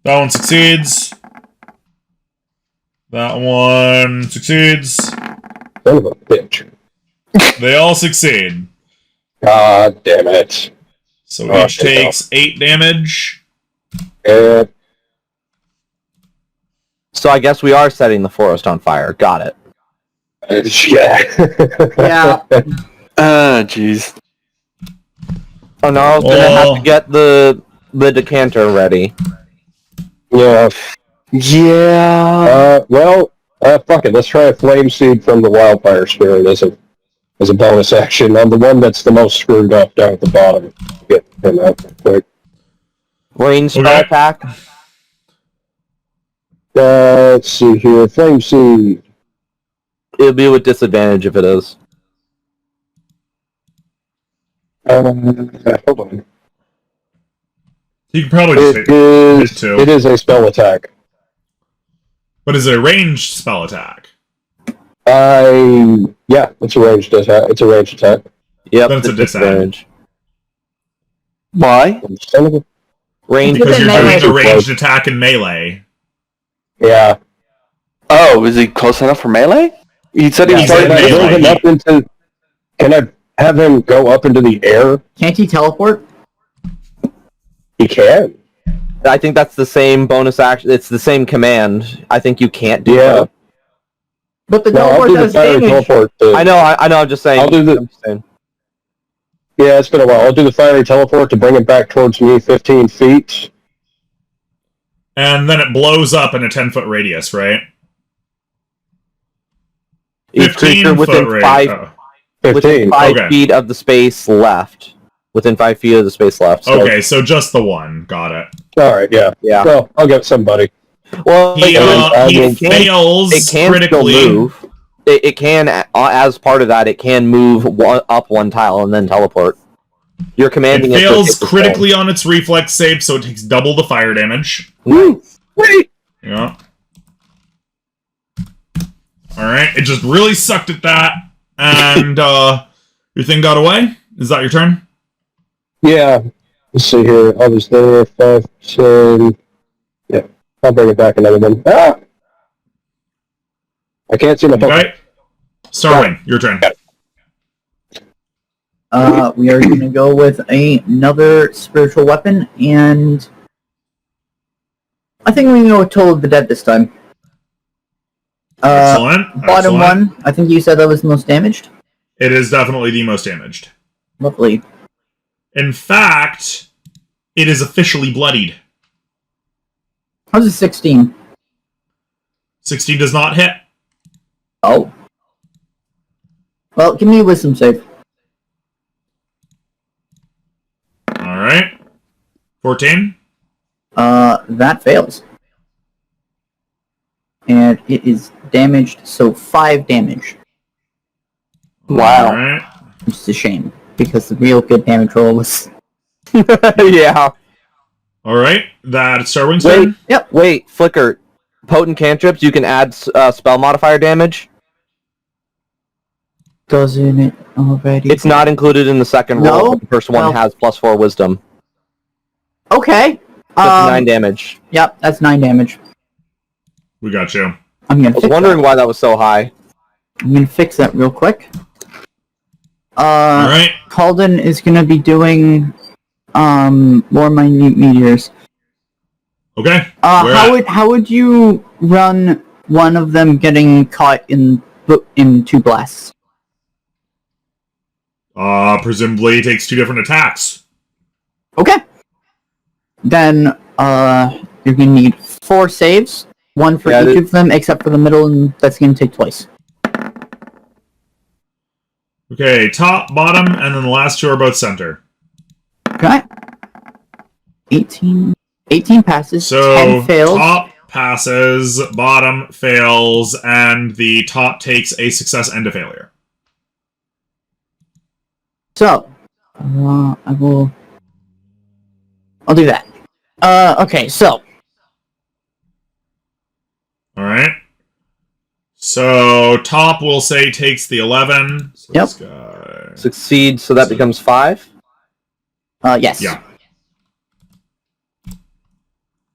Speaker 1: That one succeeds. That one succeeds.
Speaker 4: Son of a bitch.
Speaker 1: They all succeed.
Speaker 4: God damn it.
Speaker 1: So
Speaker 4: Oh,
Speaker 1: each takes 8 damage.
Speaker 4: And
Speaker 3: So I guess we are setting the forest on fire. Got it.
Speaker 4: yeah.
Speaker 2: Yeah.
Speaker 6: Jeez.
Speaker 3: Oh no, I was gonna have to get the decanter ready.
Speaker 4: Yeah.
Speaker 6: Yeah.
Speaker 4: Fuck it. Let's try a flame seed from the wildfire spirit as a bonus action on the one that's the most screwed up down at the bottom. Get him out real quick.
Speaker 3: Range spell
Speaker 1: Okay.
Speaker 3: attack.
Speaker 4: Let's see here. Flame seed.
Speaker 3: It'll be with disadvantage if it is.
Speaker 4: Hold on.
Speaker 1: You can probably just hit two.
Speaker 4: It is a spell attack.
Speaker 1: But is it a ranged spell attack?
Speaker 4: Yeah, it's a ranged attack. It's a ranged attack.
Speaker 3: Yep,
Speaker 1: Then it's a disadvantage.
Speaker 6: Why?
Speaker 3: Range.
Speaker 1: Because you're
Speaker 2: melee.
Speaker 1: doing a ranged attack in melee.
Speaker 4: Yeah.
Speaker 6: Oh, is he close enough for melee? He said he
Speaker 1: He's
Speaker 6: was
Speaker 1: in
Speaker 4: Can I
Speaker 1: melee.
Speaker 4: build him up into? Can I have him go up into the air?
Speaker 2: Can't he teleport?
Speaker 4: He can.
Speaker 3: I think that's the same bonus action. It's the same command. I think you can't do
Speaker 4: Yeah.
Speaker 3: that.
Speaker 2: But the
Speaker 4: No, I'll
Speaker 2: teleport
Speaker 4: do the
Speaker 2: does
Speaker 4: fiery
Speaker 2: damage.
Speaker 4: teleport.
Speaker 3: I know. I'm just saying.
Speaker 4: I'll do the-
Speaker 3: I'm just saying.
Speaker 4: Yeah, it's been a while. I'll do the fiery teleport to bring it back towards me 15 feet.
Speaker 1: And then it blows up in a 10-foot radius, right?
Speaker 3: Each creature
Speaker 1: 15-foot
Speaker 3: within
Speaker 1: radius.
Speaker 3: five,
Speaker 1: Oh.
Speaker 4: 15.
Speaker 3: within 5
Speaker 1: Okay.
Speaker 3: feet of the space left. Within 5 feet of the space left. So,
Speaker 1: Okay, so just the one. Got it.
Speaker 4: All right, yeah.
Speaker 3: Yeah.
Speaker 4: Well, I'll get somebody.
Speaker 3: Well,
Speaker 1: He fails
Speaker 3: it can
Speaker 1: critically.
Speaker 3: still move. It can, as part of that, it can move up one tile and then teleport. You're commanding
Speaker 1: It
Speaker 3: it to
Speaker 1: fails
Speaker 3: hit the
Speaker 1: critically on its reflex save, so it takes double the fire damage.
Speaker 3: stone.
Speaker 4: Wait!
Speaker 1: Yeah. Alright, it just really sucked at that. And, your thing got away? Is that your turn?
Speaker 4: Yeah. Let's see here. I was there, 5, 10. Yeah. I'll bring it back another one. Ah! I can't see my Pokemon.
Speaker 1: Okay. Starwing, your turn.
Speaker 2: We are going to go with another spiritual weapon, and I think we can go with Toll of the Dead this time.
Speaker 1: Excellent.
Speaker 2: Bottom
Speaker 1: Excellent.
Speaker 2: one, I think you said that was the most damaged.
Speaker 1: It is definitely the most damaged.
Speaker 2: Lovely.
Speaker 1: In fact, it is officially bloodied.
Speaker 2: How's a 16?
Speaker 1: 16 does not hit.
Speaker 2: Oh. Well, give me a wisdom save.
Speaker 1: Alright. 14.
Speaker 2: That fails. And it is damaged, so 5 damage.
Speaker 3: Wow.
Speaker 1: Alright.
Speaker 2: Which is a shame, because the real good damage roll was...
Speaker 3: Yeah.
Speaker 1: Alright. That's Starwing's
Speaker 3: Wait.
Speaker 1: turn.
Speaker 2: Yep.
Speaker 3: Wait, Flicker. Potent cantrips, you can add spell modifier damage.
Speaker 2: Doesn't it already?
Speaker 3: It's not included in the second roll.
Speaker 2: No?
Speaker 3: But the first one
Speaker 2: Well-
Speaker 3: has +4 wisdom.
Speaker 2: Okay.
Speaker 3: That's 9 damage.
Speaker 2: Yep, that's 9 damage.
Speaker 1: We got you.
Speaker 2: I'm
Speaker 3: I
Speaker 2: gonna
Speaker 3: was
Speaker 2: fix
Speaker 3: wondering
Speaker 2: that.
Speaker 3: why that was so high.
Speaker 2: I'm gonna fix that real quick.
Speaker 1: Alright.
Speaker 2: Calden is gonna be doing more minute meteors.
Speaker 1: Okay. Where at?
Speaker 2: How would you run one of them getting caught in 2 blasts?
Speaker 1: Presumably it takes 2 different attacks.
Speaker 2: Okay. Then you're gonna need 4 saves, 1 for
Speaker 3: Yeah,
Speaker 2: each of them, except for the middle, and that's gonna take twice.
Speaker 1: Okay, top, bottom, and then the last 2 are both center.
Speaker 2: Okay. 18 passes,
Speaker 1: So
Speaker 2: 10 fails.
Speaker 1: top passes, bottom fails, and the top takes a success and a failure.
Speaker 2: So, I'll do that. Okay, so.
Speaker 1: Alright. So top will say takes the 11. So
Speaker 2: Yep.
Speaker 1: this guy...
Speaker 3: Succeed, so that becomes 5.
Speaker 2: Yes.
Speaker 1: Yeah.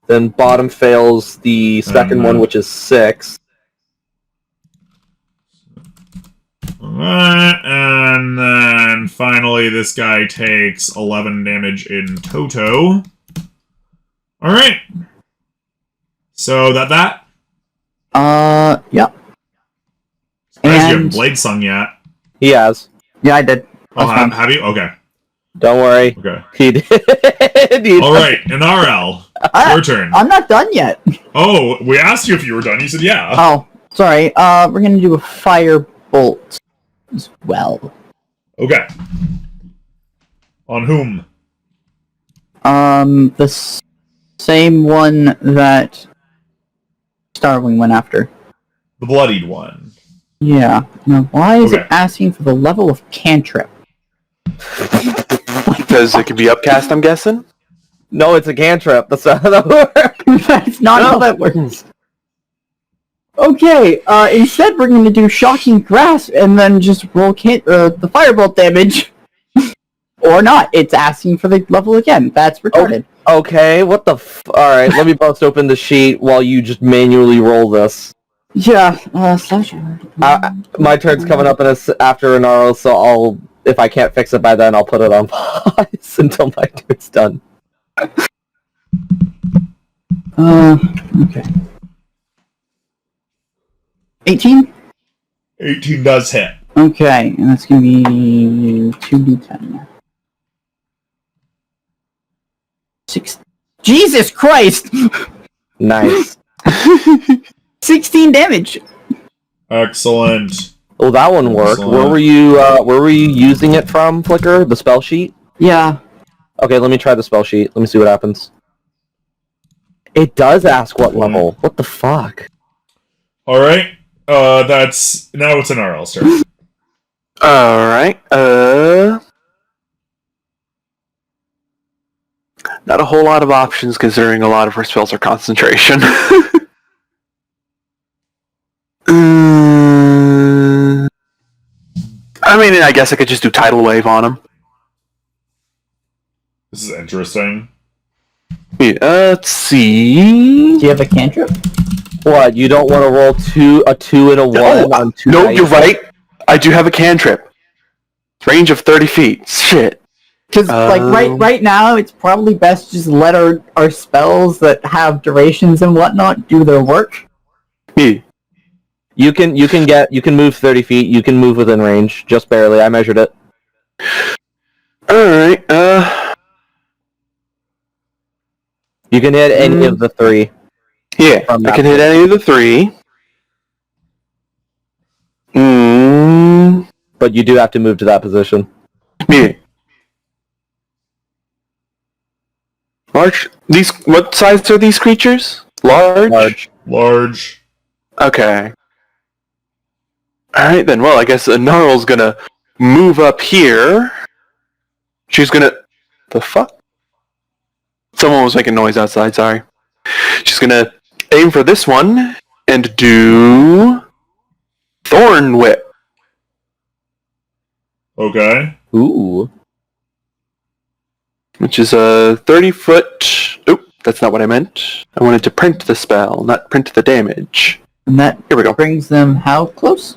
Speaker 3: Then bottom fails the second one, which is 6.
Speaker 1: Alright, and then finally this guy takes 11 damage in toto. Alright. So that?
Speaker 2: Yep.
Speaker 1: Surprised you haven't
Speaker 2: And-
Speaker 1: blade sung yet.
Speaker 3: He has.
Speaker 2: Yeah, I did.
Speaker 1: Oh,
Speaker 2: That's fine.
Speaker 1: have you? Okay.
Speaker 3: Don't worry.
Speaker 1: Okay.
Speaker 3: He did.
Speaker 1: Alright, and RL. Your turn.
Speaker 2: I'm not done yet.
Speaker 1: Oh, we asked you if you were done. You said yeah.
Speaker 2: Oh, sorry. We're gonna do a fire bolt as well.
Speaker 1: Okay. On whom?
Speaker 2: The same one that Starwing went after.
Speaker 1: The bloodied one.
Speaker 2: Yeah. Now, why is
Speaker 1: Okay.
Speaker 2: it asking for the level of cantrip?
Speaker 6: Because it could be upcast, I'm guessing.
Speaker 3: No, it's a cantrip. That's not how that works.
Speaker 2: That's not how that works. Okay, instead we're going to do Shocking Grasp and then just roll the firebolt damage. Or not. It's asking for the level again. That's retarded.
Speaker 3: Okay, what the Alright, let me bust open the sheet while you just manually roll this.
Speaker 2: Yeah, slash.
Speaker 3: My turn's coming up after an RO, so if I can't fix it by then, I'll put it on pause until my turn's done.
Speaker 2: Okay. 18?
Speaker 1: 18 does hit.
Speaker 2: Okay, and that's gonna be 2d10. 6. Jesus Christ!
Speaker 3: Nice.
Speaker 2: 16 damage!
Speaker 1: Excellent.
Speaker 3: Oh, that one worked.
Speaker 1: Excellent.
Speaker 3: Where were you using it from, Flicker? The spell sheet?
Speaker 2: Yeah.
Speaker 3: Okay, let me try the spell sheet. Let me see what happens. It does ask what level. What the fuck?
Speaker 1: Alright. That's... Now it's an RL's turn.
Speaker 6: Alright, not a whole lot of options considering a lot of her spells are concentration. I mean, I guess I could just do Tidal Wave on him.
Speaker 1: This is interesting.
Speaker 6: Yeah, let's see.
Speaker 2: Do you have a cantrip?
Speaker 3: What, you don't want to roll a 2 and a 1 on 2
Speaker 6: No,
Speaker 3: dice?
Speaker 6: you're right. I do have a cantrip. Range of 30 feet. Shit.
Speaker 2: Because, right now, it's probably best just let our spells that have durations and whatnot do their work.
Speaker 6: Yeah.
Speaker 3: You can move 30 feet, you can move within range, just barely, I measured it.
Speaker 6: Alright,
Speaker 3: You can hit any of the 3.
Speaker 6: yeah, I can hit any of the 3.
Speaker 3: But you do have to move to that position.
Speaker 6: Yeah. Large? What size are these creatures? Large?
Speaker 1: Large.
Speaker 6: Okay. Alright then, well, I guess Gnarl's gonna move up here. She's gonna... The fuck? Someone was making noise outside, sorry. She's gonna aim for this one and do... Thorn Whip.
Speaker 1: Okay.
Speaker 3: Ooh.
Speaker 6: Which is a 30-foot... Oop, that's not what I meant. I wanted to print the spell, not print the damage.
Speaker 2: And that
Speaker 6: Here we go.
Speaker 2: brings them how close?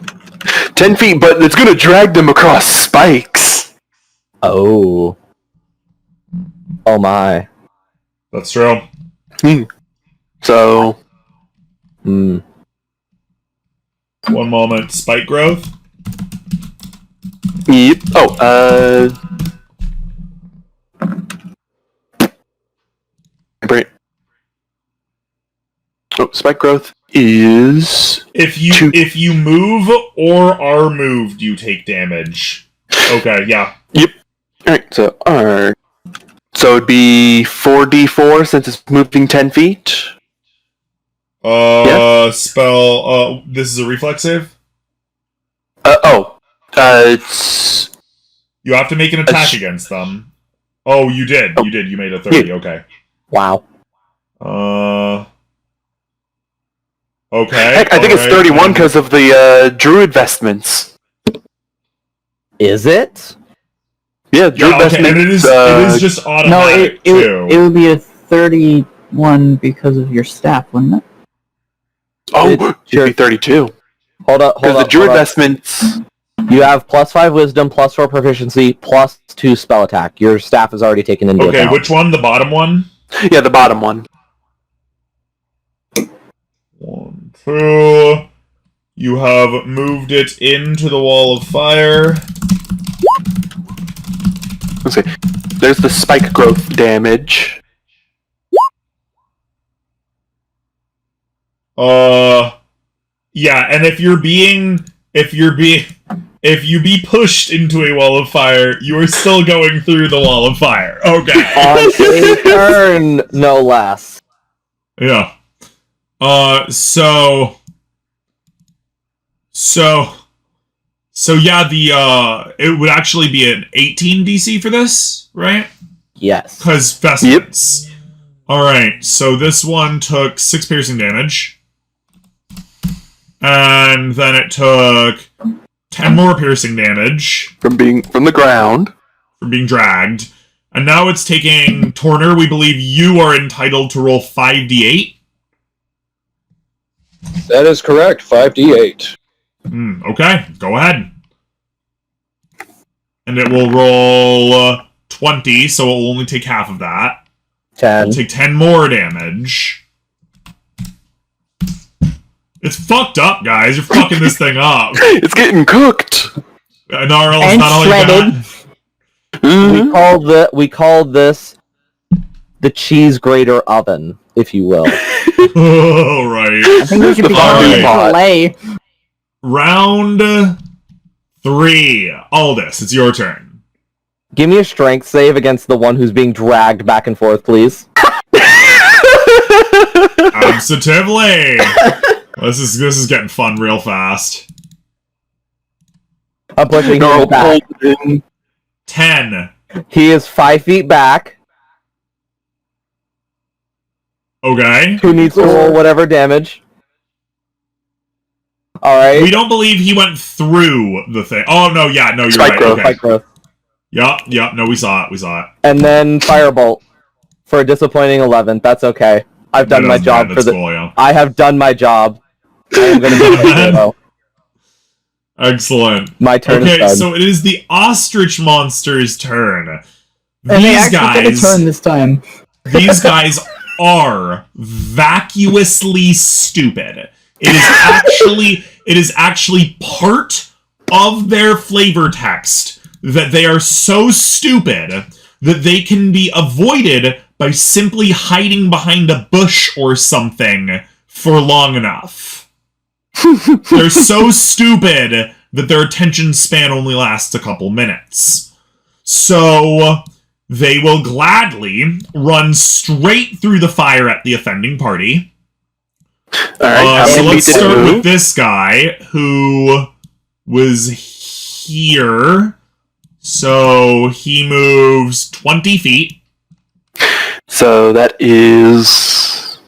Speaker 6: 10 feet, but it's gonna drag them across spikes.
Speaker 3: Oh. Oh my.
Speaker 1: That's true.
Speaker 6: So...
Speaker 3: Hmm.
Speaker 1: One moment. Spike growth?
Speaker 6: Yep. Oh, spike growth is...
Speaker 1: If you move or are moved, you take damage. Okay, yeah.
Speaker 6: Yep. Alright, so it'd be 4d4 since it's moving 10 feet.
Speaker 1: Spell, this is a reflex save?
Speaker 6: It's...
Speaker 1: You have to make an attack against them. Oh, you did. You did. You made a 30. Okay.
Speaker 3: Wow.
Speaker 1: Okay.
Speaker 6: Heck, I think it's 31 because of the, druid vestments.
Speaker 3: Is it?
Speaker 6: Yeah, druid
Speaker 1: Yeah, okay,
Speaker 6: vestments,
Speaker 1: and it is just
Speaker 2: No,
Speaker 1: automatic, too.
Speaker 2: it would be a 31 because of your staff, wouldn't it?
Speaker 6: Oh, should be 32.
Speaker 3: Hold up.
Speaker 6: Because the druid vestments...
Speaker 3: You have +5 wisdom, +4 proficiency, +2 spell attack. Your staff is already taken into account.
Speaker 1: Okay, which one? The bottom one?
Speaker 6: Yeah, the bottom one.
Speaker 1: 1, 2. You have moved it into the wall of fire.
Speaker 6: Let's see. There's the spike growth damage.
Speaker 1: Yeah, and if you be pushed into a wall of fire, you are still going through the wall of fire. Okay.
Speaker 3: On a turn, no less.
Speaker 1: Yeah. So So yeah, it would actually be an 18 DC for this, right?
Speaker 3: Yes.
Speaker 1: Because vestments. Yep. Alright, so this one took 6 piercing damage. And then it took 10 more piercing damage.
Speaker 6: From the ground.
Speaker 1: From being dragged. And now it's taking... Torner, we believe you are entitled to roll 5d8.
Speaker 4: That is correct, 5d8.
Speaker 1: Okay, go ahead. And it will roll 20, so it will only take half of that.
Speaker 3: 10.
Speaker 1: It'll take 10 more damage. It's fucked up, guys. You're fucking this thing up.
Speaker 6: It's getting cooked.
Speaker 1: Gnarl is
Speaker 2: And
Speaker 1: not only
Speaker 2: shredded.
Speaker 1: that.
Speaker 3: We call this the cheese grater oven, if you will.
Speaker 1: Oh, right.
Speaker 2: I think we should be calling it
Speaker 3: Alright.
Speaker 2: filet.
Speaker 1: Round 3. Aldous, it's your turn.
Speaker 3: Give me a strength save against the one who's being dragged back and forth, please.
Speaker 1: Absolutely. This is getting fun real fast.
Speaker 3: I'm pushing him back.
Speaker 1: 10.
Speaker 3: He is 5 feet back.
Speaker 1: Okay.
Speaker 3: Who needs to roll whatever damage? Alright.
Speaker 1: We don't believe he went through the thing. Oh, no, yeah, no, you're
Speaker 6: Spike
Speaker 1: right.
Speaker 6: growth.
Speaker 1: Okay.
Speaker 3: Spike growth.
Speaker 1: Yup, no, we saw it.
Speaker 3: And then Firebolt for a disappointing 11. That's okay. I've done my job for the.
Speaker 1: Cool, yeah.
Speaker 3: I have done my job. I am going to be a hero.
Speaker 1: Excellent.
Speaker 3: My turn is
Speaker 1: Okay,
Speaker 3: done.
Speaker 1: so it is the Ostrich monster's turn.
Speaker 2: And they actually get a turn this time.
Speaker 1: These guys are vacuously stupid. It is actually part of their flavor text that they are so stupid that they can be avoided by simply hiding behind a bush or something for long enough. They're so stupid that their attention span only lasts a couple minutes. So they will gladly run straight through the fire at the offending party.
Speaker 6: Alright,
Speaker 1: So let's
Speaker 6: did it
Speaker 1: start
Speaker 6: move?
Speaker 1: with this guy who was here. So he moves 20 feet.
Speaker 6: So that is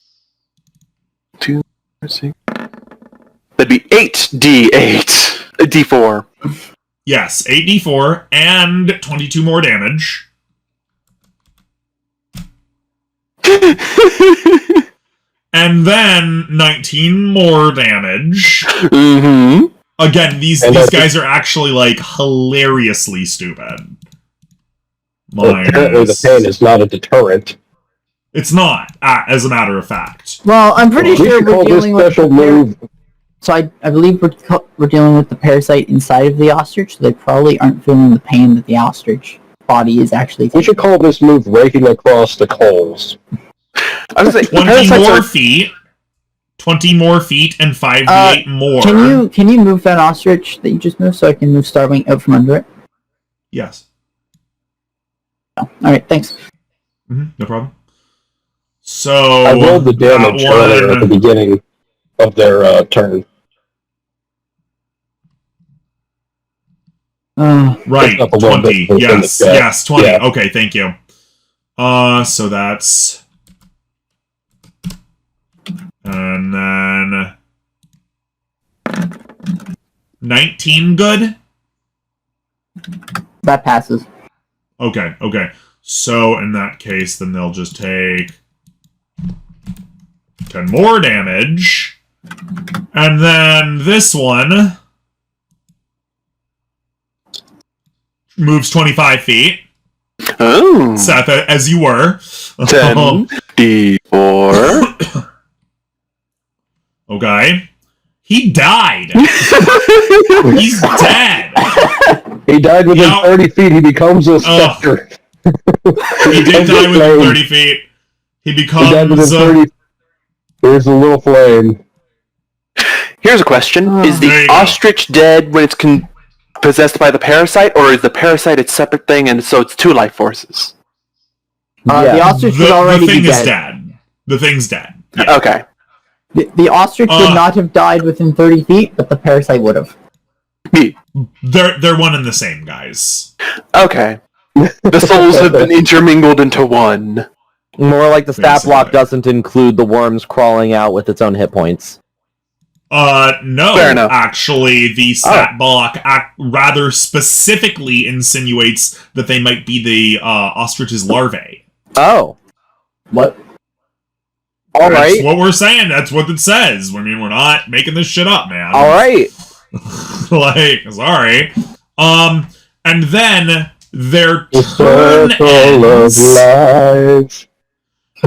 Speaker 6: 2, 6. That'd be 8d8, d4.
Speaker 1: Yes, 8d4 and 22 more damage. And then 19 more damage.
Speaker 6: Mm-hmm.
Speaker 1: Again, these guys are actually, like, hilariously stupid.
Speaker 4: Apparently the pain is not a deterrent.
Speaker 1: It's not, as a matter of fact.
Speaker 2: Well, I'm pretty
Speaker 4: We
Speaker 2: sure
Speaker 4: should
Speaker 2: we're
Speaker 4: call this
Speaker 2: dealing with
Speaker 4: special move.
Speaker 2: So I believe we're dealing with the parasite inside of the ostrich, so they probably aren't feeling the pain that the ostrich body is actually taking.
Speaker 4: We should call this move raking across the coals.
Speaker 6: I was like,
Speaker 1: 20 more feet. 20 more feet and 5d8 more.
Speaker 2: Can you move that ostrich that you just moved so I can move Starwing out from under it?
Speaker 1: Yes.
Speaker 2: Oh, alright, thanks.
Speaker 1: No problem. So
Speaker 4: I rolled the damage
Speaker 1: that
Speaker 4: earlier
Speaker 1: one-
Speaker 4: at the beginning of their turn.
Speaker 1: Right,
Speaker 4: up a little
Speaker 1: 20.
Speaker 4: bit in the
Speaker 1: Yes,
Speaker 4: chat.
Speaker 1: yes, 20.
Speaker 4: Yeah.
Speaker 1: Okay, thank you. So that's... And then... 19 good?
Speaker 2: That passes.
Speaker 1: Okay. So, in that case, then they'll just take 10 more damage. And then this one moves 25 feet.
Speaker 6: oh,
Speaker 1: Seth, as you were.
Speaker 6: 10 d4.
Speaker 1: Okay. He died. He's dead.
Speaker 4: He died within
Speaker 1: Yeah.
Speaker 4: 30 feet. He becomes a specter.
Speaker 1: He did die within 30 feet. He
Speaker 4: He died within
Speaker 1: becomes...
Speaker 4: 30. There's a little flame.
Speaker 6: Here's a question. Is
Speaker 1: There
Speaker 6: the
Speaker 1: you go.
Speaker 6: ostrich dead when it's possessed by the parasite, or is the parasite its separate thing and so it's two life forces?
Speaker 2: The ostrich would already
Speaker 1: the thing
Speaker 2: be
Speaker 1: is
Speaker 2: dead.
Speaker 1: dead. The thing's dead. Yeah.
Speaker 6: Okay.
Speaker 2: The ostrich would not have died within 30 feet, but the parasite would have.
Speaker 6: Me.
Speaker 1: They're one and the same, guys.
Speaker 6: Okay. The souls have been intermingled into one.
Speaker 3: More like the stat block
Speaker 1: Basically.
Speaker 3: doesn't include the worms crawling out with its own hit points.
Speaker 1: No,
Speaker 6: Fair enough.
Speaker 1: actually, the stat block rather specifically insinuates that they might be the ostrich's larvae.
Speaker 3: Oh.
Speaker 2: What?
Speaker 3: All
Speaker 1: That's
Speaker 3: right.
Speaker 1: what we're saying. That's what it says. I mean, we're not making this shit up, man.
Speaker 3: All right.
Speaker 1: Like, sorry. And then their
Speaker 4: The
Speaker 1: turn
Speaker 4: circle of
Speaker 1: ends.
Speaker 4: life.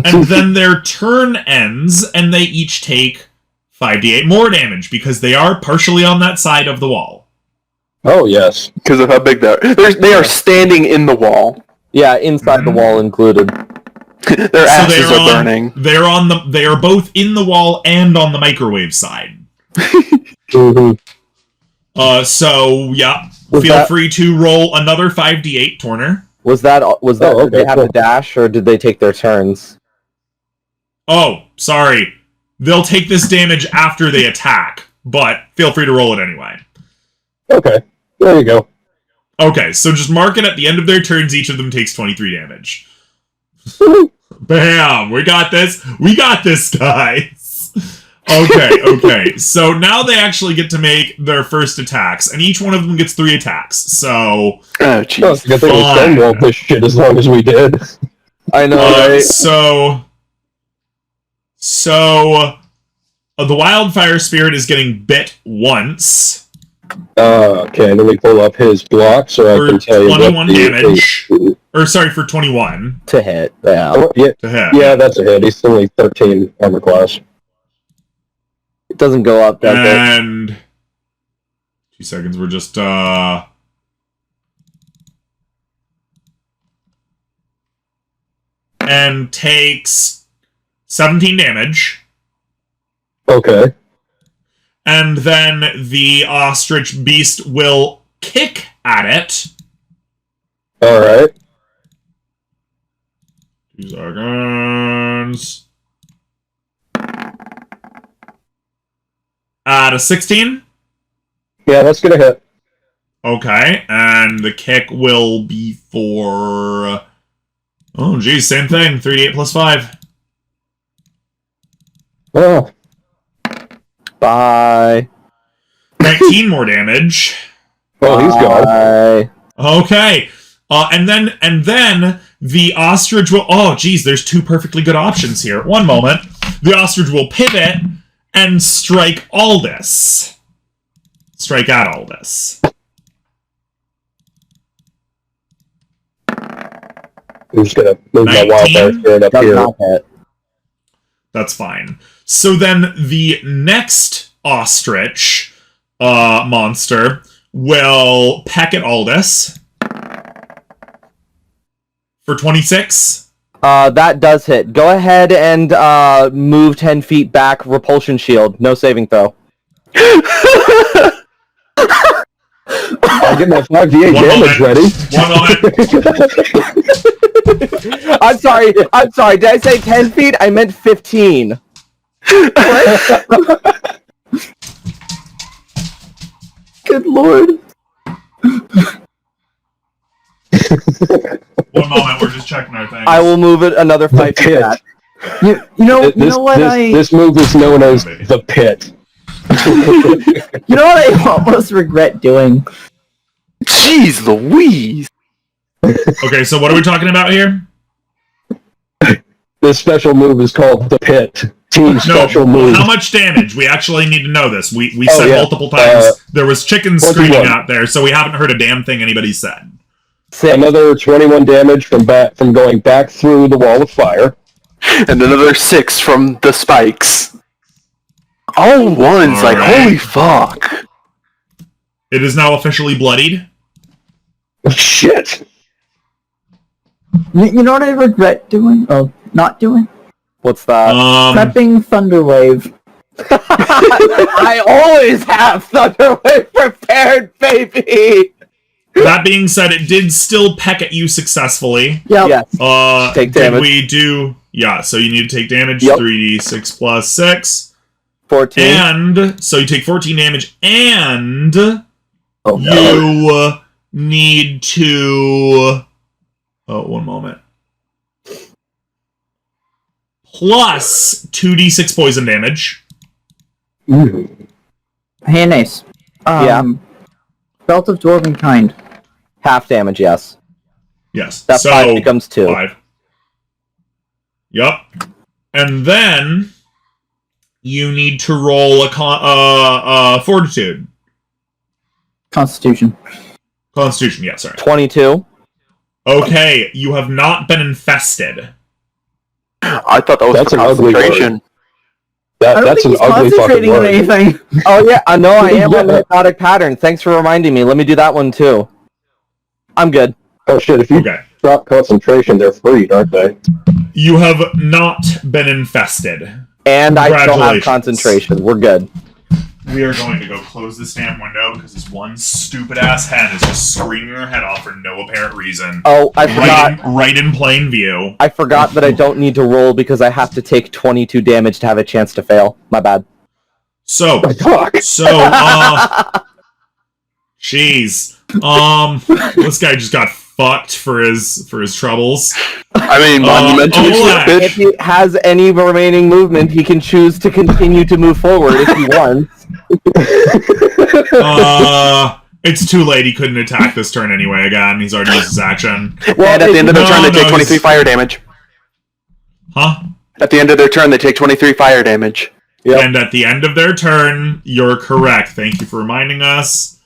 Speaker 1: And then their turn ends, and they each take 5d8 more damage because they are partially on that side of the wall.
Speaker 4: Oh, yes.
Speaker 6: Because of how big they are standing in the wall.
Speaker 3: Yeah, inside the wall included.
Speaker 6: Their asses are burning.
Speaker 1: They are both in the wall and on the microwave side.
Speaker 4: Mhm.
Speaker 1: So yeah,
Speaker 3: Was
Speaker 1: feel
Speaker 3: that-
Speaker 1: free to roll another 5d8, Torner.
Speaker 3: Was that
Speaker 4: Oh,
Speaker 3: did
Speaker 4: okay,
Speaker 3: they have
Speaker 4: cool.
Speaker 3: to dash or did they take their turns?
Speaker 1: Oh, sorry. They'll take this damage after they attack, but feel free to roll it anyway.
Speaker 4: Okay. There you go.
Speaker 1: Okay, so just mark it at the end of their turns. Each of them takes 23 damage. Bam! We got this. We got this, guys. Okay. So now they actually get to make their first attacks, and each one of them gets 3 attacks. So,
Speaker 6: Oh,
Speaker 4: Oh,
Speaker 6: jeez.
Speaker 4: it's a good thing we
Speaker 1: Fine.
Speaker 4: stonewalled this shit as long as we did.
Speaker 3: I know, right?
Speaker 1: So the wildfire spirit is getting bit once
Speaker 4: Okay, let me pull up his block so I
Speaker 1: for
Speaker 4: can tell you what
Speaker 1: 21
Speaker 4: the
Speaker 1: damage. Or sorry, for 21
Speaker 3: To hit. Yeah.
Speaker 4: Oh, yeah,
Speaker 1: to hit.
Speaker 4: yeah, that's a hit. He's only 13 armor class.
Speaker 3: It doesn't go up, does it?
Speaker 1: And 2 seconds. We're just and takes 17 damage.
Speaker 4: Okay.
Speaker 1: And then the ostrich beast will kick at it.
Speaker 4: Alright.
Speaker 1: 2 seconds. At a 16.
Speaker 4: Yeah, that's gonna hit.
Speaker 1: Okay, and the kick will be for... Oh, geez, same thing. 3d8 plus 5.
Speaker 4: Oh,
Speaker 3: Bye.
Speaker 1: 19 more damage.
Speaker 4: oh, he's gone.
Speaker 3: Bye.
Speaker 1: Okay. And then the ostrich will... Oh, geez, there's 2 perfectly good options here. One moment. The ostrich will pivot and strike Aldous. Strike at Aldous.
Speaker 4: I'm just gonna move my
Speaker 1: 19?
Speaker 4: wildfire spirit up
Speaker 3: Does
Speaker 4: here.
Speaker 3: not hit.
Speaker 1: That's fine. So then the next ostrich monster will peck at Aldous for 26.
Speaker 3: That does hit. Go ahead and move 10 feet back. Repulsion shield. No saving throw.
Speaker 4: I'll get my 5d8
Speaker 1: One
Speaker 4: damage
Speaker 1: moment.
Speaker 4: ready.
Speaker 1: 1 moment.
Speaker 3: I'm sorry. Did I say 10 feet? I meant 15.
Speaker 2: Good lord.
Speaker 1: 1 moment. We're just checking our things.
Speaker 3: I will move it another 5 feet
Speaker 4: pit.
Speaker 3: back.
Speaker 2: You know what
Speaker 4: This move is known as the pit.
Speaker 2: You know what I almost regret doing?
Speaker 6: Jeez Louise.
Speaker 1: Okay, so what are we talking about here?
Speaker 4: This special move is called the pit. Team special move.
Speaker 1: How much damage? We actually need to know this. We said
Speaker 4: yeah.
Speaker 1: multiple times. There was chickens
Speaker 4: 21.
Speaker 1: screaming out there, so we haven't heard a damn thing anybody said.
Speaker 3: 6.
Speaker 4: Another 21 damage from going back through the wall of fire.
Speaker 6: And another 6 from the spikes. All ones, like,
Speaker 1: Alright.
Speaker 6: holy fuck.
Speaker 1: It is now officially bloodied.
Speaker 4: Shit.
Speaker 2: You know what I regret doing? Oh, not doing?
Speaker 3: What's that?
Speaker 2: Prepping Thunderwave.
Speaker 3: I always have Thunderwave prepared, baby!
Speaker 1: That being said, it did still peck at you successfully.
Speaker 2: Yep.
Speaker 3: Yes. Take
Speaker 1: Did
Speaker 3: damage.
Speaker 1: we do... Yeah, so you need to take damage.
Speaker 3: Yep.
Speaker 1: 3d6 plus 6.
Speaker 3: 14.
Speaker 1: And... So you take 14 damage, and...
Speaker 3: Oh,
Speaker 1: you need to... Oh, one moment. Plus 2d6 poison damage.
Speaker 2: Hey, nice.
Speaker 3: Yeah.
Speaker 2: Belt of Dwarven Kind.
Speaker 3: Half damage, yes.
Speaker 1: Yes.
Speaker 3: That
Speaker 1: so
Speaker 3: 5 becomes 2.
Speaker 1: 5. Yup. And then you need to roll a fortitude.
Speaker 2: Constitution.
Speaker 1: Constitution, yeah, sorry.
Speaker 3: 22.
Speaker 1: Okay, you have not been infested.
Speaker 6: I thought that was
Speaker 4: That's
Speaker 6: for
Speaker 4: an ugly
Speaker 6: concentration.
Speaker 2: I don't
Speaker 4: That's
Speaker 2: think
Speaker 4: an
Speaker 2: he's
Speaker 4: ugly fucking
Speaker 2: concentrating on
Speaker 4: word.
Speaker 2: anything.
Speaker 3: Oh yeah, no, I am on the
Speaker 4: Yeah.
Speaker 3: hypnotic pattern. Thanks for reminding me. Let me do that one too. I'm good.
Speaker 4: Oh shit! If you
Speaker 1: Okay.
Speaker 4: drop concentration, they're freed, aren't they?
Speaker 1: You have not been infested.
Speaker 3: And I still have
Speaker 1: Congratulations.
Speaker 3: concentration. We're good.
Speaker 1: We are going to go close this damn window because this one stupid ass hen is just screaming her head off for no apparent reason.
Speaker 3: Oh, I forgot.
Speaker 1: Right in plain view.
Speaker 3: I forgot that I don't need to roll because I have to take 22 damage to have a chance to fail. My bad.
Speaker 1: So,
Speaker 4: Fuck.
Speaker 1: jeez. This guy just got fucked for his troubles.
Speaker 6: I mean, monumentally
Speaker 1: Olak.
Speaker 6: bitch.
Speaker 3: If he has any remaining movement, he can choose to continue to move forward if he wants.
Speaker 1: It's too late. He couldn't attack this turn anyway. Again, he's already used his action.
Speaker 3: Well,
Speaker 6: And at the end of their turn, they take
Speaker 1: no,
Speaker 6: 23
Speaker 1: he's-
Speaker 6: fire damage.
Speaker 1: Huh?
Speaker 6: At the end of their turn, they take 23 fire damage.
Speaker 3: Yep.
Speaker 1: And at the end of their turn, you're correct. Thank you for reminding us.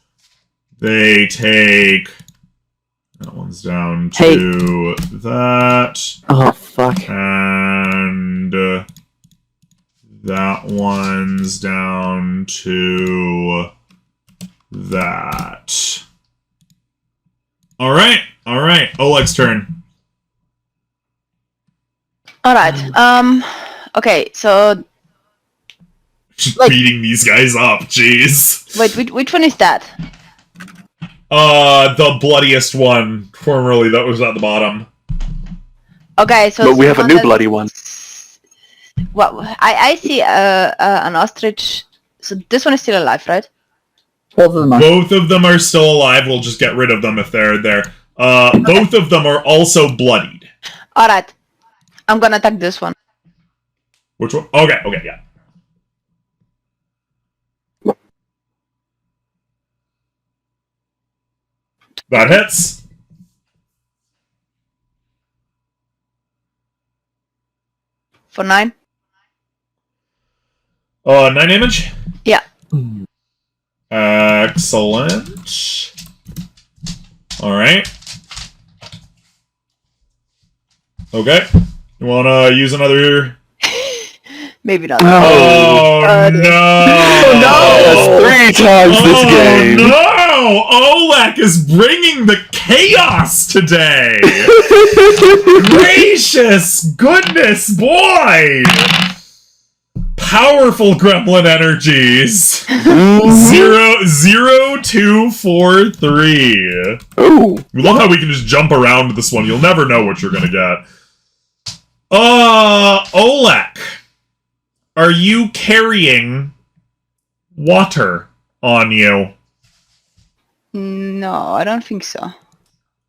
Speaker 1: They take... That one's down to that.
Speaker 2: Oh, fuck.
Speaker 1: And that one's down to that. Alright. Oleg's turn.
Speaker 5: Alright, okay, so,
Speaker 1: Just
Speaker 5: Like-
Speaker 1: beating these guys up, jeez.
Speaker 5: wait, which one is that?
Speaker 1: The bloodiest one, formerly, that was at the bottom.
Speaker 5: Okay, so...
Speaker 6: But we have a new
Speaker 5: that-
Speaker 6: bloody one.
Speaker 5: Well, I see an ostrich, so this one is still alive, right?
Speaker 2: Both of them are.
Speaker 1: Both of them are still alive, we'll just get rid of them if they're there. Both of them are also bloodied.
Speaker 5: Alright, I'm gonna attack this one.
Speaker 1: Which one? Okay, yeah. That hits.
Speaker 5: For 9?
Speaker 1: 9 damage?
Speaker 5: Yeah.
Speaker 1: Excellent. Alright. Okay. You wanna use another...
Speaker 5: Maybe not.
Speaker 1: Oh, no!
Speaker 6: That's 3 times this game.
Speaker 1: No! Olek is bringing the chaos today! Gracious goodness, boy! Powerful gremlin energies. 0, 2, 4, 3.
Speaker 6: Ooh.
Speaker 1: We love how we can just jump around this one. You'll never know what you're gonna get. Olek. Are you carrying water on you?
Speaker 5: No, I don't think so.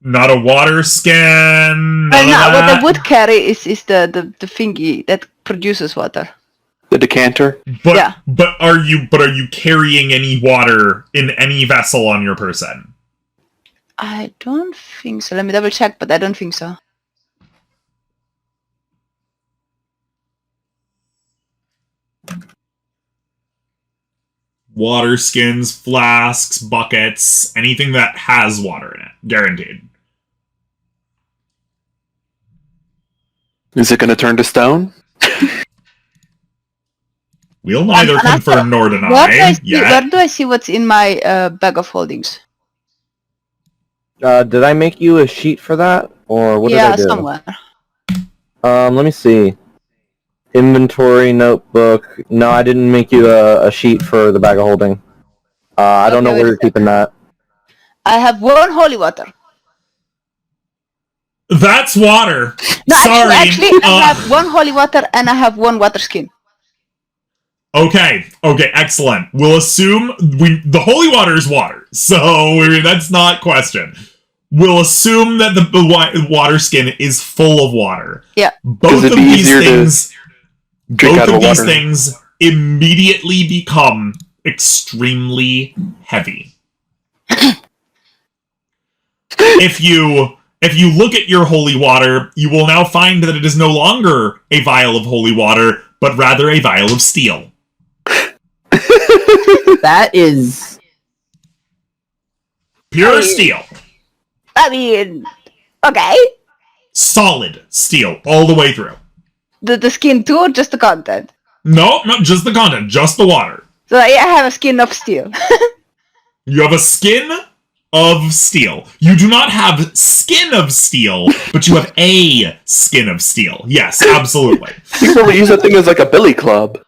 Speaker 1: Not a water skin.
Speaker 5: Well, no, what I
Speaker 1: that?
Speaker 5: would carry is the thingy that produces water.
Speaker 6: The decanter.
Speaker 1: But
Speaker 5: yeah.
Speaker 1: are you carrying any water in any vessel on your person?
Speaker 5: I don't think so. Let me double check, but I don't think so.
Speaker 1: Water skins, flasks, buckets, anything that has water in it. Guaranteed.
Speaker 6: Is it going to turn to stone?
Speaker 1: We'll neither
Speaker 5: And also,
Speaker 1: confirm nor
Speaker 5: Where do,
Speaker 1: deny yet.
Speaker 5: where do I see what's in my bag of holdings?
Speaker 3: Did I make you a sheet for that? Or what did I do?
Speaker 5: Somewhere.
Speaker 3: Let me see. Inventory, notebook. No, I didn't make you a sheet for the bag of holding. I don't know
Speaker 5: Okay,
Speaker 3: where
Speaker 5: wait a
Speaker 3: you're keeping that.
Speaker 5: I have 1 holy water.
Speaker 1: That's water.
Speaker 5: No,
Speaker 1: Sorry.
Speaker 5: actually, I have 1 holy water and I have 1 water skin.
Speaker 1: Okay, excellent. We'll assume the holy water is water, so that's not question. We'll assume that the water skin is full of water.
Speaker 5: Yeah.
Speaker 1: Both of these things immediately become extremely heavy. If you look at your holy water, you will now find that it is no longer a vial of holy water, but rather a vial of steel.
Speaker 2: That is
Speaker 1: Pure steel.
Speaker 5: I mean, okay.
Speaker 1: Solid steel all the way through.
Speaker 5: The skin too, or just the content?
Speaker 1: No, not just the content, just the water.
Speaker 5: So I have a skin of steel.
Speaker 1: You have a skin of steel. You do not have skin of steel, but you have a skin of steel. Yes, absolutely.
Speaker 6: You can probably use that thing as like a billy club.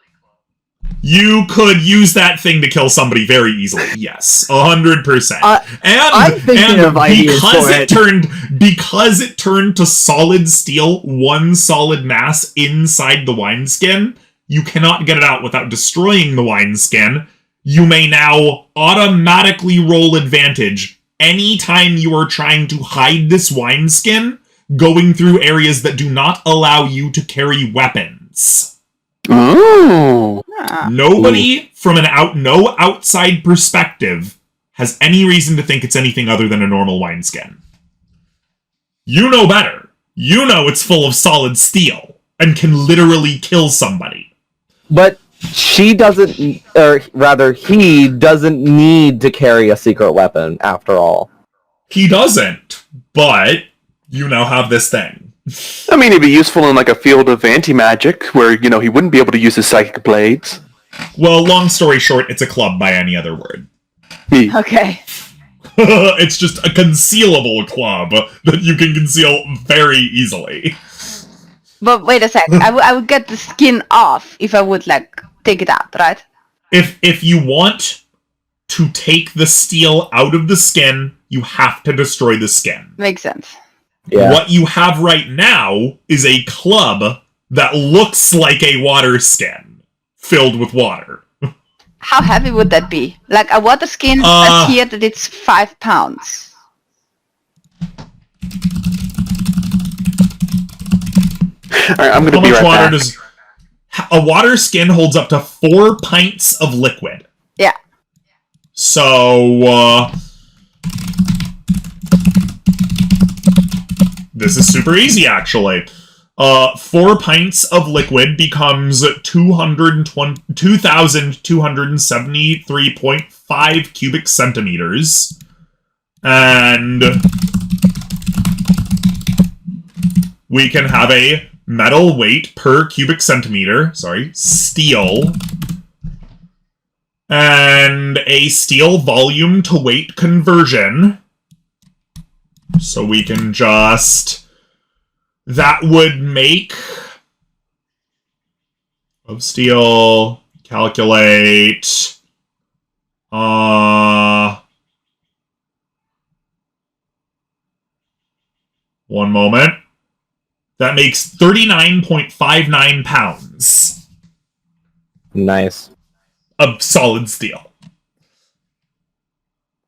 Speaker 1: You could use that thing to kill somebody very easily. Yes, 100%.
Speaker 2: I'm thinking of ideas
Speaker 1: because it turned to solid steel, one solid mass inside the wineskin. You cannot get it out without destroying the wineskin. You may now automatically roll advantage anytime you are trying to hide this wineskin, going through areas that do not allow you to carry weapons.
Speaker 6: Oh.
Speaker 1: Nobody from no outside perspective has any reason to think it's anything other than a normal wineskin. You know better. You know it's full of solid steel and can literally kill somebody.
Speaker 3: But she doesn't, or rather, he doesn't need to carry a secret weapon, after all.
Speaker 1: He doesn't, but you now have this thing.
Speaker 6: I mean, it'd be useful in like a field of anti-magic, where, you know, he wouldn't be able to use his psychic blades.
Speaker 1: Well, long story short, it's a club by any other word.
Speaker 5: Okay.
Speaker 1: It's just a concealable club that you can conceal very easily.
Speaker 5: But wait a sec. I would get the skin off if I would, like, take it out, right?
Speaker 1: If you want to take the steel out of the skin, you have to destroy the skin.
Speaker 5: Makes sense.
Speaker 3: Yeah.
Speaker 1: What you have right now is a club that looks like a water skin filled with water.
Speaker 5: How heavy would that be? Like a water skin says here that it's 5 pounds.
Speaker 6: Alright, I'm gonna be right back.
Speaker 1: A water skin holds up to 4 pints of liquid.
Speaker 5: Yeah.
Speaker 1: So, this is super easy, actually. 4 pints of liquid becomes 2,273.5 cubic centimeters. And we can have a metal weight per cubic centimeter, steel, and a steel volume to weight conversion. So we can just... That would make... Of steel... Calculate... One moment. That makes 39.59 pounds.
Speaker 3: Nice.
Speaker 1: Of solid steel.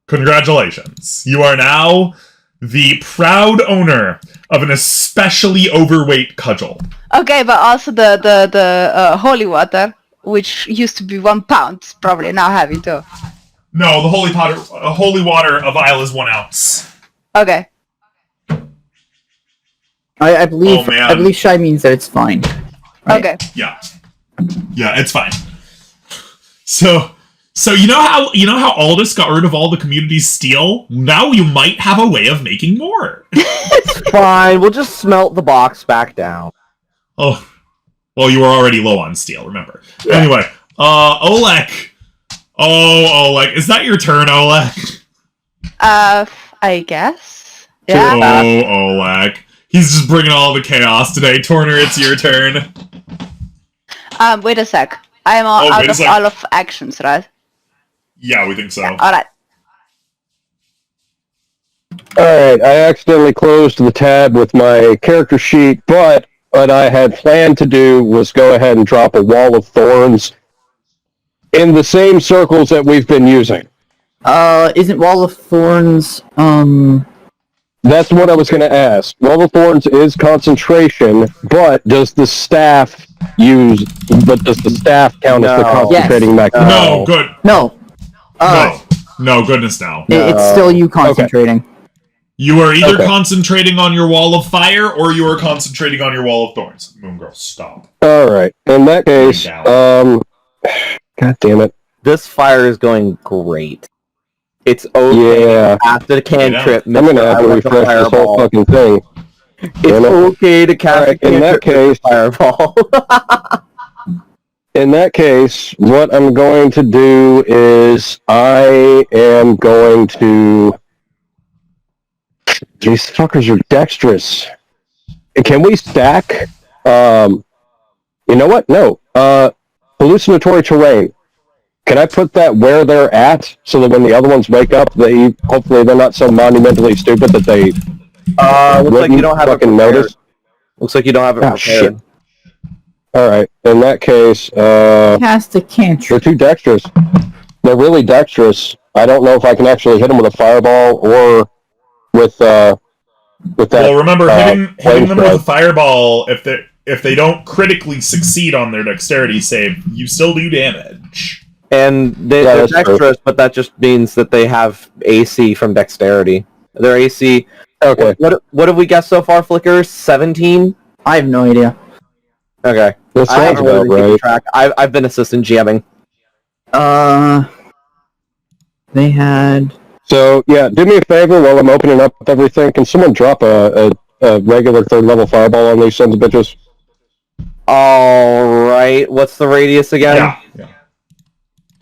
Speaker 1: Congratulations. You are now the proud owner of an especially overweight cudgel.
Speaker 5: Okay, but also the holy water, which used to be 1 pound, is probably now heavy too.
Speaker 1: No, the holy water, a vial is 1 ounce.
Speaker 5: Okay.
Speaker 2: I believe
Speaker 1: Oh, man.
Speaker 2: I believe Shy means that it's fine. Right?
Speaker 5: Okay.
Speaker 1: Yeah, it's fine. So you know how Aldous got rid of all the community's steel? Now you might have a way of making more.
Speaker 3: Fine, we'll just smelt the box back down.
Speaker 1: Oh, well, you were already low on steel, remember. Yeah. Anyway, Oleg. Oh, Oleg. Is that your turn, Oleg?
Speaker 5: I guess. Yeah.
Speaker 1: Oh, Oleg. He's just bringing all the chaos today. Torner, it's your turn.
Speaker 5: Wait a sec. I am out of all of actions, right?
Speaker 1: Yeah, we think so.
Speaker 5: Yeah, alright.
Speaker 4: Alright, I accidentally closed the tab with my character sheet, but what I had planned to do was go ahead and drop a wall of thorns in the same circles that we've been using.
Speaker 2: Isn't Wall of Thorns,
Speaker 4: That's what I was going to ask. Wall of Thorns is concentration, but does the staff count as the concentrating mechanism?
Speaker 1: No, good.
Speaker 2: No.
Speaker 1: No, goodness no.
Speaker 2: It's still you concentrating.
Speaker 1: You are either
Speaker 4: Okay.
Speaker 1: concentrating on your wall of fire or you are concentrating on your wall of thorns. Moon Girl, stop.
Speaker 4: All right. In that case, God damn it.
Speaker 3: This fire is going great. It's okay.
Speaker 4: Yeah.
Speaker 3: After the cantrip,
Speaker 4: I'm going to have to
Speaker 3: I want the
Speaker 4: refresh this whole
Speaker 3: fireball.
Speaker 4: fucking thing.
Speaker 3: It's okay to cast
Speaker 4: Alright,
Speaker 3: a
Speaker 4: in that
Speaker 3: cantrip with
Speaker 4: case-
Speaker 3: the fireball.
Speaker 4: In that case, what I'm going to do is I am going to... These fuckers are dexterous. Can we stack? You know what? No. Hallucinatory terrain. Can I put that where they're at so that when the other ones wake up, hopefully they're not so monumentally stupid that they
Speaker 3: Looks like you don't have it
Speaker 4: fucking
Speaker 3: prepared.
Speaker 4: notice?
Speaker 3: Looks like you don't have it
Speaker 4: Oh,
Speaker 3: prepared.
Speaker 4: shit. All right. In that case,
Speaker 2: Cast a
Speaker 4: they're
Speaker 2: cantrip.
Speaker 4: too dexterous. They're really dexterous. I don't know if I can actually hit them with a fireball or with that.
Speaker 1: Well, remember, hitting them with a
Speaker 4: flamethrower.
Speaker 1: fireball, if they don't critically succeed on their dexterity save, you still do damage.
Speaker 3: And they're
Speaker 4: that's true.
Speaker 3: dexterous, but that just means that they have AC from dexterity. Their AC...
Speaker 4: Okay.
Speaker 3: What have we guessed so far, Flicker? 17?
Speaker 2: I have no idea.
Speaker 3: Okay.
Speaker 4: That
Speaker 3: I
Speaker 4: sounds
Speaker 3: haven't really
Speaker 4: about
Speaker 3: been keeping
Speaker 4: right.
Speaker 3: track. I've been assistant GMing.
Speaker 2: They had...
Speaker 4: So yeah, do me a favor while I'm opening up everything. Can someone drop a regular 3rd level fireball on these sons of bitches?
Speaker 3: Alright, what's the radius again?
Speaker 1: Yeah.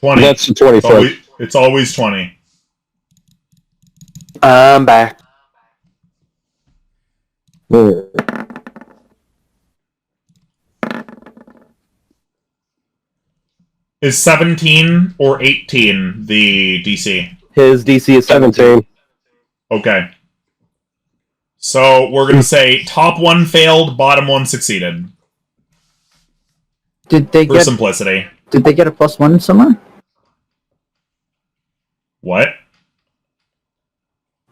Speaker 1: 20.
Speaker 4: That's the 20 foot.
Speaker 1: It's always 20.
Speaker 6: I'm back.
Speaker 1: Is 17 or 18 the DC?
Speaker 3: His DC is 17.
Speaker 4: 17.
Speaker 1: Okay. So we're going to say top one failed, bottom one succeeded.
Speaker 2: Did they
Speaker 1: For
Speaker 2: get
Speaker 1: simplicity.
Speaker 2: a +1 somewhere?
Speaker 1: What?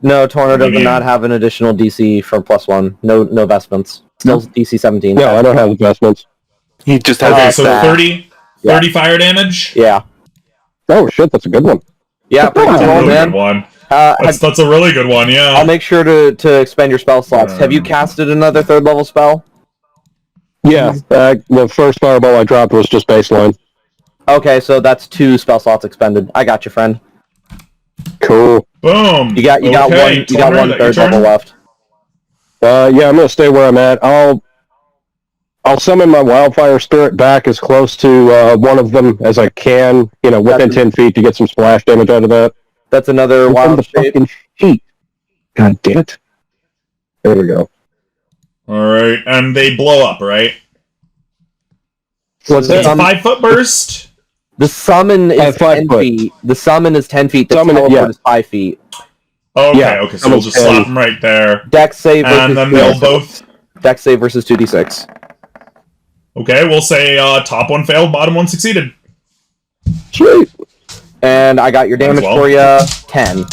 Speaker 3: No, Torno does
Speaker 1: Yeah.
Speaker 3: not have an additional DC for +1. No vestments. Still DC 17.
Speaker 4: No, I don't have investments.
Speaker 6: He just has
Speaker 1: Okay,
Speaker 6: a
Speaker 1: so
Speaker 6: staff.
Speaker 1: 30 fire damage?
Speaker 3: Yeah.
Speaker 4: Oh shit, that's a good one.
Speaker 3: Yeah, pretty
Speaker 1: That's a
Speaker 3: cool,
Speaker 1: really
Speaker 3: man.
Speaker 1: good one.
Speaker 3: Have-
Speaker 1: That's a really good one, yeah.
Speaker 3: I'll make sure to expend your spell slots. Have you casted another 3rd level spell?
Speaker 4: Yeah, the first fireball I dropped was just baseline.
Speaker 3: Okay, so that's 2 spell slots expended. I got you, friend.
Speaker 4: Cool.
Speaker 1: Boom.
Speaker 3: You got
Speaker 1: Okay,
Speaker 3: one. You got
Speaker 1: Torno,
Speaker 3: one
Speaker 1: that your
Speaker 3: 3rd level
Speaker 1: turn?
Speaker 3: left.
Speaker 4: Yeah, I'm gonna stay where I'm at. I'll summon my wildfire spirit back as close to one of them as I can. You know, within 10 feet to get some splash damage out of that.
Speaker 3: That's another
Speaker 4: Open
Speaker 3: wild
Speaker 4: the
Speaker 3: shape.
Speaker 4: fucking sheet. God damn it. There we go.
Speaker 1: Alright, and they blow up, right?
Speaker 4: What's
Speaker 1: It's
Speaker 4: that?
Speaker 1: a 5-foot burst?
Speaker 3: The summon is
Speaker 4: 5
Speaker 3: 10
Speaker 4: foot.
Speaker 3: feet. The summon is 10 feet. The
Speaker 4: Summon,
Speaker 3: teleport
Speaker 4: yeah.
Speaker 3: is 5 feet.
Speaker 1: Okay,
Speaker 4: Yeah,
Speaker 1: okay, so we'll just slap them right there.
Speaker 3: Dex save versus
Speaker 1: And then they'll
Speaker 3: 2d6.
Speaker 1: both...
Speaker 3: Dex save versus 2d6.
Speaker 1: Okay, we'll say top one failed, bottom one succeeded.
Speaker 4: Sweet.
Speaker 3: And I got your damage
Speaker 1: well.
Speaker 3: for you, 10.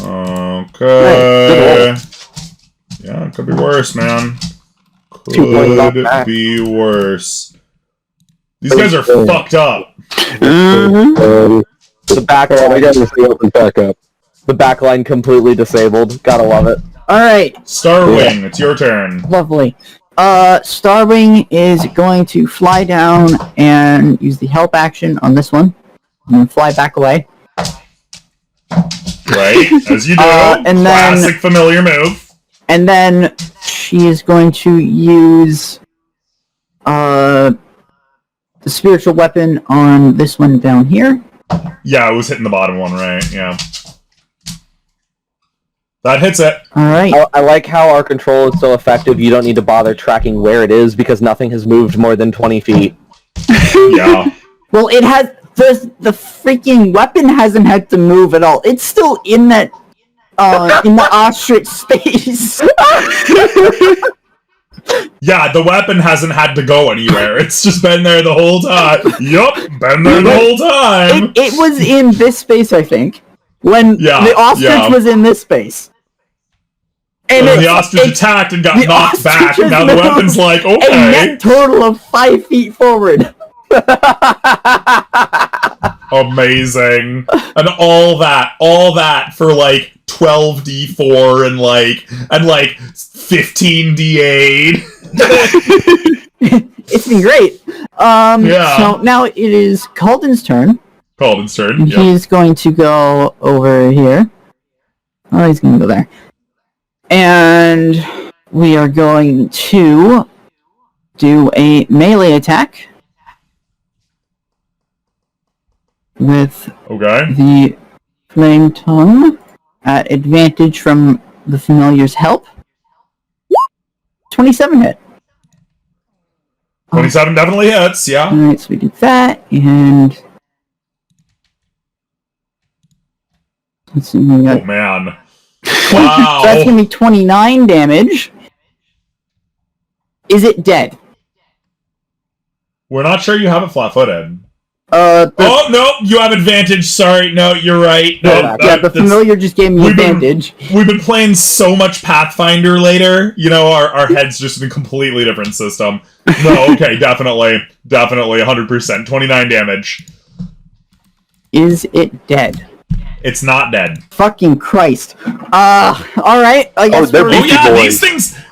Speaker 1: Okay. Yeah, it could be worse, man.
Speaker 3: 2 points off
Speaker 1: Could
Speaker 3: back.
Speaker 1: be worse. These guys are fucked up.
Speaker 3: The back
Speaker 4: I
Speaker 3: line,
Speaker 4: got this thing open back up.
Speaker 3: the back line completely disabled. Gotta love it.
Speaker 2: Alright,
Speaker 1: Starwing, it's your turn.
Speaker 2: lovely. Starwing is going to fly down and use the help action on this one. And then fly back away.
Speaker 1: Right? As you do.
Speaker 2: And then-
Speaker 1: Classic familiar move.
Speaker 2: And then she is going to use the spiritual weapon on this one down here.
Speaker 1: Yeah, I was hitting the bottom one, right? Yeah. That hits it.
Speaker 2: Alright.
Speaker 3: I like how our control is so effective, you don't need to bother tracking where it is because nothing has moved more than 20 feet.
Speaker 1: Yeah.
Speaker 2: Well, it has the freaking weapon hasn't had to move at all. It's still in that in the ostrich space.
Speaker 1: Yeah, the weapon hasn't had to go anywhere. It's just been there the whole time. Yup, been there the whole time.
Speaker 2: It was in this space, I think, when the ostrich was in this space.
Speaker 1: And then the ostrich attacked and got knocked back, and now the weapon's like, okay.
Speaker 2: A net total of 5 feet forward.
Speaker 1: Amazing. And all that for like 12d4 and like 15d8.
Speaker 2: It's been great. So now it is Calden's turn. He's going to go over here. Oh, he's going to go there. And we are going to do a melee attack with the Flame Tongue at advantage from the familiar's help. 27 hit.
Speaker 1: 27 definitely hits, yeah.
Speaker 2: Alright, so we did that, and... Let's see, we got...
Speaker 1: Oh, man. Wow.
Speaker 2: That's gonna be 29 damage. Is it dead?
Speaker 1: We're not sure you have it flat-footed.
Speaker 2: Oh,
Speaker 1: no, you have advantage. Sorry, no, you're right. No,
Speaker 2: the familiar just gave me advantage.
Speaker 1: We've been playing so much Pathfinder later. You know, our head's just in a completely different system. No, okay, definitely, 100%. 29 damage.
Speaker 2: Is it dead?
Speaker 1: It's not dead.
Speaker 2: Fucking Christ. Alright, I guess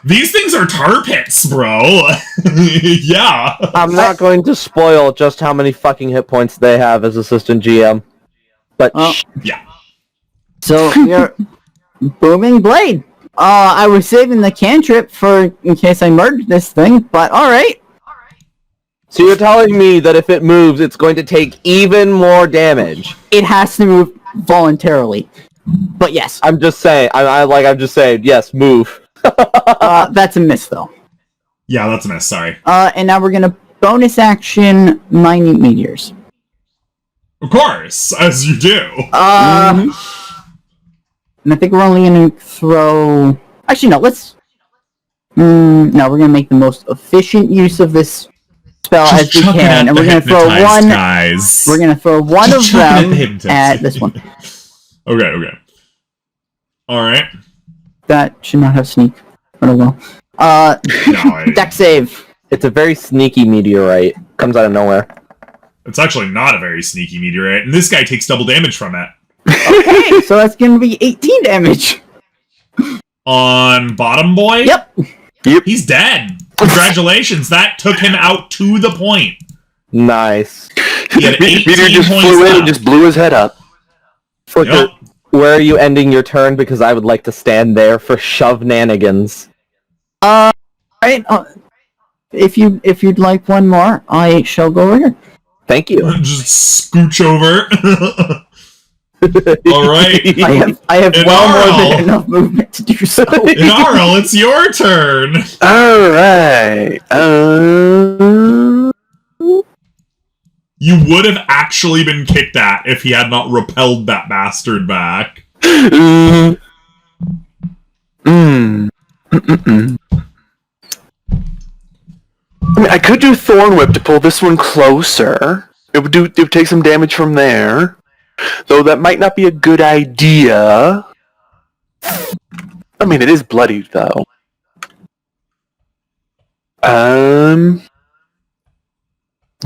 Speaker 1: these things are tar pits, bro. Yeah.
Speaker 3: I'm not going to spoil just how many fucking hit points they have as assistant GM. But
Speaker 1: yeah.
Speaker 2: So you're Booming Blade. I was saving the cantrip for in case I murdered this thing, but alright.
Speaker 3: So you're telling me that if it moves, it's going to take even more damage?
Speaker 2: It has to move voluntarily. But yes.
Speaker 3: I'm just saying, I'm just saying, yes, move.
Speaker 2: That's a miss, though.
Speaker 1: Yeah, that's a miss, sorry.
Speaker 2: And now we're gonna bonus action minute meteors.
Speaker 1: Of course, as you do.
Speaker 2: And I think we're only gonna throw... Actually, no, let's... No, we're gonna make the most efficient use of this spell as we can, and we're gonna throw one.
Speaker 1: Guys.
Speaker 2: We're gonna throw one of them at this one.
Speaker 1: Okay. All right.
Speaker 2: That should not have sneak, but oh well. Dex save.
Speaker 3: It's a very sneaky meteorite. Comes out of nowhere.
Speaker 1: It's actually not a very sneaky meteorite, and this guy takes double damage from it.
Speaker 2: Okay, so that's gonna be 18 damage.
Speaker 1: On Bottom Boy?
Speaker 2: Yep.
Speaker 1: He's dead. Congratulations, that took him out to the point.
Speaker 3: Nice.
Speaker 1: He had 18
Speaker 6: Meteor just
Speaker 1: points
Speaker 6: flew in
Speaker 1: left.
Speaker 6: and just blew his head up.
Speaker 1: Yep.
Speaker 3: Where are you ending your turn? Because I would like to stand there for shove-nanigans.
Speaker 2: Right. If you'd like one more, I shall go over here.
Speaker 3: Thank you.
Speaker 1: Just scooch over. All right.
Speaker 2: I have well more than enough movement to do so.
Speaker 1: Inarl, it's your turn.
Speaker 6: All right.
Speaker 1: You would have actually been kicked at if he had not repelled that bastard back.
Speaker 6: I mean, I could do Thorn Whip to pull this one closer. It would take some damage from there. Though that might not be a good idea. I mean, it is bloodied, though.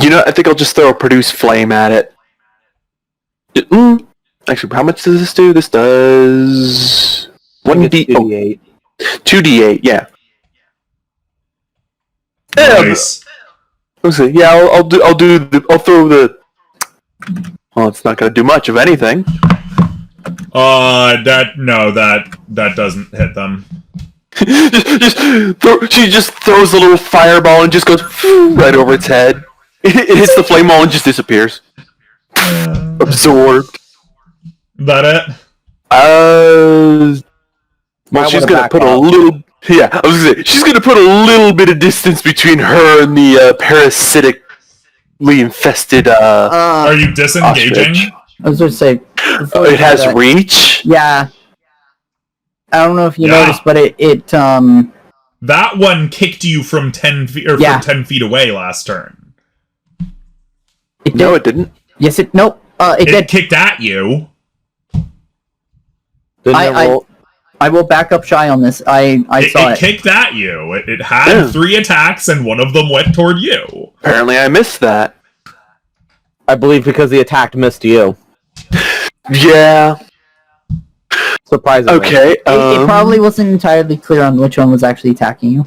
Speaker 6: You know, I think I'll just throw a Produce Flame at it. Actually, how much does this do? This does...
Speaker 3: 2d8.
Speaker 6: 2d8, yeah.
Speaker 1: Nice.
Speaker 6: Let's see. Yeah, I'll throw the... Well, it's not going to do much of anything.
Speaker 1: That doesn't hit them.
Speaker 6: She just throws a little fireball and just goes right over its head. It hits the flame wall and just disappears. Absorbed.
Speaker 1: That it?
Speaker 6: Well, she's gonna put a little... Yeah, I was gonna say, she's gonna put a little bit of distance between her and the parasitically infested
Speaker 1: Are you disengaging?
Speaker 6: ostrich.
Speaker 2: I was going to say...
Speaker 6: It has reach?
Speaker 2: Yeah. I don't know if you noticed, but it
Speaker 1: The That one kicked you from 10 feet or
Speaker 2: Yeah.
Speaker 1: from 10 feet away last turn.
Speaker 6: No, it didn't.
Speaker 2: Yes, it. Nope. It
Speaker 1: It
Speaker 2: did.
Speaker 1: kicked at you.
Speaker 3: Didn't it roll?
Speaker 2: I will back up Shy on this. I saw
Speaker 1: It
Speaker 2: it.
Speaker 1: kicked at you. It had
Speaker 6: Yeah.
Speaker 1: 3 attacks, and one of them went toward you.
Speaker 6: Apparently, I missed that.
Speaker 3: I believe because the attack missed you.
Speaker 6: Yeah.
Speaker 3: Surprisingly.
Speaker 6: Okay.
Speaker 2: It probably wasn't entirely clear on which one was actually attacking you.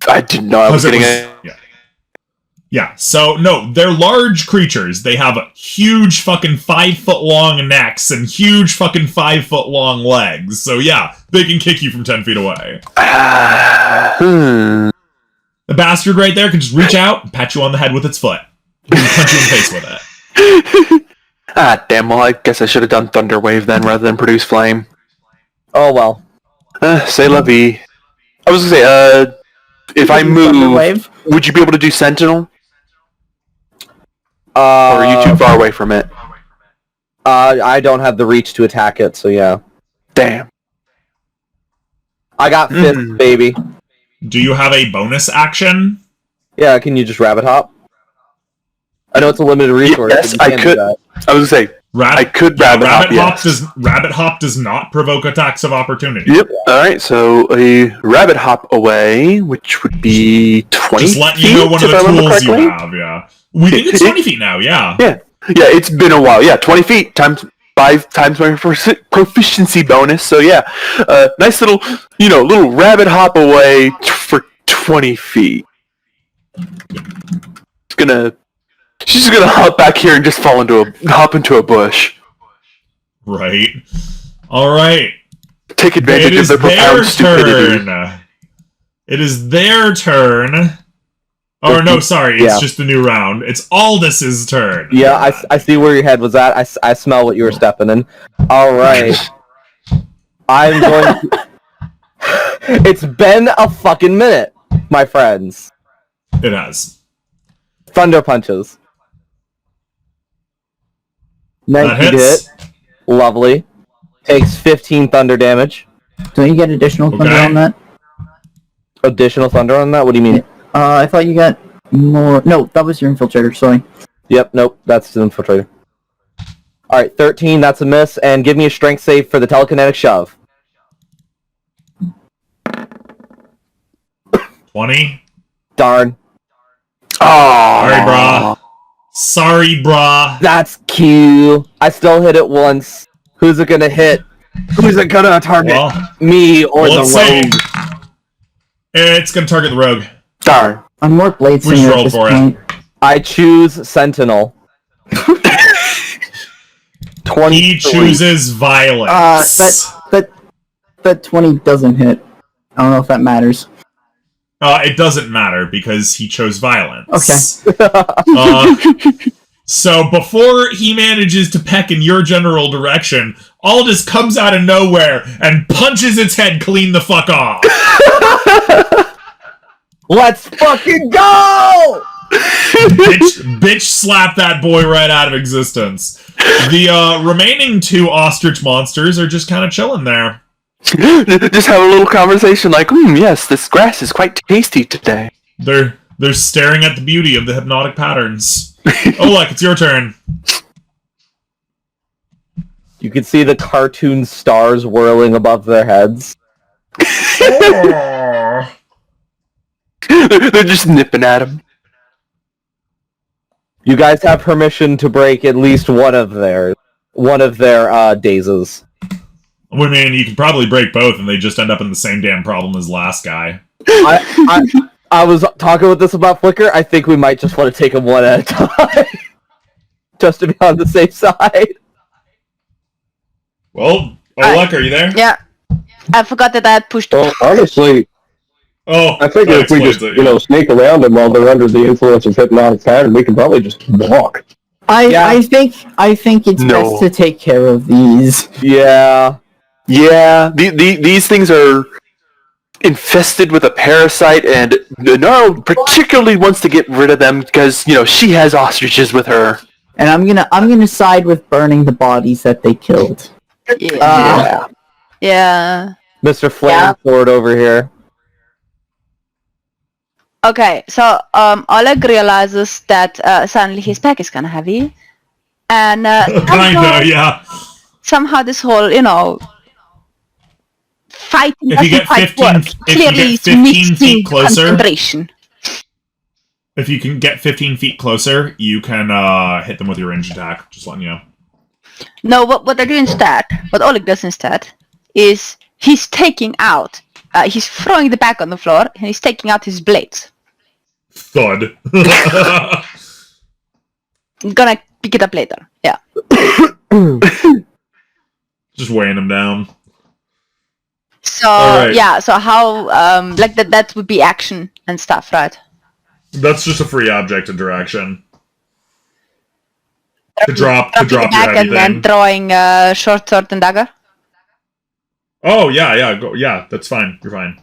Speaker 6: I didn't know I was
Speaker 1: Because it
Speaker 6: getting
Speaker 1: was-
Speaker 6: it.
Speaker 1: yeah. Yeah, so, no, they're large creatures. They have huge fucking 5-foot-long necks and huge fucking 5-foot-long legs. So, yeah, they can kick you from 10 feet away. The bastard right there can just reach out and pat you on the head with its foot. And punch you in the face with it.
Speaker 6: Damn, well, I guess I should have done Thunder Wave then rather than Produce Flame.
Speaker 3: Oh well.
Speaker 6: Say la vie. I was gonna say, if I move,
Speaker 2: Wave.
Speaker 6: would you be able to do Sentinel? Or are you too far away from it?
Speaker 3: I don't have the reach to attack it, so yeah.
Speaker 6: Damn.
Speaker 3: I got fifth, baby.
Speaker 1: Do you have a bonus action?
Speaker 3: Yeah, can you just rabbit hop? I know it's a limited resource.
Speaker 6: Yes,
Speaker 3: but you
Speaker 6: I
Speaker 3: can do
Speaker 6: could.
Speaker 3: that.
Speaker 6: I was gonna say, I could rabbit hop, yes.
Speaker 1: Rabbit hop does not provoke attacks of opportunity.
Speaker 6: Yep. Alright, so a rabbit hop away, which would be 20
Speaker 1: Just letting
Speaker 6: feet,
Speaker 1: you know one of
Speaker 6: if
Speaker 1: the
Speaker 6: I remember
Speaker 1: tools you
Speaker 6: correctly.
Speaker 1: have, yeah. We think it's 20 feet now, yeah.
Speaker 6: Yeah, it's been a while. Yeah, 20 feet times 5 times my proficiency bonus. So yeah, nice little, little rabbit hop away for 20 feet. She's gonna hop back here and just hop into a bush.
Speaker 1: Right. Alright.
Speaker 6: Take
Speaker 1: It
Speaker 6: advantage of
Speaker 1: is
Speaker 6: the
Speaker 1: their
Speaker 6: profound stupidity.
Speaker 1: turn. It is their turn. Or no, sorry, it's
Speaker 3: Yeah.
Speaker 1: just a new round. It's Aldous' turn.
Speaker 3: Yeah, I see where your head was at. I smell what you were stepping in. Alright. I'm going to... It's been a fucking minute, my friends.
Speaker 1: It has.
Speaker 3: Thunder punches.
Speaker 1: That
Speaker 3: 19 to
Speaker 1: hits.
Speaker 3: hit. Lovely. Takes 15 thunder damage.
Speaker 2: Don't you get additional thunder
Speaker 1: Okay.
Speaker 2: on that?
Speaker 3: Additional thunder on that? What do you mean?
Speaker 2: I thought you got more. No, that was your infiltrator. Sorry.
Speaker 3: Yep, nope, that's the infiltrator. Alright, 13, that's a miss, and give me a strength save for the telekinetic shove.
Speaker 1: 20.
Speaker 3: Darn.
Speaker 6: Oh,
Speaker 1: Sorry, brah. Sorry, brah.
Speaker 3: That's cute. I still hit it once. Who's it gonna hit? Who's it gonna target?
Speaker 1: Well,
Speaker 3: Me or the
Speaker 1: let's see.
Speaker 3: rogue?
Speaker 1: It's gonna target the rogue.
Speaker 6: Darn.
Speaker 2: I'm more Blade
Speaker 1: We just
Speaker 2: Singer at
Speaker 1: rolled
Speaker 2: this
Speaker 1: for it.
Speaker 2: point.
Speaker 3: I choose Sentinel. 20.
Speaker 1: He chooses violence.
Speaker 2: That 20 doesn't hit. I don't know if that matters.
Speaker 1: It doesn't matter because he chose violence.
Speaker 2: Okay.
Speaker 1: So before he manages to peck in your general direction, Aldous comes out of nowhere and punches its head clean the fuck off.
Speaker 3: Let's fucking go!
Speaker 1: bitch slap that boy right out of existence. The remaining 2 ostrich monsters are just kind of chilling there.
Speaker 6: Just have a little conversation like, yes, this grass is quite tasty today.
Speaker 1: They're staring at the beauty of the hypnotic patterns. Oh, look, it's your turn.
Speaker 3: You can see the cartoon stars whirling above their heads.
Speaker 6: They're just nipping at him.
Speaker 3: You guys have permission to break at least one of their dazes.
Speaker 1: I mean, you could probably break both and they just end up in the same damn problem as last guy.
Speaker 3: I was talking with this about Flicker. I think we might just want to take them one at a time. Just to be on the safe side.
Speaker 1: Well, Olek, are you there?
Speaker 5: Yeah. I forgot that I had pushed.
Speaker 4: Well, honestly,
Speaker 1: Oh,
Speaker 4: I think
Speaker 1: that
Speaker 4: if we
Speaker 1: explains
Speaker 4: just,
Speaker 1: it,
Speaker 4: sneak around them while they're under the influence of hypnotic pattern, we can probably just walk.
Speaker 2: I think it's
Speaker 6: No.
Speaker 2: best to take care of these.
Speaker 3: Yeah.
Speaker 6: Yeah, these things are infested with a parasite, and Naro particularly wants to get rid of them because, she has ostriches with her.
Speaker 2: And I'm gonna side with burning the bodies that they killed.
Speaker 5: Yeah. Yeah.
Speaker 3: Mr. Flame Sword over here.
Speaker 5: Okay, so Oleg realizes that suddenly his pack is kind of heavy, and
Speaker 1: Kinda, yeah.
Speaker 5: somehow this whole, fighting
Speaker 1: If you get
Speaker 5: doesn't
Speaker 1: 15
Speaker 5: quite work.
Speaker 1: if you
Speaker 5: Clearly,
Speaker 1: get
Speaker 5: it's
Speaker 1: 15
Speaker 5: missing
Speaker 1: feet closer-
Speaker 5: concentration.
Speaker 1: If you can get 15 feet closer, you can hit them with your ranged attack. Just letting you know.
Speaker 5: No, what I do instead, what Oleg does instead, is he's taking out, he's throwing the bag on the floor, and he's taking out his blades.
Speaker 1: Thud.
Speaker 5: I'm gonna pick it up later. Yeah.
Speaker 1: Just weighing them down.
Speaker 5: So
Speaker 1: Alright.
Speaker 5: yeah, so how like that would be action and stuff, right?
Speaker 1: That's just a free object interaction. To drop
Speaker 5: Dropping
Speaker 1: your
Speaker 5: the bag
Speaker 1: heavy
Speaker 5: and then
Speaker 1: thing.
Speaker 5: throwing short sword and dagger.
Speaker 1: Oh yeah, go, yeah. That's fine. You're fine.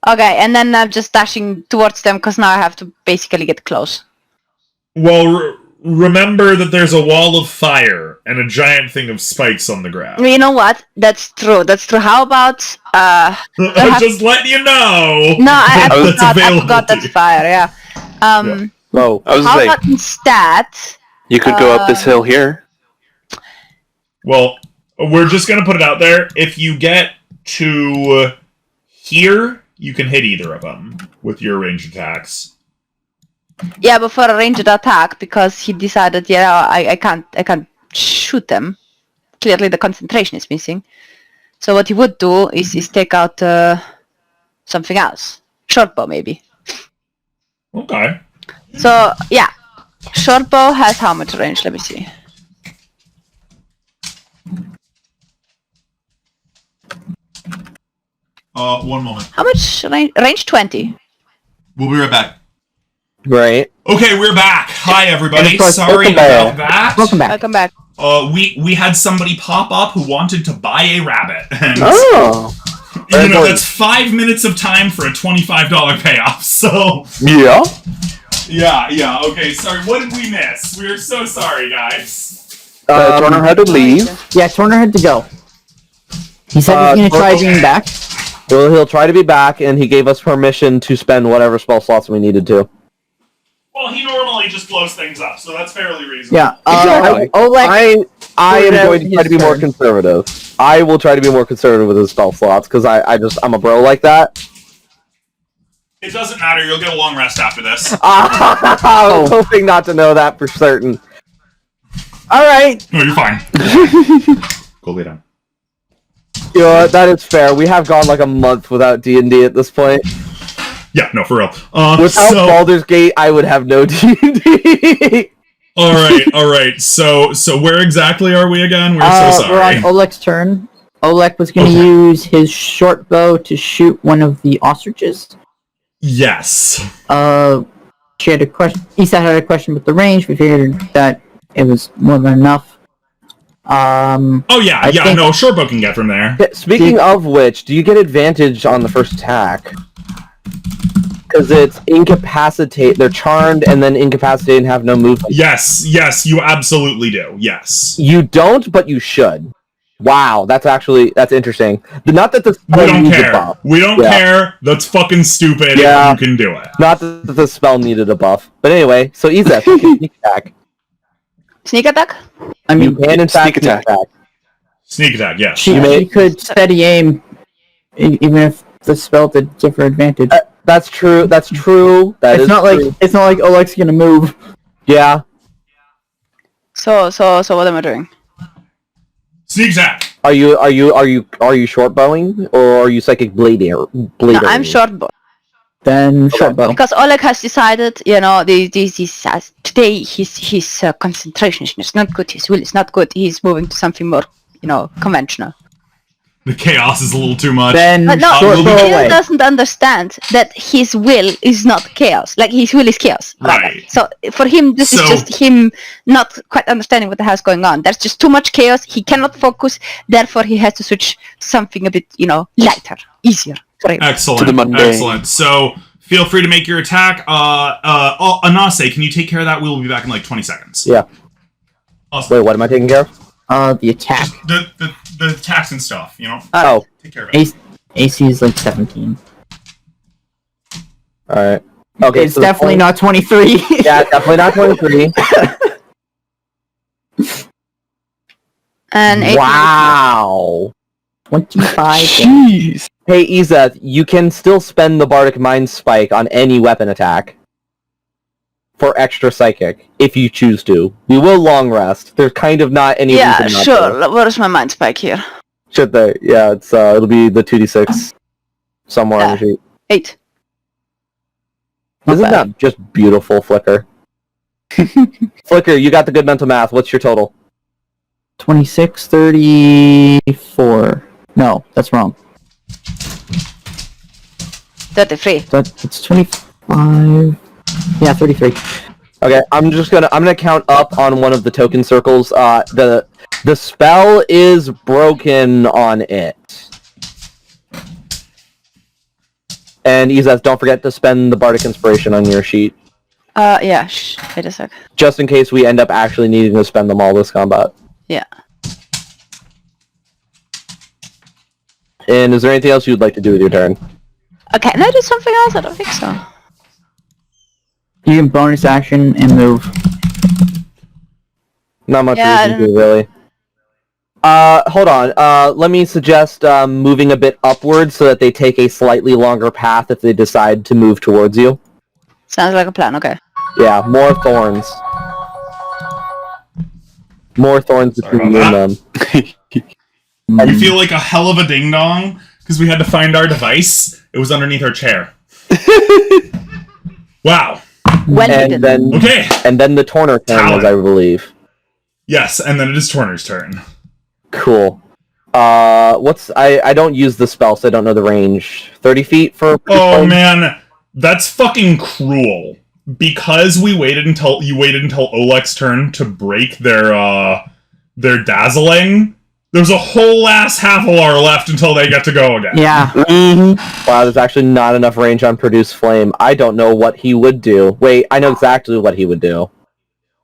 Speaker 5: Okay, and then I'm just dashing towards them because now I have to basically get close.
Speaker 1: Well, remember that there's a wall of fire and a giant thing of spikes on the ground.
Speaker 5: You know what? That's true. That's true. How about
Speaker 1: Just letting you know.
Speaker 5: No, I
Speaker 1: That's
Speaker 5: forgot that's fire. Yeah.
Speaker 3: Whoa.
Speaker 6: I was
Speaker 5: How
Speaker 6: saying,
Speaker 5: about instead?
Speaker 6: you could go up this hill here.
Speaker 1: Well, we're just gonna put it out there. If you get to here, you can hit either of them with your ranged attacks.
Speaker 5: Yeah, but for a ranged attack, because he decided, I can't shoot them. Clearly, the concentration is missing. So what he would do is take out something else, short bow maybe.
Speaker 1: Okay.
Speaker 5: So yeah, short bow has how much range? Let me see.
Speaker 1: One moment.
Speaker 5: How much range? Range 20.
Speaker 1: We'll be right back.
Speaker 3: Right.
Speaker 1: Okay, we're back. Hi, everybody.
Speaker 2: And of course,
Speaker 1: Sorry
Speaker 3: welcome back.
Speaker 1: about that.
Speaker 2: Welcome back.
Speaker 5: Welcome back.
Speaker 1: We had somebody pop up who wanted to buy a rabbit. And
Speaker 3: Oh.
Speaker 1: you know, that's 5 minutes of time for a $25 payoff. So
Speaker 6: Yeah.
Speaker 1: yeah. Okay, sorry. What did we miss? We're so sorry, guys.
Speaker 6: Turner had to leave.
Speaker 2: Yeah, Turner had to go. He said he's gonna try
Speaker 1: okay.
Speaker 2: being back.
Speaker 3: Well, he'll try to be back, and he gave us permission to spend whatever spell slots we needed to.
Speaker 1: Well, he normally just blows things up, so that's fairly reasonable.
Speaker 2: Yeah.
Speaker 3: Exactly.
Speaker 2: Oleg.
Speaker 3: I am
Speaker 2: Out
Speaker 3: going to try to be
Speaker 2: his
Speaker 3: more
Speaker 2: turn.
Speaker 3: conservative. I will try to be more conservative with his spell slots, because I'm a bro like that.
Speaker 1: It doesn't matter. You'll get a long rest after this.
Speaker 3: I was hoping not to know that for certain.
Speaker 2: Alright.
Speaker 1: No, you're fine. Go lay down.
Speaker 3: You know what, that is fair. We have gone like a month without D&D at this point.
Speaker 1: Yeah, no, for real.
Speaker 3: Without
Speaker 1: so,
Speaker 3: Baldur's Gate, I would have no D&D.
Speaker 1: all right. So where exactly are we again? We're so
Speaker 2: We're
Speaker 1: sorry.
Speaker 2: on Oleg's turn. Oleg was gonna use his short bow to shoot one of the ostriches.
Speaker 1: Yes.
Speaker 2: She had a question. Isa had a question with the range. We figured that it was more than enough.
Speaker 1: Oh yeah,
Speaker 2: I think-
Speaker 1: no, short bow can get from there.
Speaker 3: Speaking of which, do you get advantage on the first attack? Because it's incapacitate. They're charmed and then incapacitated and have no movement.
Speaker 1: Yes, you absolutely do. Yes.
Speaker 3: You don't, but you should. Wow, that's interesting. Not that the
Speaker 1: We
Speaker 3: spell
Speaker 1: don't
Speaker 3: needs a
Speaker 1: care.
Speaker 3: buff.
Speaker 1: We don't
Speaker 3: Yeah.
Speaker 1: care. That's fucking stupid.
Speaker 3: Yeah.
Speaker 1: You can do it.
Speaker 3: Not that the spell needed a buff. But anyway, so Isa, you can sneak attack.
Speaker 5: Sneak attack?
Speaker 2: I
Speaker 3: You
Speaker 2: mean,
Speaker 3: can in fact
Speaker 6: Sneak attack.
Speaker 1: Sneak attack, yes.
Speaker 2: she could steady aim, even if the spell did give her advantage.
Speaker 3: That's true. That
Speaker 2: it's
Speaker 3: is
Speaker 2: not
Speaker 3: true.
Speaker 2: like it's not like Oleg's gonna move.
Speaker 3: Yeah.
Speaker 5: So what am I doing?
Speaker 1: Sneak attack.
Speaker 3: Are you short bowing or are you psychic blader?
Speaker 5: No, I'm short bow.
Speaker 2: Then short bow.
Speaker 5: Because Oleg has decided, today his concentration is not good, his will is not good, he's moving to something more, conventional.
Speaker 1: The chaos is a little too much.
Speaker 2: Then
Speaker 5: But no,
Speaker 2: short
Speaker 1: we'll
Speaker 2: bow
Speaker 1: be-
Speaker 5: he
Speaker 2: away.
Speaker 5: doesn't understand that his will is not chaos. Like, his will is chaos. rather.
Speaker 1: Right.
Speaker 5: So, for him, this is
Speaker 1: So-
Speaker 5: just him not quite understanding what the hell's going on. There's just too much chaos, he cannot focus, therefore he has to switch something a bit, lighter, easier for him.
Speaker 1: Excellent.
Speaker 6: To the mundane.
Speaker 1: Excellent. So feel free to make your attack. Anase, can you take care of that? We will be back in like 20 seconds.
Speaker 3: Yeah.
Speaker 1: Awesome.
Speaker 3: Wait, what am I taking care of?
Speaker 2: The attack.
Speaker 1: The attacks and stuff,
Speaker 3: Oh,
Speaker 1: Take care of it.
Speaker 2: AC is like 17.
Speaker 3: Alright. Okay,
Speaker 2: It's
Speaker 3: so the
Speaker 2: definitely
Speaker 3: point-
Speaker 2: not 23.
Speaker 3: Yeah, definitely not 23.
Speaker 5: And 18.
Speaker 3: Wow.
Speaker 2: 25.
Speaker 6: Jeez.
Speaker 3: Hey, Izeth, you can still spend the Bardic Mind Spike on any weapon attack for extra psychic, if you choose to. We will long rest. There's kind of not any
Speaker 5: Yeah,
Speaker 3: reason not
Speaker 5: sure.
Speaker 3: to.
Speaker 5: Where's my mind spike here?
Speaker 3: Should they? Yeah, it's it'll be the 2d6 somewhere on the sheet.
Speaker 5: 8.
Speaker 2: Not
Speaker 3: Isn't
Speaker 2: bad.
Speaker 3: that just beautiful, Flicker? Flicker, you got the good mental math. What's your total?
Speaker 2: 26, 34. No, that's wrong.
Speaker 5: 33.
Speaker 2: It's 25. Yeah, 33.
Speaker 3: Okay, I'm gonna count up on one of the token circles. The spell is broken on it. And Izeth, don't forget to spend the Bardic Inspiration on your sheet,
Speaker 5: Yeah, wait a sec.
Speaker 3: just in case we end up actually needing to spend them all this combat.
Speaker 5: Yeah.
Speaker 3: And is there anything else you'd like to do with your turn?
Speaker 5: Can I do something else? I don't think so.
Speaker 2: You can bonus action and move.
Speaker 3: Not much
Speaker 5: Yeah,
Speaker 3: reason to, really. Hold on. Let me suggest moving a bit upwards so that they take a slightly longer path if they decide to move towards you.
Speaker 5: Sounds like a plan, okay.
Speaker 3: Yeah, more thorns. More thorns
Speaker 1: Sorry
Speaker 3: between you
Speaker 1: about
Speaker 3: and them.
Speaker 1: We feel like a hell of a ding dong because we had to find our device. It was underneath our chair. Wow.
Speaker 5: Well
Speaker 3: And
Speaker 5: hidden.
Speaker 3: then,
Speaker 1: Okay.
Speaker 3: and then the Torner turn,
Speaker 1: Talon.
Speaker 3: as I believe.
Speaker 1: Yes, and then it is Torner's turn.
Speaker 3: Cool. I don't use the spell, so I don't know the range. 30 feet for...
Speaker 1: Oh man, that's fucking cruel. Because you waited until Oleg's turn to break their dazzling. There's a whole ass half hour left until they get to go again.
Speaker 2: Yeah.
Speaker 3: Wow, there's actually not enough range on Produce Flame. I don't know what he would do. Wait, I know exactly what he would do.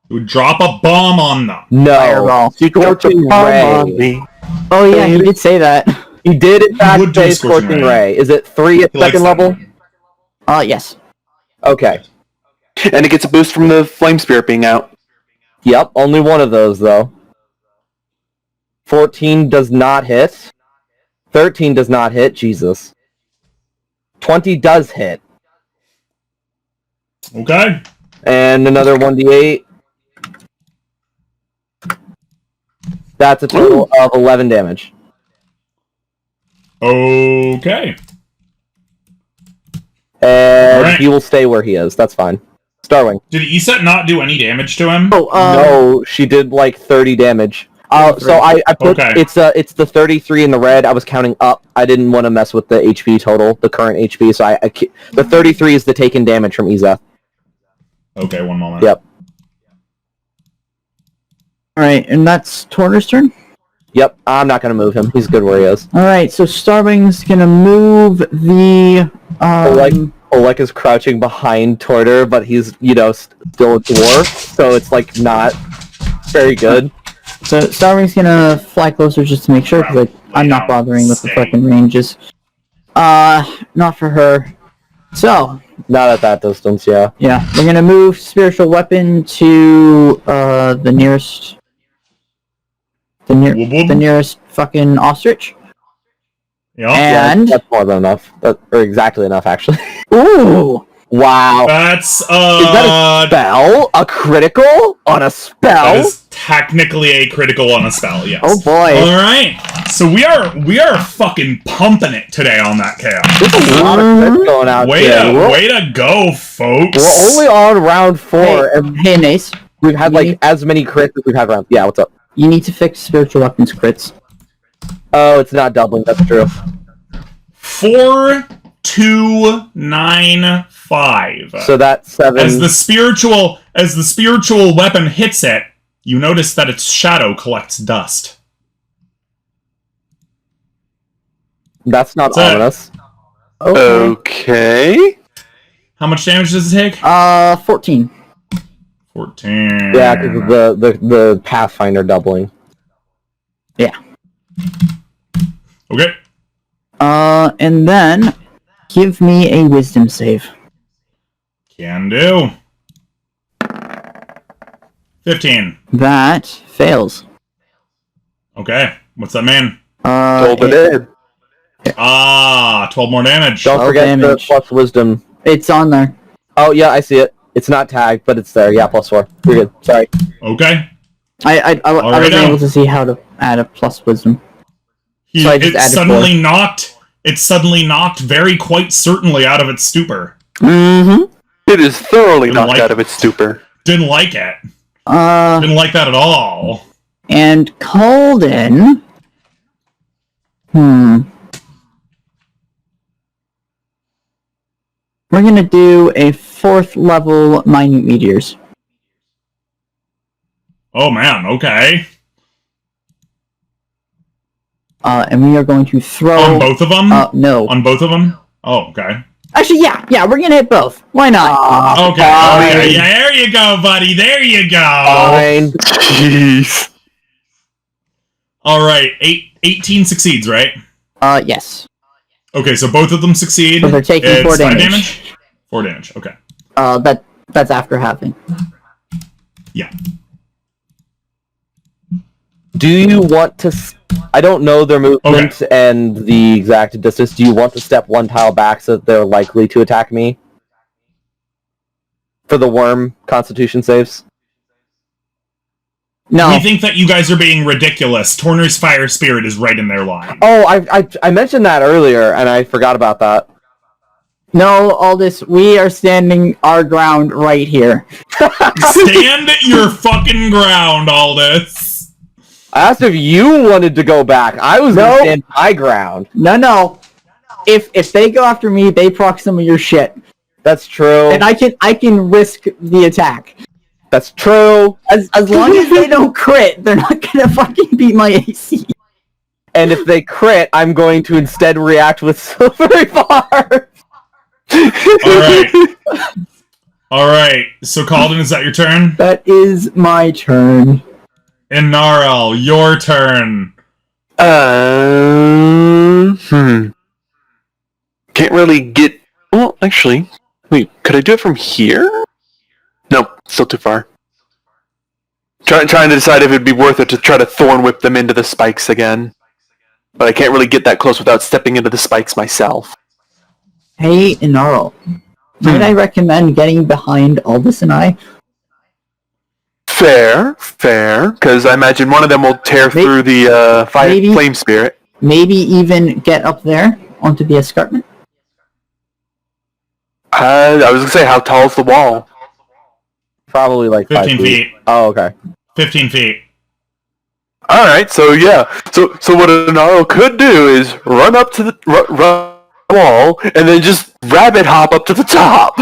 Speaker 1: It would drop a bomb on them.
Speaker 3: No.
Speaker 2: Fireball.
Speaker 3: Scorching Ray.
Speaker 2: Oh yeah, he did say that.
Speaker 3: He did in fact
Speaker 1: would do
Speaker 3: say
Speaker 1: a Scorching
Speaker 3: Scorching
Speaker 1: Ray.
Speaker 3: Ray. Is it 3 at
Speaker 1: He likes
Speaker 3: second
Speaker 1: that
Speaker 3: level?
Speaker 1: one.
Speaker 2: Yes.
Speaker 3: Okay.
Speaker 6: And it gets a boost from the Flame Spirit being out.
Speaker 3: Yep, only one of those, though. 14 does not hit. 13 does not hit. Jesus. 20 does hit.
Speaker 1: Okay.
Speaker 3: And another 1d8. That's a total of 11 damage.
Speaker 1: Okay.
Speaker 3: And
Speaker 1: Alright.
Speaker 3: he will stay where he is. That's fine. Starwing.
Speaker 1: Did Iset not do any damage to him?
Speaker 2: Oh,
Speaker 3: No, she did like 30 damage. So I put
Speaker 1: Okay.
Speaker 3: it's the 33 in the red. I was counting up. I didn't want to mess with the HP total, the current HP. So the 33 is the taken damage from Izeth.
Speaker 1: Okay, one moment.
Speaker 3: Yep.
Speaker 2: Alright, and that's Torner's turn?
Speaker 3: Yep. I'm not gonna move him. He's good where he is.
Speaker 2: Alright, so Starwing's gonna move the...
Speaker 3: Oleg is crouching behind Torter, but he's still a dwarf, so it's like not very good.
Speaker 2: So Starwing's gonna fly closer just to make sure, because I'm not bothering with the fucking ranges. Not for her. So,
Speaker 3: Not at that distance, yeah.
Speaker 2: yeah, we're gonna move Spiritual Weapon to the nearest...
Speaker 1: Whoop whoop.
Speaker 2: The nearest fucking Ostrich.
Speaker 1: Yeah.
Speaker 2: And...
Speaker 3: That's more than enough. Or exactly enough, actually.
Speaker 2: Ooh!
Speaker 3: Wow.
Speaker 1: That's
Speaker 3: Is that a spell? A critical on a
Speaker 1: that
Speaker 3: spell?
Speaker 1: is technically a critical on a spell, yes.
Speaker 2: Oh boy.
Speaker 1: Alright. So we are fucking pumping it today on that chaos.
Speaker 3: There's a lot of crits going out
Speaker 1: Way
Speaker 3: there.
Speaker 1: way to go, folks.
Speaker 3: We're only on round 4,
Speaker 2: Hey,
Speaker 3: and
Speaker 2: hey, Nace.
Speaker 3: we've had like as many crits as we've had rounds. Yeah, what's up?
Speaker 2: You need to fix Spiritual Weapons crits.
Speaker 3: Oh, it's not doubling. That's true.
Speaker 1: 4295.
Speaker 3: So that's 7.
Speaker 1: As the spiritual weapon hits it, you notice that its shadow collects dust.
Speaker 3: That's not
Speaker 1: That's it.
Speaker 3: ominous.
Speaker 6: Okay.
Speaker 1: How much damage does it take?
Speaker 2: 14.
Speaker 1: 14.
Speaker 3: Yeah, because of the Pathfinder doubling.
Speaker 2: Yeah.
Speaker 1: Okay.
Speaker 2: And then give me a wisdom save.
Speaker 1: Can do. 15.
Speaker 2: That fails.
Speaker 1: Okay. What's that mean?
Speaker 6: Told it in.
Speaker 1: 12 more damage.
Speaker 3: Don't
Speaker 2: Oh,
Speaker 3: forget the
Speaker 2: damage.
Speaker 3: plus wisdom.
Speaker 2: It's on there.
Speaker 3: Oh, yeah, I see it. It's not tagged, but it's there. Yeah, +4. You're good. Sorry.
Speaker 1: Okay.
Speaker 2: I wasn't
Speaker 1: now.
Speaker 2: able to see how to add a plus wisdom.
Speaker 1: He,
Speaker 2: So I just
Speaker 1: it
Speaker 2: added
Speaker 1: suddenly knocked. It suddenly knocked very quite certainly out of its stupor.
Speaker 2: Mm-hmm.
Speaker 6: It is thoroughly
Speaker 1: Didn't
Speaker 6: knocked
Speaker 1: like
Speaker 6: out
Speaker 1: it.
Speaker 6: of its stupor.
Speaker 1: Didn't like it.
Speaker 2: And
Speaker 1: Didn't like that at all.
Speaker 2: Calden. We're gonna do a 4th level minute meteors.
Speaker 1: Oh man, okay.
Speaker 2: And we are going to throw...
Speaker 1: On both of them?
Speaker 2: No.
Speaker 1: On both of them? Oh, okay.
Speaker 2: Actually, yeah, we're gonna hit both. Why not?
Speaker 1: Okay, okay, yeah, there you go, buddy, there you go!
Speaker 3: Fine.
Speaker 6: Jeez.
Speaker 1: Alright, 18 succeeds, right?
Speaker 2: Yes.
Speaker 1: Okay, so both of them succeed.
Speaker 2: So they're taking
Speaker 1: It's
Speaker 2: 4
Speaker 1: 5
Speaker 2: damage.
Speaker 1: 4 damage, okay.
Speaker 2: That's after halving.
Speaker 1: Yeah.
Speaker 3: Do you want to... I don't know their movement and the exact distance. Do you want to step 1 tile back so that they're likely to attack me? For the worm constitution saves?
Speaker 2: No.
Speaker 1: We think that you guys are being ridiculous. Torner's Fire Spirit is right in their line.
Speaker 3: Oh, I mentioned that earlier, and I forgot about that.
Speaker 2: No, Aldous, we are standing our ground right here.
Speaker 1: Stand your fucking ground, Aldous.
Speaker 3: I asked if you wanted to go back. I was going to stand my ground.
Speaker 2: No. If they go after me, they proc some of your shit.
Speaker 3: That's true.
Speaker 2: And I can risk the attack.
Speaker 3: That's true.
Speaker 2: As long as they don't crit, they're not gonna fucking beat my AC.
Speaker 3: And if they crit, I'm going to instead react with Silvery Bar.
Speaker 1: Alright, so Calden, is that your turn?
Speaker 2: That is my turn.
Speaker 1: And Narl, your turn.
Speaker 6: Can't really get... Well, actually... Wait, could I do it from here? Nope, still too far. Trying to decide if it'd be worth it to try to Thorn Whip them into the spikes again. But I can't really get that close without stepping into the spikes myself.
Speaker 2: Hey, Inarl. Might I recommend getting behind Aldous and I?
Speaker 6: Fair, because I imagine one of them will tear through the flame spirit.
Speaker 2: Maybe even get up there onto the escarpment?
Speaker 6: I was going to say, how tall is the wall?
Speaker 3: Probably like
Speaker 1: 15
Speaker 3: 5 feet.
Speaker 1: feet.
Speaker 3: Oh, okay.
Speaker 1: 15 feet.
Speaker 6: Alright, so yeah. So what Anaro could do is run up to the run wall, and then just rabbit hop up to the top.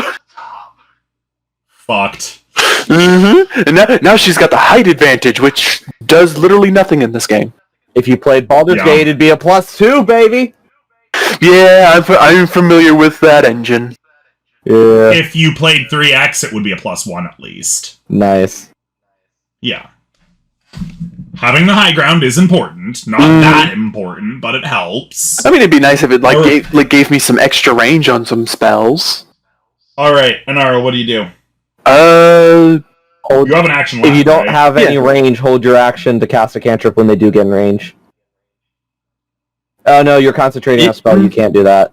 Speaker 1: Fucked.
Speaker 6: And now she's got the height advantage, which does literally nothing in this game.
Speaker 3: If you played Baldur's
Speaker 1: Yeah.
Speaker 3: Gate, it'd be a +2, baby!
Speaker 6: Yeah, I'm familiar with that engine.
Speaker 3: Yeah.
Speaker 1: If you played 3X, it would be a +1 at least.
Speaker 3: Nice.
Speaker 1: Yeah. Having the high ground is important. Not that important, but it helps.
Speaker 6: I mean, it'd be nice if it gave me some extra range on some spells.
Speaker 1: Alright, Anara, what do you do?
Speaker 3: Hold,
Speaker 1: You have an action left,
Speaker 3: if you don't
Speaker 1: right?
Speaker 3: have any range, hold your action to cast a cantrip when they do get in range. Oh no, you're concentrating on a spell, you can't do that.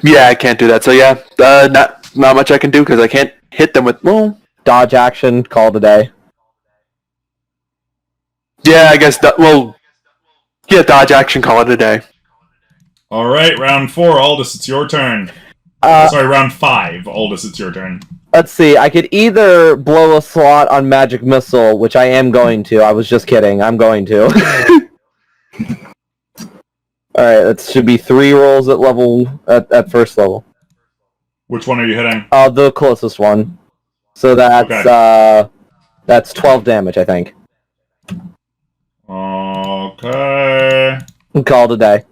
Speaker 6: Yeah, I can't do that. So yeah, not much I can do because I can't hit them with... Well,
Speaker 3: Dodge action, call it a day.
Speaker 6: yeah, I guess... dodge action, call it a day.
Speaker 1: Alright, round 4, Aldous, it's your turn. Sorry, round 5, Aldous, it's your turn.
Speaker 3: Let's see, I could either blow a slot on Magic Missile, which I am going to. I was just kidding, I'm going to. Alright, that should be 3 rolls at first level.
Speaker 1: Which one are you hitting?
Speaker 3: The closest one. So that's, that's 12 damage, I think.
Speaker 1: Okay.
Speaker 3: Call it a day.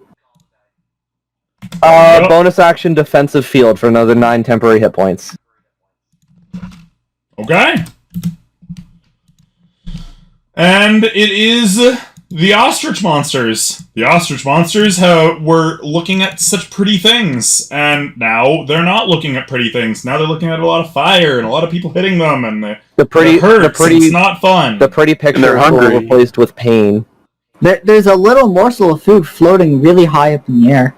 Speaker 1: Yep.
Speaker 3: Bonus action, defensive field for another 9 temporary hit points.
Speaker 1: Okay. And it is The ostrich monsters. The ostrich monsters were looking at such pretty things, and now they're not looking at pretty things. Now they're looking at a lot of fire and a lot of people hitting them, and it hurts. It's not fun.
Speaker 3: The pretty pictures
Speaker 6: they're hungry.
Speaker 3: were replaced with pain.
Speaker 2: There's a little morsel of food floating really high up in the air.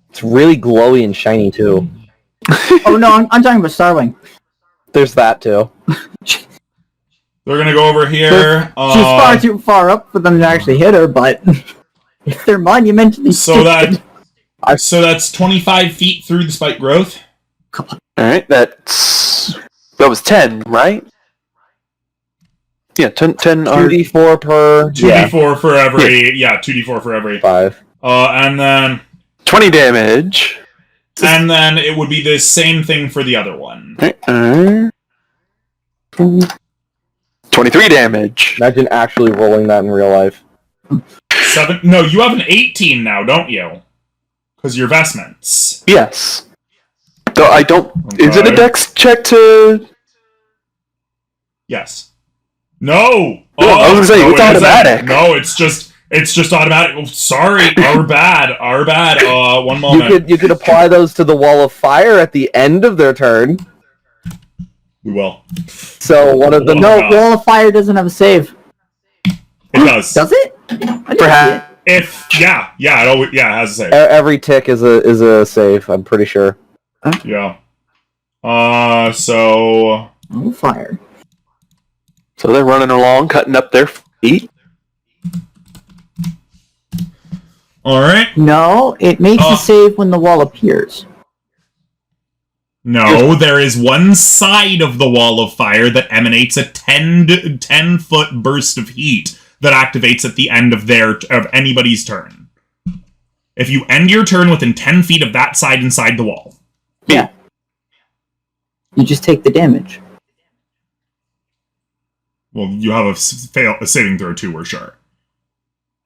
Speaker 3: It's really glowy and shiny too.
Speaker 2: Oh no, I'm talking about Starling.
Speaker 3: There's that too.
Speaker 1: They're gonna go over here.
Speaker 2: She's far too far up for them to actually hit her, but if they're monumentally stupid.
Speaker 1: So that's 25 feet through the spike growth.
Speaker 6: Alright, that was 10, right? Yeah, 10 are...
Speaker 3: 2d4 per...
Speaker 1: 2d4 for every... Yeah, 2d4 for every...
Speaker 3: 5.
Speaker 1: And then...
Speaker 6: 20 damage.
Speaker 1: And then it would be the same thing for the other one.
Speaker 6: 23 damage.
Speaker 3: Imagine actually rolling that in real life.
Speaker 1: 7... No, you have an 18 now, don't you? Because your vestments.
Speaker 6: Yes. Though I don't...
Speaker 1: Okay.
Speaker 6: Is it a dex check to...
Speaker 1: Yes. No!
Speaker 6: No, I was gonna say, it's automatic.
Speaker 1: No, it's just automatic. Oh, sorry, our bad. One moment.
Speaker 3: You could apply those to the wall of fire at the end of their turn.
Speaker 1: We will.
Speaker 3: So one of them...
Speaker 2: No, Wall of Fire doesn't have a save.
Speaker 1: It does.
Speaker 2: Does it? I didn't
Speaker 6: Perhaps.
Speaker 2: see it.
Speaker 1: If it has a save.
Speaker 3: Every tick is a save, I'm pretty sure.
Speaker 1: Yeah. So
Speaker 2: Wall of Fire.
Speaker 6: So they're running along, cutting up their feet.
Speaker 1: all right.
Speaker 2: No, it makes a save when the wall appears.
Speaker 1: No, there is one side of the wall of fire that emanates a 10-foot burst of heat that activates at the end of anybody's turn. If you end your turn within 10 feet of that side inside the wall.
Speaker 2: Yeah. You just take the damage.
Speaker 1: Well, you have a saving throw too, we're sure.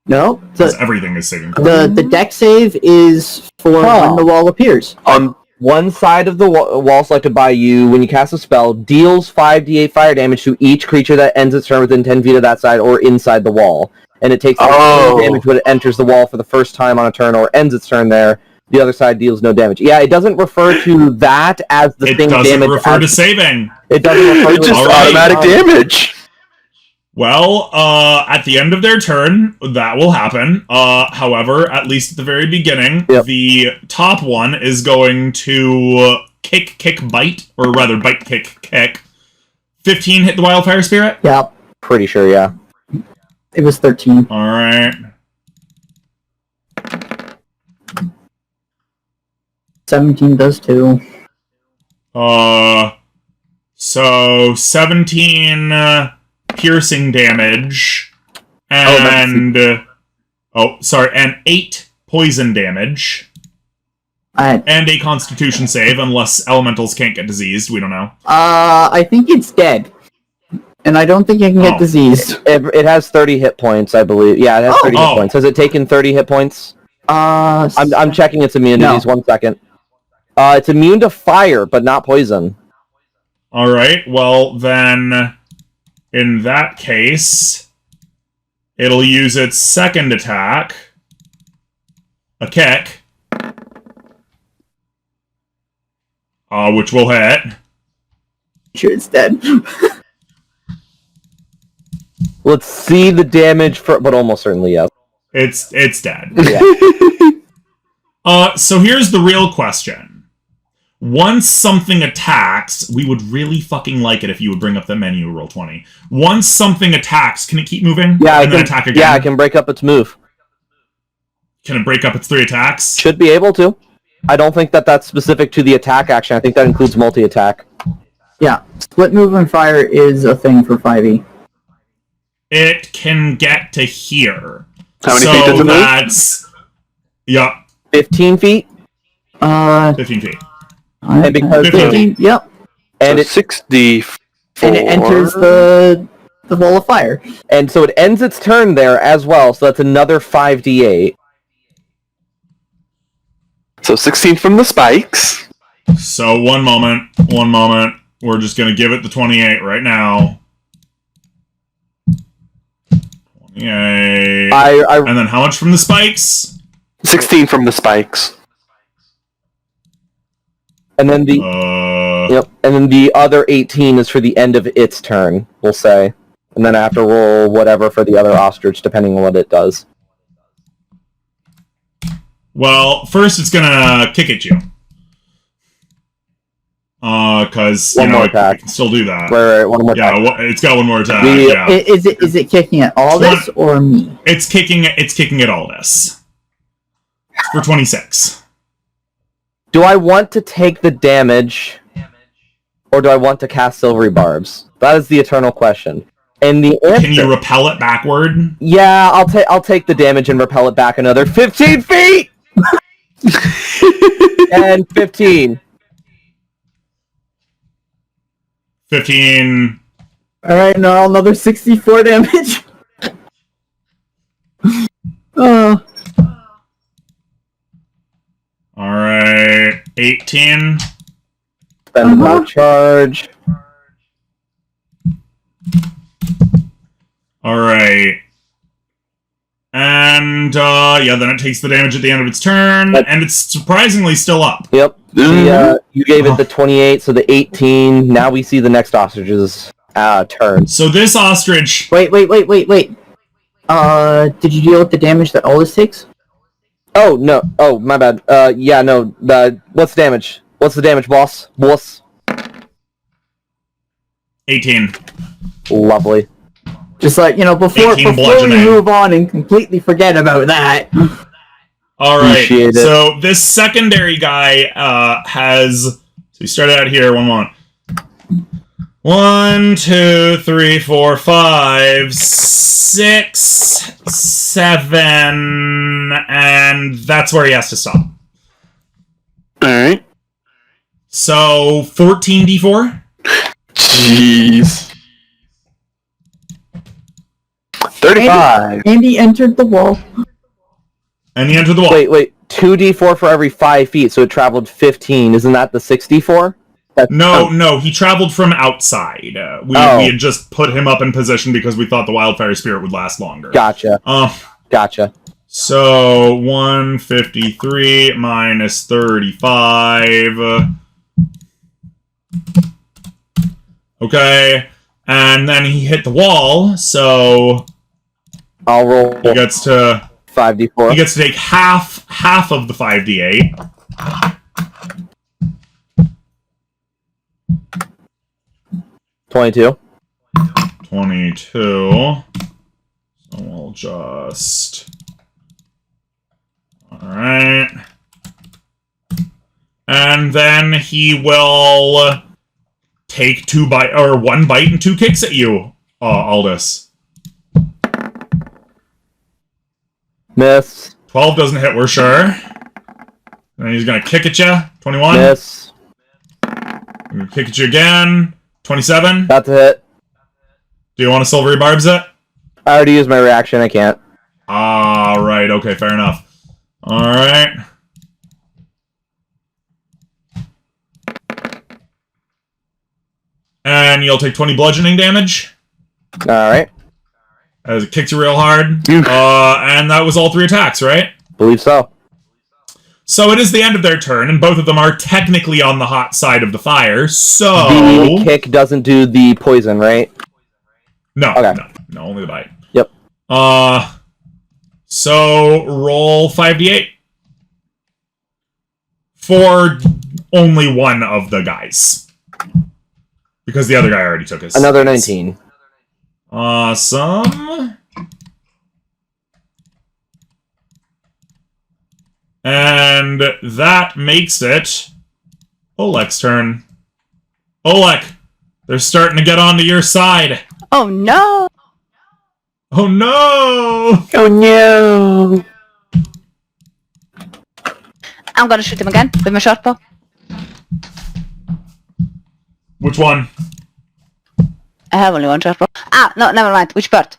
Speaker 2: No,
Speaker 1: Because everything is saving throw.
Speaker 2: the deck save is for when the wall appears.
Speaker 6: On
Speaker 3: One side of the wall selected by you, when you cast a spell, deals 5d8 fire damage to each creature that ends its turn within 10 feet of that side or inside the wall. And it takes damage when it enters the wall for the first time on a turn or ends its turn there. The other side deals no damage. Yeah, it doesn't refer to that as the thing damage.
Speaker 1: It doesn't refer to saving.
Speaker 3: It doesn't refer
Speaker 6: it's
Speaker 3: to
Speaker 6: just automatic damage.
Speaker 1: Well, at the end of their turn, that will happen. However, at least at the very beginning, the top one is going to kick, bite, or rather bite, kick. 15 hit the Wildfire Spirit?
Speaker 2: Yep.
Speaker 3: Pretty sure, yeah.
Speaker 2: It was 13.
Speaker 1: Alright.
Speaker 2: 17 does too.
Speaker 1: So 17 piercing damage, and and 8 poison damage, and a Constitution save, unless elementals can't get diseased. We don't know.
Speaker 2: I think it's dead, and I don't think it can get diseased.
Speaker 3: It has 30 hit points, I believe. Yeah, it has 30 hit points. Has it taken 30 hit points? I'm checking its immunities.
Speaker 2: No.
Speaker 3: 1 second. It's immune to fire, but not poison.
Speaker 1: All right. Well, then, in that case, it'll use its second attack, a kick, which will hit.
Speaker 2: Sure, it's dead.
Speaker 3: Let's see the damage but almost certainly yes.
Speaker 1: It's dead.
Speaker 3: Yeah.
Speaker 1: So here's the real question. Once something attacks, we would really fucking like it if you would bring up the menu, roll 20. Once something attacks, can it keep moving?
Speaker 3: Yeah,
Speaker 1: and then attack again?
Speaker 3: Yeah, I can break up its move.
Speaker 1: Can it break up its 3 attacks?
Speaker 3: Should be able to. I don't think that's specific to the attack action. I think that includes multi-attack.
Speaker 2: Yeah, split move and fire is a thing for 5e.
Speaker 1: It can get to here.
Speaker 6: How many feet does it move?
Speaker 1: That's... Yeah.
Speaker 3: 15 feet?
Speaker 1: 15 feet.
Speaker 3: And because
Speaker 2: 15, yep.
Speaker 3: And
Speaker 6: so
Speaker 3: it
Speaker 6: 64.
Speaker 2: And it enters the wall of fire.
Speaker 3: And so it ends its turn there as well, so that's another 5d8.
Speaker 6: So 16 from the spikes.
Speaker 1: So one moment. We're just gonna give it the 28 right now. Yay.
Speaker 3: I
Speaker 1: And then how much from the spikes?
Speaker 6: 16 from the spikes.
Speaker 3: and then the yep, and then the other 18 is for the end of its turn, we'll say. And then I have to roll whatever for the other ostrich, depending on what it does.
Speaker 1: Well, first it's gonna kick at you. Cause
Speaker 3: One more
Speaker 1: it
Speaker 3: attack.
Speaker 1: can still do that.
Speaker 3: Right, one more attack.
Speaker 1: Yeah, it's got one more attack.
Speaker 3: Yeah.
Speaker 2: Is it kicking at all this or me?
Speaker 1: It's kicking at Aldous. For 26.
Speaker 3: Do I want to take the damage, or do I want to cast Silvery Barbs? That is the eternal question. And the answer...
Speaker 1: Can you repel it backward?
Speaker 3: Yeah, I'll take the damage and repel it back another 15 feet! And 15.
Speaker 1: 15.
Speaker 2: Alright, now another 64 damage.
Speaker 1: Alright. 18.
Speaker 3: Spend more charge.
Speaker 1: Alright. And, yeah, then it takes the damage at the end of its turn, and it's surprisingly still up.
Speaker 3: Yep. You gave it the 28, so the 18. Now we see the next ostrich's turn.
Speaker 1: So this ostrich...
Speaker 2: Wait. Did you deal with the damage that Aldous takes?
Speaker 3: Oh, no. Oh, my bad. Yeah, no. What's the damage? What's the damage, boss?
Speaker 1: 18.
Speaker 3: Lovely.
Speaker 2: Just like, before we move on and completely forget about that.
Speaker 1: Alright, so this secondary guy has... So we started out here, 1, 2, 3, 4, 5, 6, 7, and that's where he has to stop.
Speaker 6: Alright.
Speaker 1: So, 14d4?
Speaker 6: Jeez. 35.
Speaker 2: Andy entered the wall.
Speaker 1: And he entered the wall.
Speaker 3: Wait. 2d4 for every 5 feet, so it traveled 15. Isn't that the 64?
Speaker 1: No, he traveled from outside. We had just put him up in position because we thought the Wildfire Spirit would last longer.
Speaker 3: Gotcha. Gotcha.
Speaker 1: So, 153 minus 35. Okay. And then he hit the wall, so...
Speaker 3: I'll roll
Speaker 1: he gets to
Speaker 3: 5d4.
Speaker 1: He gets to take half of the 5d8.
Speaker 3: $22.
Speaker 1: 22. So we'll just... Alright. And then he will take 1 bite and 2 kicks at you, Aldous.
Speaker 3: Miss.
Speaker 1: 12 doesn't hit, we're sure. And he's gonna kick at you. 21.
Speaker 3: Miss.
Speaker 1: I'm gonna kick at you again. 27.
Speaker 3: That's a hit.
Speaker 1: Do you want to Silvery Barbs it?
Speaker 3: I already used my reaction, I can't.
Speaker 1: Right, okay, fair enough. Alright. And you'll take 20 bludgeoning damage.
Speaker 3: Alright.
Speaker 1: As it kicks you real hard. And that was all 3 attacks, right?
Speaker 3: Believe so.
Speaker 1: So it is the end of their turn, and both of them are technically on the hot side of the fire, so...
Speaker 3: The kick doesn't do the poison, right?
Speaker 1: No,
Speaker 3: okay.
Speaker 1: no, only the bite.
Speaker 3: Yep.
Speaker 1: So roll 5d8. For only one of the guys. Because the other guy already took his...
Speaker 3: Another 19.
Speaker 1: Awesome. And that makes it Oleg's turn. Oleg, they're starting to get onto your side.
Speaker 5: Oh no!
Speaker 1: Oh no!
Speaker 3: Oh no!
Speaker 5: I'm gonna shoot him again with my short bow.
Speaker 1: Which one?
Speaker 5: I have only one short bow. No, never mind. Which part?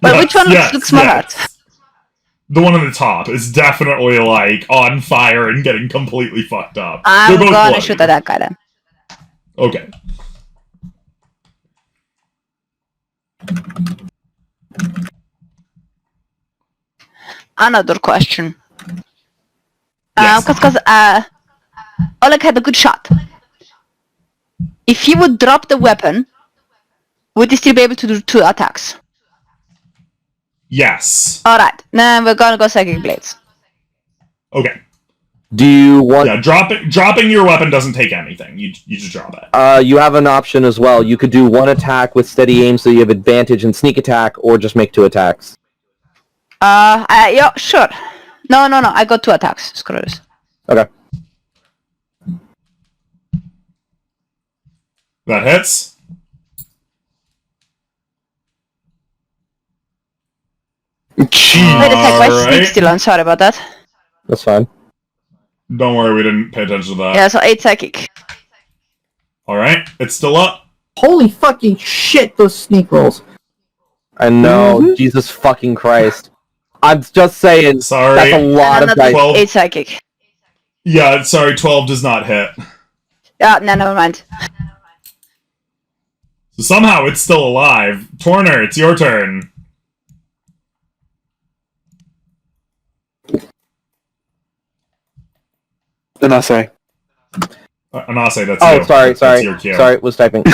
Speaker 5: Which one looks more hurt?
Speaker 1: The one on the top is definitely, like, on fire and getting completely fucked up.
Speaker 5: I'm gonna shoot at that guy then.
Speaker 1: Okay.
Speaker 5: Another question.
Speaker 1: Yes.
Speaker 5: Because Oleg had a good shot. If he would drop the weapon, would he still be able to do 2 attacks?
Speaker 1: Yes.
Speaker 5: Alright, then we're gonna go Psychic Blades.
Speaker 1: Okay.
Speaker 3: Do you want?
Speaker 1: Yeah, dropping your weapon doesn't take anything. You just drop it.
Speaker 3: You have an option as well. You could do 1 attack with steady aim, so you have advantage in sneak attack, or just make 2 attacks.
Speaker 5: Yeah, sure. No, I got 2 attacks. Screw this.
Speaker 3: Okay.
Speaker 1: That hits.
Speaker 5: Wait a sec, my
Speaker 1: Alright.
Speaker 5: sneak's still on. Sorry about that.
Speaker 3: That's fine.
Speaker 1: Don't worry, we didn't pay attention to that.
Speaker 5: Yeah, so 8 Psychic.
Speaker 1: Alright, it's still up.
Speaker 2: Holy fucking shit, those sneak rolls.
Speaker 3: I know, Jesus fucking Christ. I'm just saying,
Speaker 1: Sorry.
Speaker 3: that's a lot
Speaker 5: And
Speaker 3: of
Speaker 5: another
Speaker 3: dice.
Speaker 1: 12.
Speaker 5: 8 Psychic.
Speaker 1: Yeah, sorry, 12 does not hit.
Speaker 5: Yeah, no, never mind.
Speaker 1: So somehow it's still alive. Torner, it's your turn.
Speaker 6: Anase.
Speaker 1: Anase, that's
Speaker 3: Oh,
Speaker 1: you.
Speaker 3: sorry,
Speaker 1: That's your cue.
Speaker 3: sorry, was typing.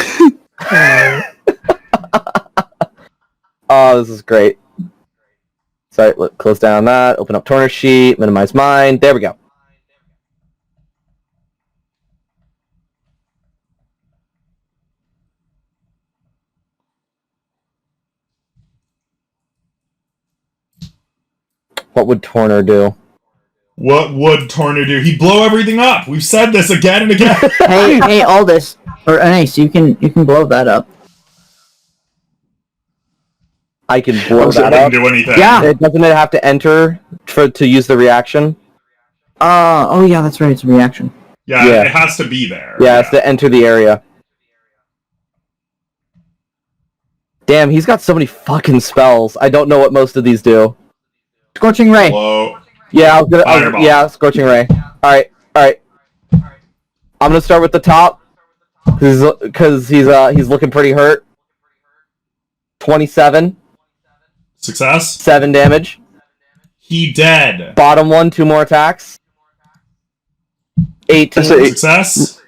Speaker 3: Oh, this is great. Sorry, close down that, open up Torner sheet, minimize mine, there we go. What would Torner do?
Speaker 1: What would Torner do? He'd blow everything up. We've said this again and again.
Speaker 2: Hey, Aldous, or Ace, you can blow that up.
Speaker 3: I can blow
Speaker 1: It
Speaker 3: that
Speaker 1: wouldn't
Speaker 3: up.
Speaker 1: do anything.
Speaker 2: Yeah.
Speaker 3: Doesn't it have to enter to use the reaction?
Speaker 2: Oh yeah, that's right, it's a reaction.
Speaker 1: Yeah,
Speaker 3: Yeah.
Speaker 1: it has to be there.
Speaker 3: Yeah, it's to enter the area. Damn, he's got so many fucking spells. I don't know what most of these do.
Speaker 2: Scorching Ray.
Speaker 1: Blow.
Speaker 3: Yeah,
Speaker 1: Fireball.
Speaker 3: yeah, Scorching Ray. Alright. I'm gonna start with the top. Because he's looking pretty hurt. 27.
Speaker 1: Success.
Speaker 3: 7 damage.
Speaker 1: He dead.
Speaker 3: Bottom one, 2 more attacks. 18.
Speaker 6: That's a-
Speaker 1: Success.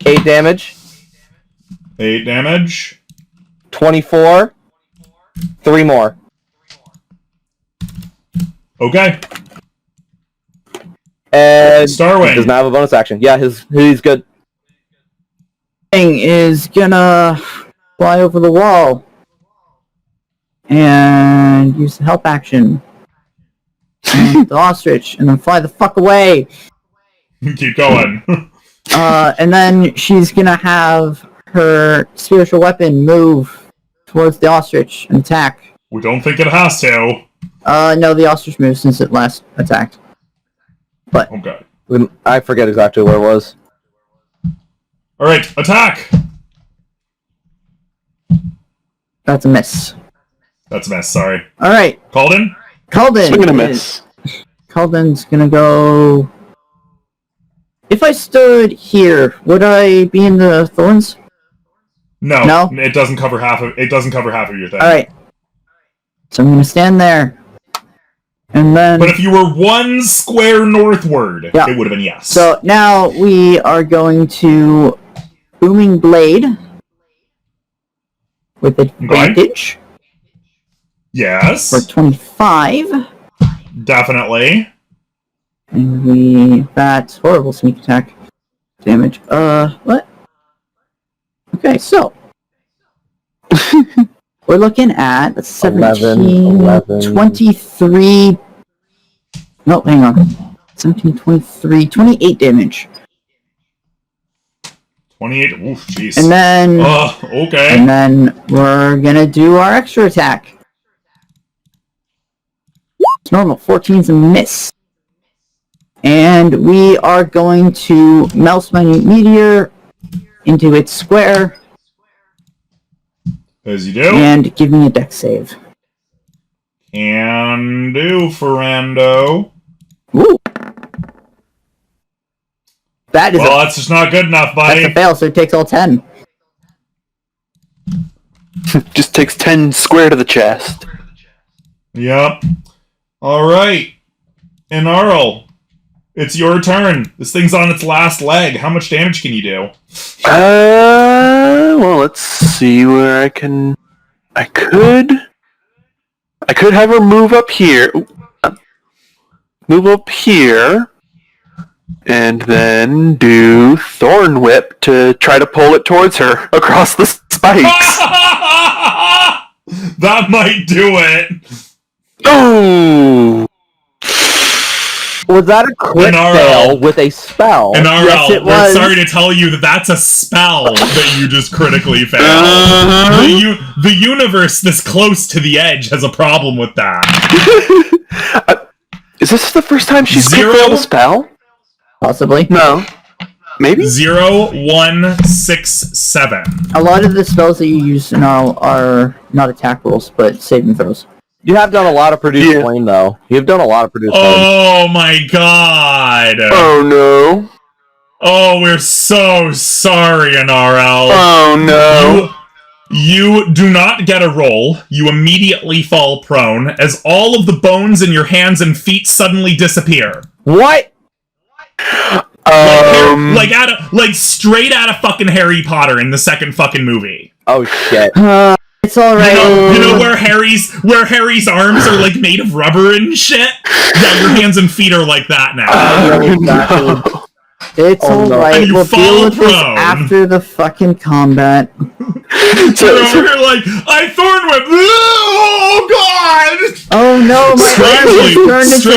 Speaker 3: 8 damage.
Speaker 1: 8 damage.
Speaker 3: 24. 3 more.
Speaker 1: Okay.
Speaker 3: And
Speaker 1: Starwing.
Speaker 3: he does not have a bonus action. Yeah, he's good.
Speaker 2: Thing is gonna fly over the wall and use the help action. And the ostrich, and then fly the fuck away.
Speaker 1: Keep going.
Speaker 2: And then she's gonna have her spiritual weapon move towards the ostrich and attack.
Speaker 1: We don't think it has to.
Speaker 2: No, the ostrich moved since it last attacked.
Speaker 1: Okay.
Speaker 3: I forget exactly where it was.
Speaker 1: Alright, attack!
Speaker 2: That's a miss.
Speaker 1: That's a mess, sorry.
Speaker 2: Alright,
Speaker 1: Calden?
Speaker 2: Calden.
Speaker 6: Swing and a miss.
Speaker 2: Calden's gonna go... If I stood here, would I be in the thorns?
Speaker 1: No.
Speaker 2: No?
Speaker 1: It doesn't cover half of your thing.
Speaker 2: Alright. So I'm gonna stand there. And then...
Speaker 1: But if you were 1 square northward,
Speaker 2: Yeah.
Speaker 1: it would have been yes.
Speaker 2: So now we are going to Booming Blade with advantage
Speaker 1: yes.
Speaker 2: for 25.
Speaker 1: Definitely.
Speaker 2: And that's horrible sneak attack damage. What? Okay, so we're looking at 17,
Speaker 3: 11.
Speaker 2: 23. No, hang on. 17, 23, 28 damage.
Speaker 1: 28. Oof, jeez.
Speaker 2: And then
Speaker 1: okay.
Speaker 2: And then we're gonna do our extra attack. It's normal. 14's a miss. And we are going to Mouse Minute Meteor into its square
Speaker 1: As you do.
Speaker 2: and give me a dex save.
Speaker 1: Can do, Ferrando.
Speaker 2: Woo! That is
Speaker 1: Well, that's just not good enough,
Speaker 2: that's
Speaker 1: buddy.
Speaker 2: a fail, so it takes all 10.
Speaker 6: Just takes 10 square to the chest.
Speaker 1: Yep. Alright. Inarl, it's your turn. This thing's on its last leg. How much damage can you do?
Speaker 6: Well, let's see where I can... I could have her move up here. Move up here. And then do Thorn Whip to try to pull it towards her across the spikes.
Speaker 1: That might do it.
Speaker 6: Oh!
Speaker 3: Was that a crit
Speaker 1: NRL.
Speaker 3: fail with a spell?
Speaker 1: NRL,
Speaker 2: Yes, it
Speaker 1: we're
Speaker 2: was.
Speaker 1: sorry to tell you that that's a spell that you just critically failed. The universe this close to the edge has a problem with that.
Speaker 6: Is this the first time she's
Speaker 1: Zero?
Speaker 6: failed a spell?
Speaker 2: Possibly.
Speaker 6: No. Maybe?
Speaker 1: 0, 1, 6, 7.
Speaker 2: A lot of the spells that you use now are not attack rolls, but saving throws.
Speaker 3: You have done a lot of Produce
Speaker 6: Yeah.
Speaker 3: Flame, though. You've done a lot of Produce Flame.
Speaker 1: Oh my god.
Speaker 6: Oh no.
Speaker 1: Oh, we're so sorry, NRL.
Speaker 6: Oh no.
Speaker 1: You do not get a roll. You immediately fall prone as all of the bones in your hands and feet suddenly disappear.
Speaker 3: What?
Speaker 1: Like straight out of fucking Harry Potter in the second fucking movie.
Speaker 3: Oh, shit.
Speaker 2: It's alright.
Speaker 1: You know where Harry's arms are like made of rubber and shit? Yeah, your hands and feet are like that now.
Speaker 2: It's
Speaker 3: Oh, no.
Speaker 2: alright.
Speaker 1: And you
Speaker 2: We'll
Speaker 1: fall
Speaker 2: deal with this
Speaker 1: prone.
Speaker 2: after the fucking combat.
Speaker 1: You're over here like, I thorn whip. Oh god!
Speaker 2: Oh no, my arms turned into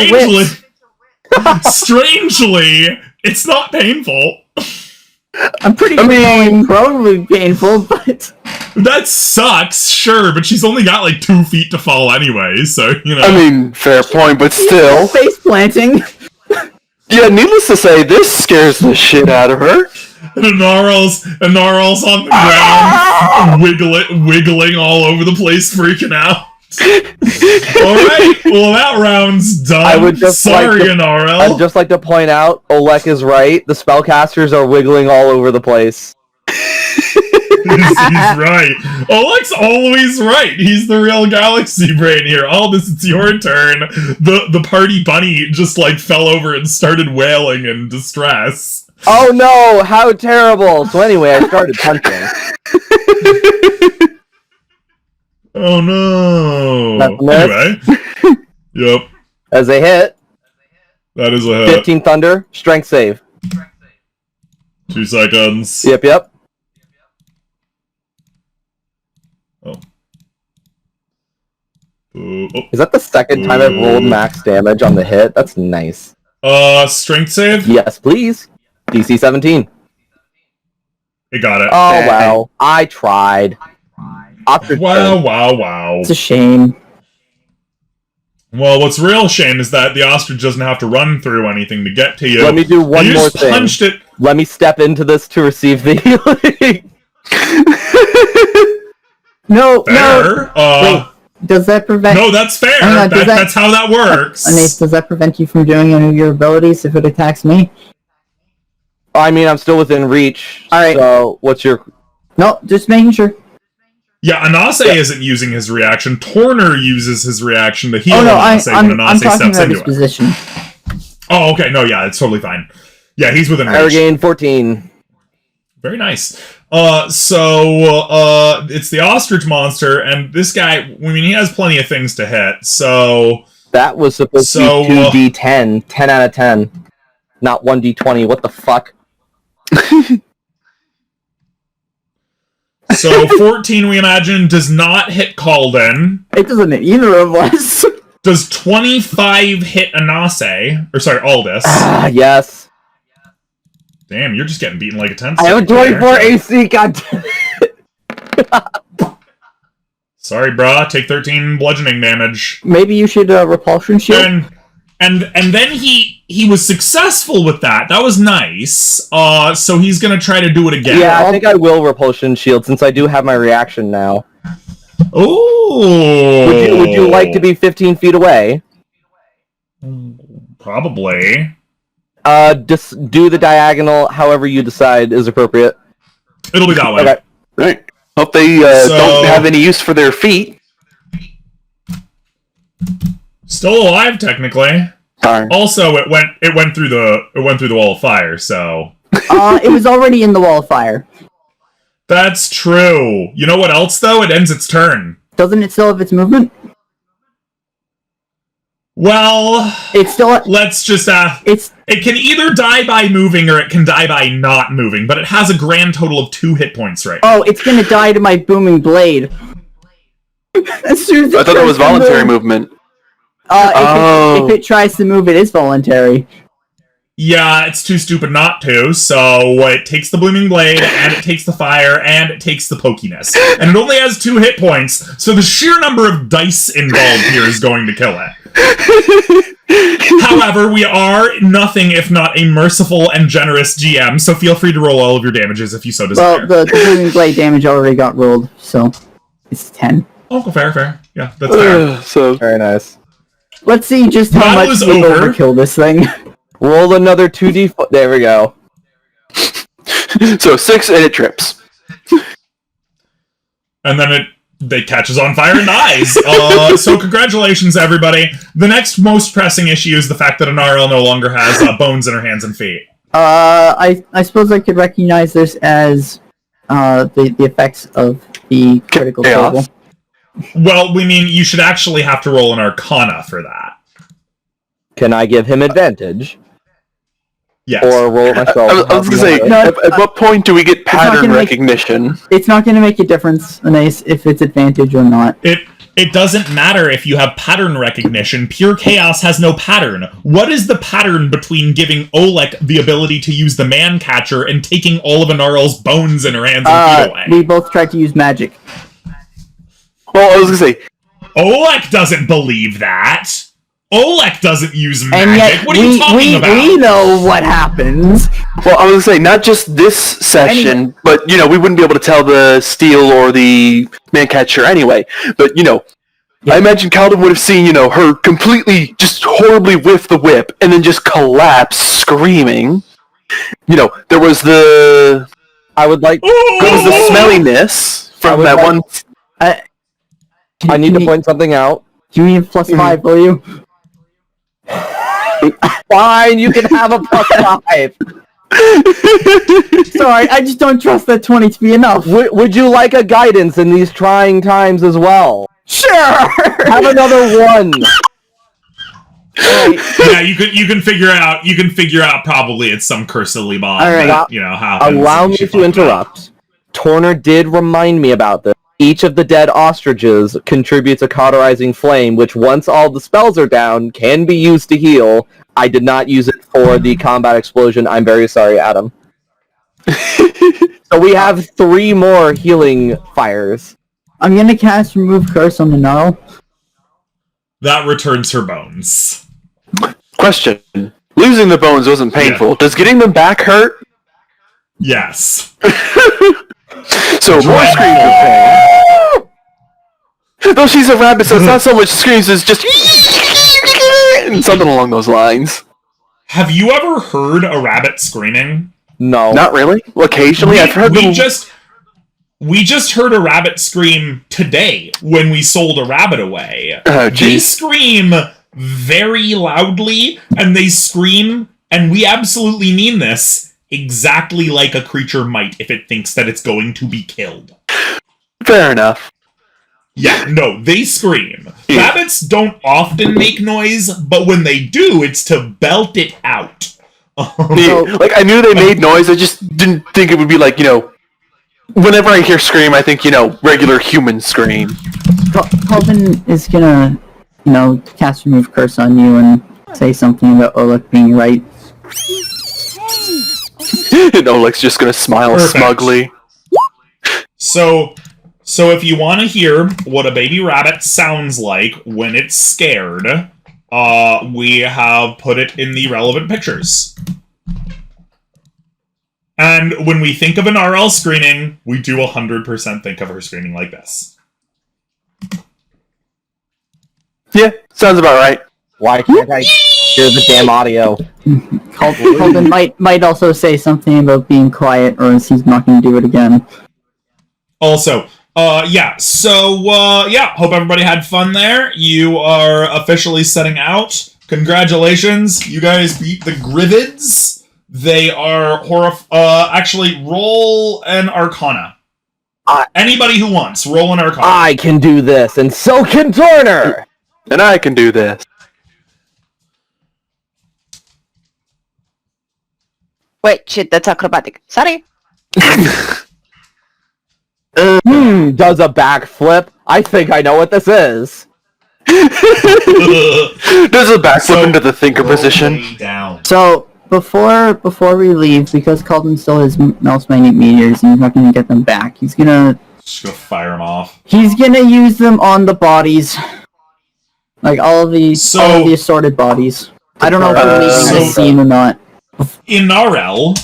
Speaker 2: whips.
Speaker 1: Strangely, it's not painful.
Speaker 2: I'm pretty sure falling prone would be painful, but...
Speaker 1: That sucks, sure, but she's only got like 2 feet to fall anyway, so, you know.
Speaker 6: I mean, fair point, but still.
Speaker 2: Face planting.
Speaker 6: Yeah, needless to say, this scares the shit out of her.
Speaker 1: And Gnarl's on the ground, wiggling all over the place, freaking out. Alright, well that round's done.
Speaker 3: I would just
Speaker 1: Sorry,
Speaker 3: like to-
Speaker 1: NRL.
Speaker 3: I'd just like to point out, Olek is right. The spellcasters are wiggling all over the place.
Speaker 1: He's right. Oleg's always right. He's the real galaxy brain here. Aldous, it's your turn. The party bunny just like fell over and started wailing in distress.
Speaker 3: Oh no, how terrible! So anyway, I started punching.
Speaker 1: Oh no.
Speaker 3: That's a miss.
Speaker 1: Anyway. Yep.
Speaker 3: As a hit,
Speaker 1: That is a hit.
Speaker 3: 15 thunder, strength save.
Speaker 1: 2 seconds.
Speaker 3: Yep.
Speaker 1: Oh. Oh.
Speaker 3: Is that the second time I've rolled max damage on the hit? That's nice.
Speaker 1: Strength save?
Speaker 3: Yes, please. DC 17.
Speaker 1: It got it.
Speaker 3: Oh, wow. I tried. Ostrich
Speaker 1: Wow.
Speaker 2: It's a shame.
Speaker 1: Well, what's real shame is that the ostrich doesn't have to run through anything to get to you.
Speaker 3: Let me do one
Speaker 1: You
Speaker 3: more
Speaker 1: just
Speaker 3: thing.
Speaker 1: punched it.
Speaker 3: Let me step into this to receive the healing.
Speaker 2: No.
Speaker 1: Fair.
Speaker 2: Wait, does that prevent...
Speaker 1: No, that's fair.
Speaker 2: Hang on, does that-
Speaker 1: That's how that works.
Speaker 2: Anace, does that prevent you from doing any of your abilities if it attacks me?
Speaker 3: I mean, I'm still within reach.
Speaker 2: Alright.
Speaker 3: So, what's your...
Speaker 2: No, just making sure.
Speaker 1: Yeah, Anase isn't using his reaction. Torner uses his reaction to heal
Speaker 2: Oh no,
Speaker 1: Anase when
Speaker 2: I'm
Speaker 1: Anase
Speaker 2: talking
Speaker 1: steps
Speaker 2: about his
Speaker 1: into it.
Speaker 2: position.
Speaker 1: Oh, okay. No, yeah, it's totally fine. Yeah, he's within
Speaker 3: I
Speaker 1: reach.
Speaker 3: regained 14.
Speaker 1: Very nice. It's the ostrich monster, and this guy, I mean, he has plenty of things to hit, so...
Speaker 3: That was supposed to be 2d10. 10 out of 10. Not 1d20. What the fuck?
Speaker 1: So 14, we imagine, does not hit Calden.
Speaker 2: It doesn't hit either of us.
Speaker 1: Does 25 hit Anase? Or sorry, Aldous.
Speaker 3: Ah, yes.
Speaker 1: Damn, you're just getting beaten like a 10.
Speaker 3: I have a 24 AC, goddammit.
Speaker 1: Sorry, brah. Take 13 bludgeoning damage.
Speaker 2: Maybe you should repulsion shield.
Speaker 1: And then he was successful with that. That was nice. So he's gonna try to do it again.
Speaker 3: Yeah, I think I will repulsion shield since I do have my reaction now.
Speaker 1: Ooh.
Speaker 3: Would you like to be 15 feet away?
Speaker 1: Probably.
Speaker 3: Just do the diagonal however you decide is appropriate.
Speaker 1: It'll be that way.
Speaker 3: Okay.
Speaker 6: Right. Hope they don't have any use for their feet.
Speaker 1: Still alive, technically.
Speaker 6: Darn.
Speaker 1: Also, it went through the wall of fire, so...
Speaker 2: It was already in the wall of fire.
Speaker 1: That's true. You know what else, though? It ends its turn.
Speaker 2: Doesn't it still have its movement?
Speaker 1: Well...
Speaker 2: It's still...
Speaker 1: Let's just, It can either die by moving or it can die by not moving, but it has a grand total of 2 hit points right now.
Speaker 2: Oh, it's gonna die to my booming blade. As soon as
Speaker 6: I thought it was voluntary movement.
Speaker 2: If it tries to move, it is voluntary.
Speaker 1: Yeah, it's too stupid not to, so it takes the Blooming Blade, and it takes the fire, and it takes the pokiness. And it only has 2 hit points, so the sheer number of dice involved here is going to kill it. However, we are nothing if not a merciful and generous GM, so feel free to roll all of your damages if you so desire.
Speaker 2: Well, the Blooming Blade damage already got rolled, so it's 10.
Speaker 1: Oh, fair. Yeah, that's fair.
Speaker 6: So
Speaker 3: Very nice.
Speaker 2: Let's see just how
Speaker 1: Battle
Speaker 2: much
Speaker 1: is
Speaker 2: we
Speaker 1: over.
Speaker 2: overkill this thing.
Speaker 3: Roll another 2d4. There we go.
Speaker 6: So 6 and it trips.
Speaker 1: And then it catches on fire and dies. So congratulations, everybody. The next most pressing issue is the fact that an RL no longer has bones in her hands and feet.
Speaker 2: I suppose I could recognize this as the effects of the critical
Speaker 6: Chaos.
Speaker 2: table.
Speaker 1: Well, we mean you should actually have to roll an Arcana for that.
Speaker 3: Can I give him advantage?
Speaker 1: Yes.
Speaker 3: Or roll it myself?
Speaker 6: I was going to say,
Speaker 2: No,
Speaker 6: at what point do we get
Speaker 2: not
Speaker 6: pattern
Speaker 2: gonna make-
Speaker 6: recognition?
Speaker 2: It's not going to make a difference, Anais, if it's advantage or not.
Speaker 1: It doesn't matter if you have pattern recognition. Pure Chaos has no pattern. What is the pattern between giving Oleg the ability to use the Man Catcher and taking all of Anarl's bones in her hands and feet away?
Speaker 2: We both tried to use magic.
Speaker 6: Well, I was going to say,
Speaker 1: Oleg doesn't believe that. Oleg doesn't use magic.
Speaker 2: And yet,
Speaker 1: What are you talking about?
Speaker 2: we know what happens.
Speaker 6: well, I was going to say, not just this session, but, we wouldn't be able to tell the Steel or the Man-Catcher anyway. But, I imagine Calvin would have seen, her completely, just horribly whiff the whip, and then just collapse, screaming. There was the...
Speaker 3: I would like...
Speaker 6: There was the smelliness from
Speaker 3: would
Speaker 6: that
Speaker 3: like-
Speaker 6: one...
Speaker 3: I need to point something out.
Speaker 2: Give me a +5, will you?
Speaker 3: Fine, you can have a +5.
Speaker 2: Sorry, I just don't trust that 20 to be enough.
Speaker 3: Would you like a guidance in these trying times as well?
Speaker 2: Sure!
Speaker 3: Have another 1.
Speaker 1: Yeah, you can figure out probably it's some cursorily bomb.
Speaker 2: All right.
Speaker 1: That, happens.
Speaker 3: Allow me
Speaker 1: You should
Speaker 3: to
Speaker 1: find
Speaker 3: interrupt. Torner did remind me about this. Each of the dead ostriches contributes a cauterizing flame, which once all the spells are down, can be used to heal. I did not use it for the combat explosion. I'm very sorry, Adam. So we have 3 more healing fires.
Speaker 2: I'm gonna cast Remove Curse on the Gnarl.
Speaker 1: That returns her bones.
Speaker 6: Question. Losing the bones wasn't painful.
Speaker 1: Yeah.
Speaker 6: Does getting them back hurt?
Speaker 1: Yes.
Speaker 6: So more screams of pain. Though she's a rabbit, so it's not so much screams as just something along those lines.
Speaker 1: Have you ever heard a rabbit screaming?
Speaker 3: No.
Speaker 6: Not really. Well, occasionally, I've heard
Speaker 1: we
Speaker 6: them.
Speaker 1: We just heard a rabbit scream today when we sold a rabbit away.
Speaker 6: Oh,
Speaker 1: They
Speaker 6: jeez.
Speaker 1: scream very loudly, and they scream, and we absolutely mean this, exactly like a creature might if it thinks that it's going to be killed.
Speaker 6: Fair enough.
Speaker 1: Yeah, no, they scream.
Speaker 6: Yeah.
Speaker 1: Rabbits don't often make noise, but when they do, it's to belt it out.
Speaker 6: Like, I knew they made noise, I just didn't think it would be like, whenever I hear scream, I think, regular human scream.
Speaker 2: Calvin is gonna, cast Remove Curse on you and say something about Oleg being right.
Speaker 6: And Oleg's just gonna smile
Speaker 1: Perfect.
Speaker 6: smugly.
Speaker 1: So if you want to hear what a baby rabbit sounds like when it's scared, we have put it in the relevant pictures. And when we think of an RL screaming, we do 100% think of her screaming like this.
Speaker 6: Yeah, sounds about right.
Speaker 3: Why can't I hear the damn audio?
Speaker 2: Calvin might also say something about being quiet, or else he's not gonna do it again.
Speaker 1: Also, hope everybody had fun there. You are officially setting out. Congratulations, you guys beat the Grivids. They are actually, roll an Arcana. Anybody who wants, roll an Arcana.
Speaker 3: I can do this, and so can Dorner!
Speaker 6: And I can do this.
Speaker 5: Wait, shit, that's acrobatic. Sorry.
Speaker 3: Does a backflip? I think I know what this is.
Speaker 6: Does a backflip into the thinker position.
Speaker 1: Down.
Speaker 2: So before we leave, because Calden still has Mouse Magnet Meteors and he's not gonna get them back, he's gonna
Speaker 1: Just go fire them off.
Speaker 2: He's gonna use them on the bodies. Like all of the assorted bodies. I don't know if we're leaving this scene or not.
Speaker 1: In Narel,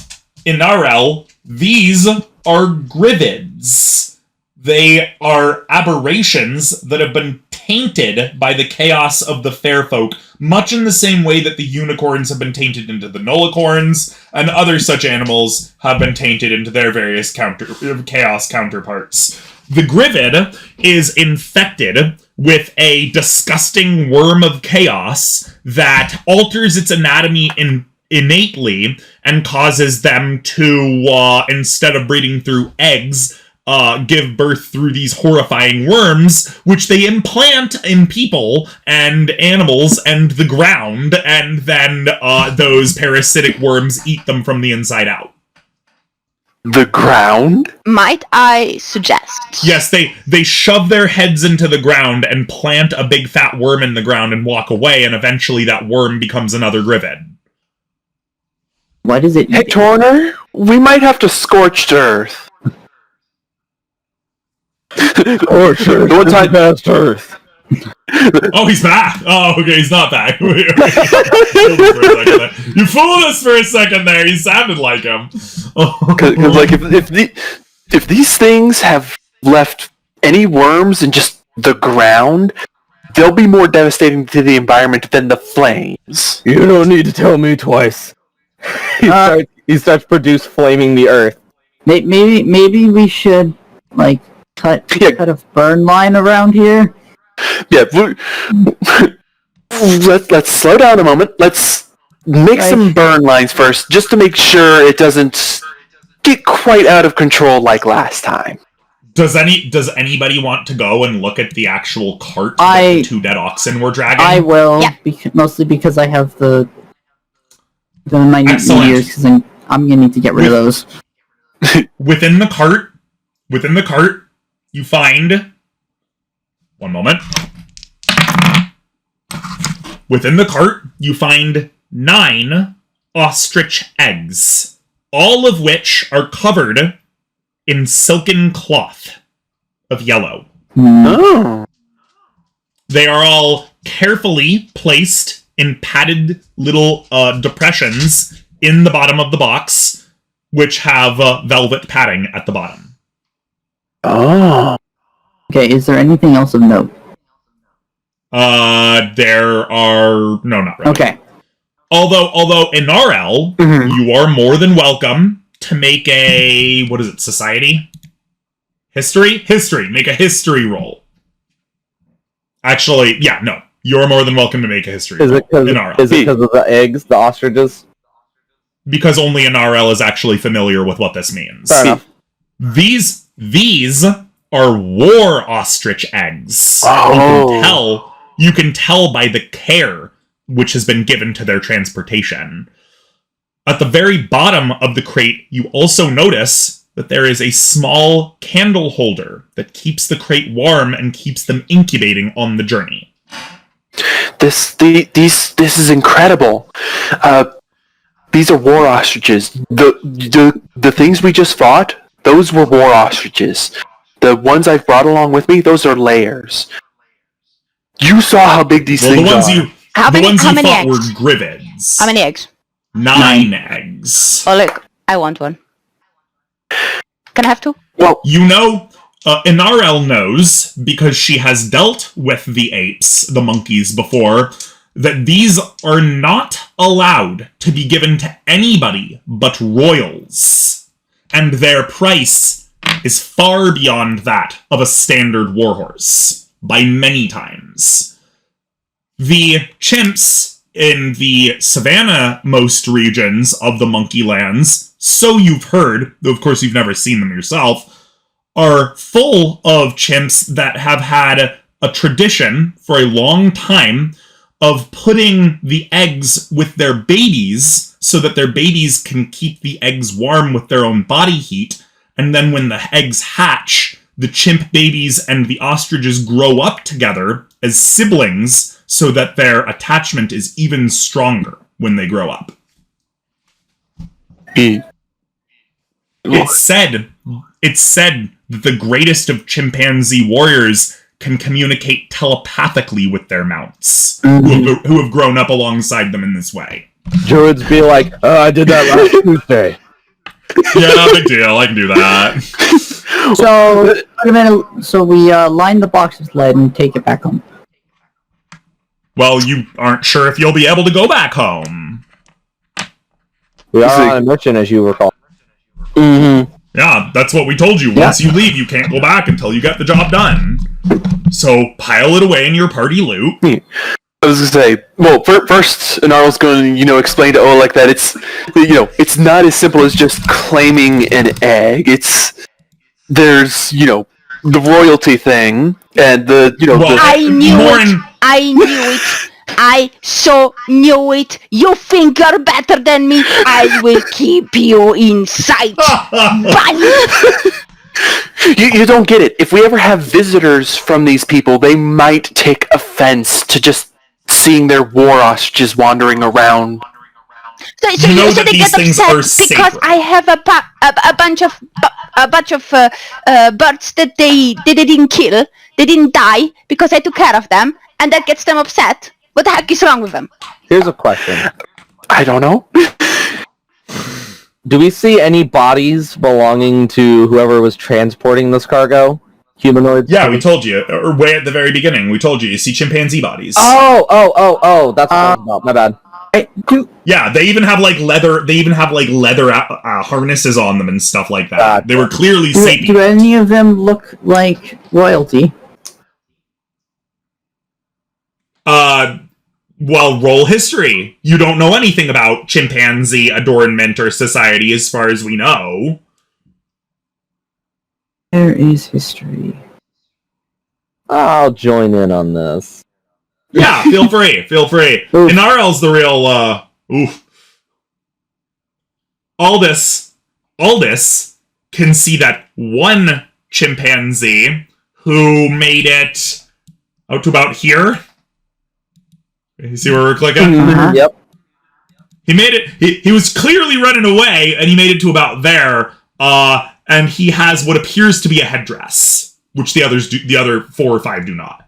Speaker 1: these are Grivids. They are aberrations that have been tainted by the chaos of the fair folk, much in the same way that the unicorns have been tainted into the nullicorns, and other such animals have been tainted into their various chaos counterparts. The Grivid is infected with a disgusting worm of chaos that alters its anatomy innately and causes them to, instead of breeding through eggs, give birth through these horrifying worms, which they implant in people and animals and the ground, and then those parasitic worms eat them from the inside out.
Speaker 6: The ground?
Speaker 5: Might I suggest?
Speaker 1: Yes, they shove their heads into the ground and plant a big fat worm in the ground and walk away, and eventually that worm becomes another Grivid.
Speaker 2: Why does it
Speaker 6: Hey, Torner, we might have to scorched earth.
Speaker 3: Orchard,
Speaker 6: One time
Speaker 3: past Earth.
Speaker 1: Oh, he's back! Oh, okay, he's not back. You fooled us for a second there. You sounded like him.
Speaker 6: Because, like, if these things have left any worms in just the ground, they'll be more devastating to the environment than the flames.
Speaker 3: You don't need to tell me twice. He starts produce flaming the earth.
Speaker 2: Maybe we should like cut a burn line around here.
Speaker 6: Yeah, let's slow down a moment. Let's make some burn lines first, just to make sure it doesn't get quite out of control like last time.
Speaker 1: Does anybody want to go and look at the actual cart that the two dead oxen were dragging?
Speaker 2: I will,
Speaker 5: Yeah.
Speaker 2: mostly because I have the minute meteors, because I'm gonna need to get rid of those.
Speaker 1: Within the cart, you find... One moment. Within the cart, you find 9 ostrich eggs, all of which are covered in silken cloth of yellow.
Speaker 6: Oh.
Speaker 1: They are all carefully placed in padded little depressions in the bottom of the box, which have velvet padding at the bottom.
Speaker 6: Oh.
Speaker 2: Okay, is there anything else of note?
Speaker 1: There are... No, not really.
Speaker 2: Okay.
Speaker 1: Although in RL, you are more than welcome to make a... What is it? Society? History? History. Make a history roll. Actually, yeah, no. You're more than welcome to make a history roll in RL.
Speaker 3: Is it because of the eggs, the ostriches?
Speaker 1: Because only an RL is actually familiar with what this means.
Speaker 3: Fair enough.
Speaker 1: These are war ostrich eggs.
Speaker 6: Oh.
Speaker 1: You can tell by the care which has been given to their transportation. At the very bottom of the crate, you also notice that there is a small candle holder that keeps the crate warm and keeps them incubating on the journey.
Speaker 6: This is incredible. These are war ostriches. The things we just fought, those were war ostriches. The ones I've brought along with me, those are layers. You saw how big these things are.
Speaker 5: How
Speaker 1: The
Speaker 5: many
Speaker 1: ones you thought
Speaker 5: eggs?
Speaker 1: were Grivids.
Speaker 5: How many eggs?
Speaker 1: 9 eggs.
Speaker 5: Oh, look, I want one. Can I have 2?
Speaker 6: Well,
Speaker 1: You know, Inarel knows, because she has dealt with the apes, the monkeys, before, that these are not allowed to be given to anybody but royals. And their price is far beyond that of a standard warhorse, by many times. The chimps in the savanna-most regions of the monkey lands, so you've heard, though of course you've never seen them yourself, are full of chimps that have had a tradition for a long time of putting the eggs with their babies so that their babies can keep the eggs warm with their own body heat, and then when the eggs hatch, the chimp babies and the ostriches grow up together as siblings so that their attachment is even stronger when they grow up. It's said that the greatest of chimpanzee warriors can communicate telepathically with their mounts, who have grown up alongside them in this way.
Speaker 3: Druids be like, oh, I did that last Tuesday.
Speaker 1: Yeah, no big deal. I can do that.
Speaker 2: So we line the box with lead and take it back home.
Speaker 1: Well, you aren't sure if you'll be able to go back home.
Speaker 3: We are on a mission, as you recall.
Speaker 6: Mm-hmm.
Speaker 1: Yeah, that's what we told you. Once you leave, you can't go back until you get the job done. So pile it away in your party loot.
Speaker 6: I was gonna say, well, first, Narl's going to, explain to Oleg that it's not as simple as just claiming an egg. There's, the royalty thing, and
Speaker 5: I knew it. I so knew it. You think you're better than me? I will keep you in sight.
Speaker 6: You don't get it. If we ever have visitors from these people, they might take offense to just seeing their war ostriches wandering around.
Speaker 5: So
Speaker 1: You know that
Speaker 5: they
Speaker 1: these
Speaker 5: get
Speaker 1: things
Speaker 5: upset
Speaker 1: are
Speaker 5: because
Speaker 1: sacred.
Speaker 5: I have a bunch of birds that they didn't kill. They didn't die because I took care of them, and that gets them upset. What the heck is wrong with them?
Speaker 3: Here's a question.
Speaker 6: I don't know.
Speaker 3: Do we see any bodies belonging to whoever was transporting this cargo? Humanoids?
Speaker 1: Yeah, we told you, or way at the very beginning, we told you see chimpanzee bodies.
Speaker 3: Oh, that's what I was about. My bad.
Speaker 1: Yeah, they even have leather. They even have leather harnesses on them and stuff like that. They were clearly sapient.
Speaker 2: Do any of them look like royalty?
Speaker 1: Well, roll history. You don't know anything about chimpanzee adornment or society as far as we know.
Speaker 2: There is history.
Speaker 3: I'll join in on this.
Speaker 1: Yeah, feel free.
Speaker 2: Oof.
Speaker 1: Inarel's the real, oof. Aldous can see that one chimpanzee who made it out to about here. You see where we're clicking?
Speaker 2: Uh-huh.
Speaker 3: Yep.
Speaker 1: He made it. He was clearly running away, and he made it to about there. And he has what appears to be a headdress, which the other 4 or 5 do not.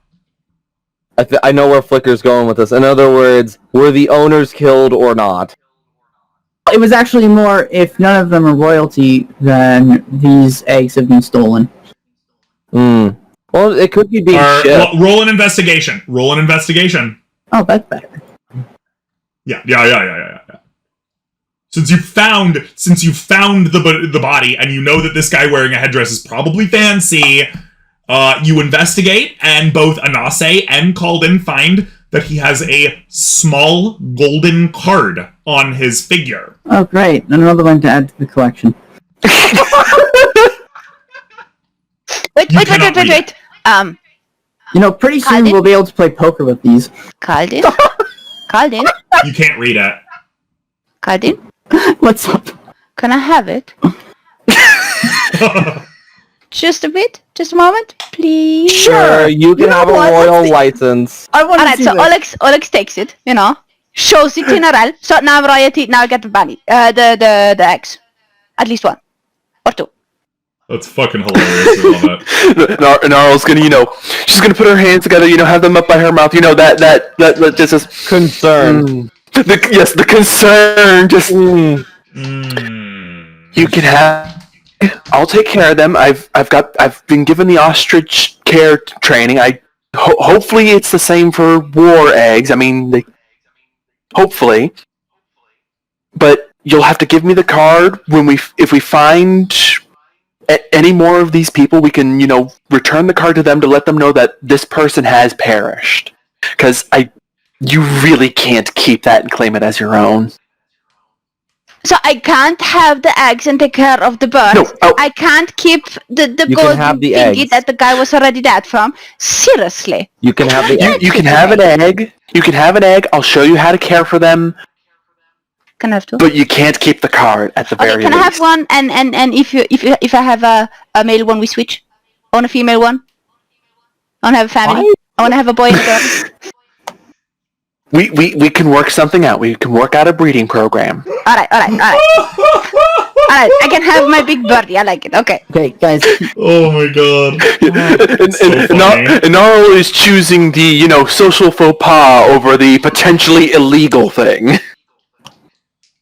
Speaker 3: I know where Flicker's going with this. In other words, were the owners killed or not?
Speaker 2: It was actually more, if none of them are royalty, then these eggs have been stolen.
Speaker 3: Well, it could be being shipped.
Speaker 1: Roll an investigation.
Speaker 2: Oh, that's better.
Speaker 1: Yeah. Since you found the body, and you know that this guy wearing a headdress is probably fancy, you investigate, and both Anase and Calden find that he has a small golden card on his figure.
Speaker 2: Oh, great. Another one to add to the collection.
Speaker 5: Wait.
Speaker 2: Pretty soon
Speaker 5: Calden?
Speaker 2: we'll be able to play poker with these.
Speaker 5: Calden?
Speaker 1: You can't read it.
Speaker 5: Calden?
Speaker 2: What's up?
Speaker 5: Can I have it? Just a bit? Just a moment? Please?
Speaker 3: Sure, you can have a royal license.
Speaker 2: I want to
Speaker 5: Alright,
Speaker 2: see
Speaker 5: so
Speaker 2: this.
Speaker 5: Oleg takes it, shows it in RL. So now I'm royalty, now I get the bunny. The eggs. At least 1. Or 2.
Speaker 1: That's fucking hilarious. I love it.
Speaker 6: Narl's gonna, she's gonna put her hands together, have them up by her mouth, that just is
Speaker 3: Concern.
Speaker 6: the concern, just you can have. I'll take care of them. I've been given the ostrich care training. Hopefully it's the same for war eggs. I mean, hopefully, but you'll have to give me the card if we find any more of these people, we can, return the card to them to let them know that this person has perished. Because you really can't keep that and claim it as your own.
Speaker 5: So I can't have the eggs and take care of the birds.
Speaker 6: No,
Speaker 5: I can't keep the
Speaker 3: You
Speaker 5: gold
Speaker 3: can have the
Speaker 5: thingy
Speaker 3: eggs.
Speaker 5: that the guy was already dead from. Seriously.
Speaker 3: You can have the egg.
Speaker 6: You can have an egg. You can have an egg. I'll show you how to care for them.
Speaker 5: Can I have two?
Speaker 6: But you can't keep the card at the
Speaker 5: Okay,
Speaker 6: very
Speaker 5: can I have
Speaker 6: least.
Speaker 5: one? And if I have a male one, we switch. I want a female one. I want to have a family.
Speaker 3: Why?
Speaker 5: I want to have a boy and a girl.
Speaker 6: We can work something out. We can work out a breeding program.
Speaker 5: Alright. Alright, I can have my big birdie. I like it. Okay.
Speaker 2: Okay, guys.
Speaker 1: Oh my god.
Speaker 6: and,
Speaker 1: So funny.
Speaker 6: and Narl is choosing the, social faux pas over the potentially illegal thing.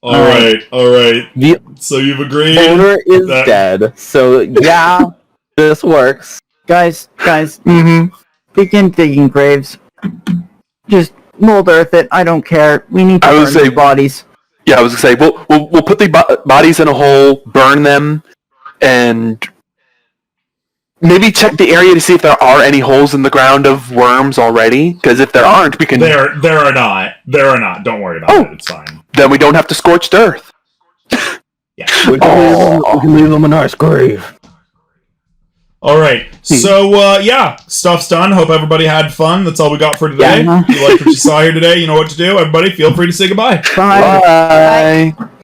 Speaker 1: Alright.
Speaker 3: The
Speaker 1: So you've agreed?
Speaker 3: owner is
Speaker 1: that-
Speaker 3: dead. So yeah, this works.
Speaker 2: Guys,
Speaker 6: Mm-hmm.
Speaker 2: begin digging graves. Just mold earth it. I don't care. We need to
Speaker 6: I would
Speaker 2: burn
Speaker 6: say-
Speaker 2: these bodies.
Speaker 6: Yeah, I was gonna say we'll put the bodies in a hole, burn them, and maybe check the area to see if there are any holes in the ground of worms already. Because if there aren't, we can.
Speaker 1: There are not. Don't worry about it. It's fine.
Speaker 6: Then we don't have to scorched earth.
Speaker 1: Yeah.
Speaker 3: We can leave them a nice grave.
Speaker 1: Alright. So, stuff's done. Hope everybody had fun. That's all we got for today.
Speaker 2: Yeah.
Speaker 1: If you like what you saw here today, you know what to do. Everybody, feel free to say goodbye.
Speaker 2: Bye.
Speaker 6: Bye.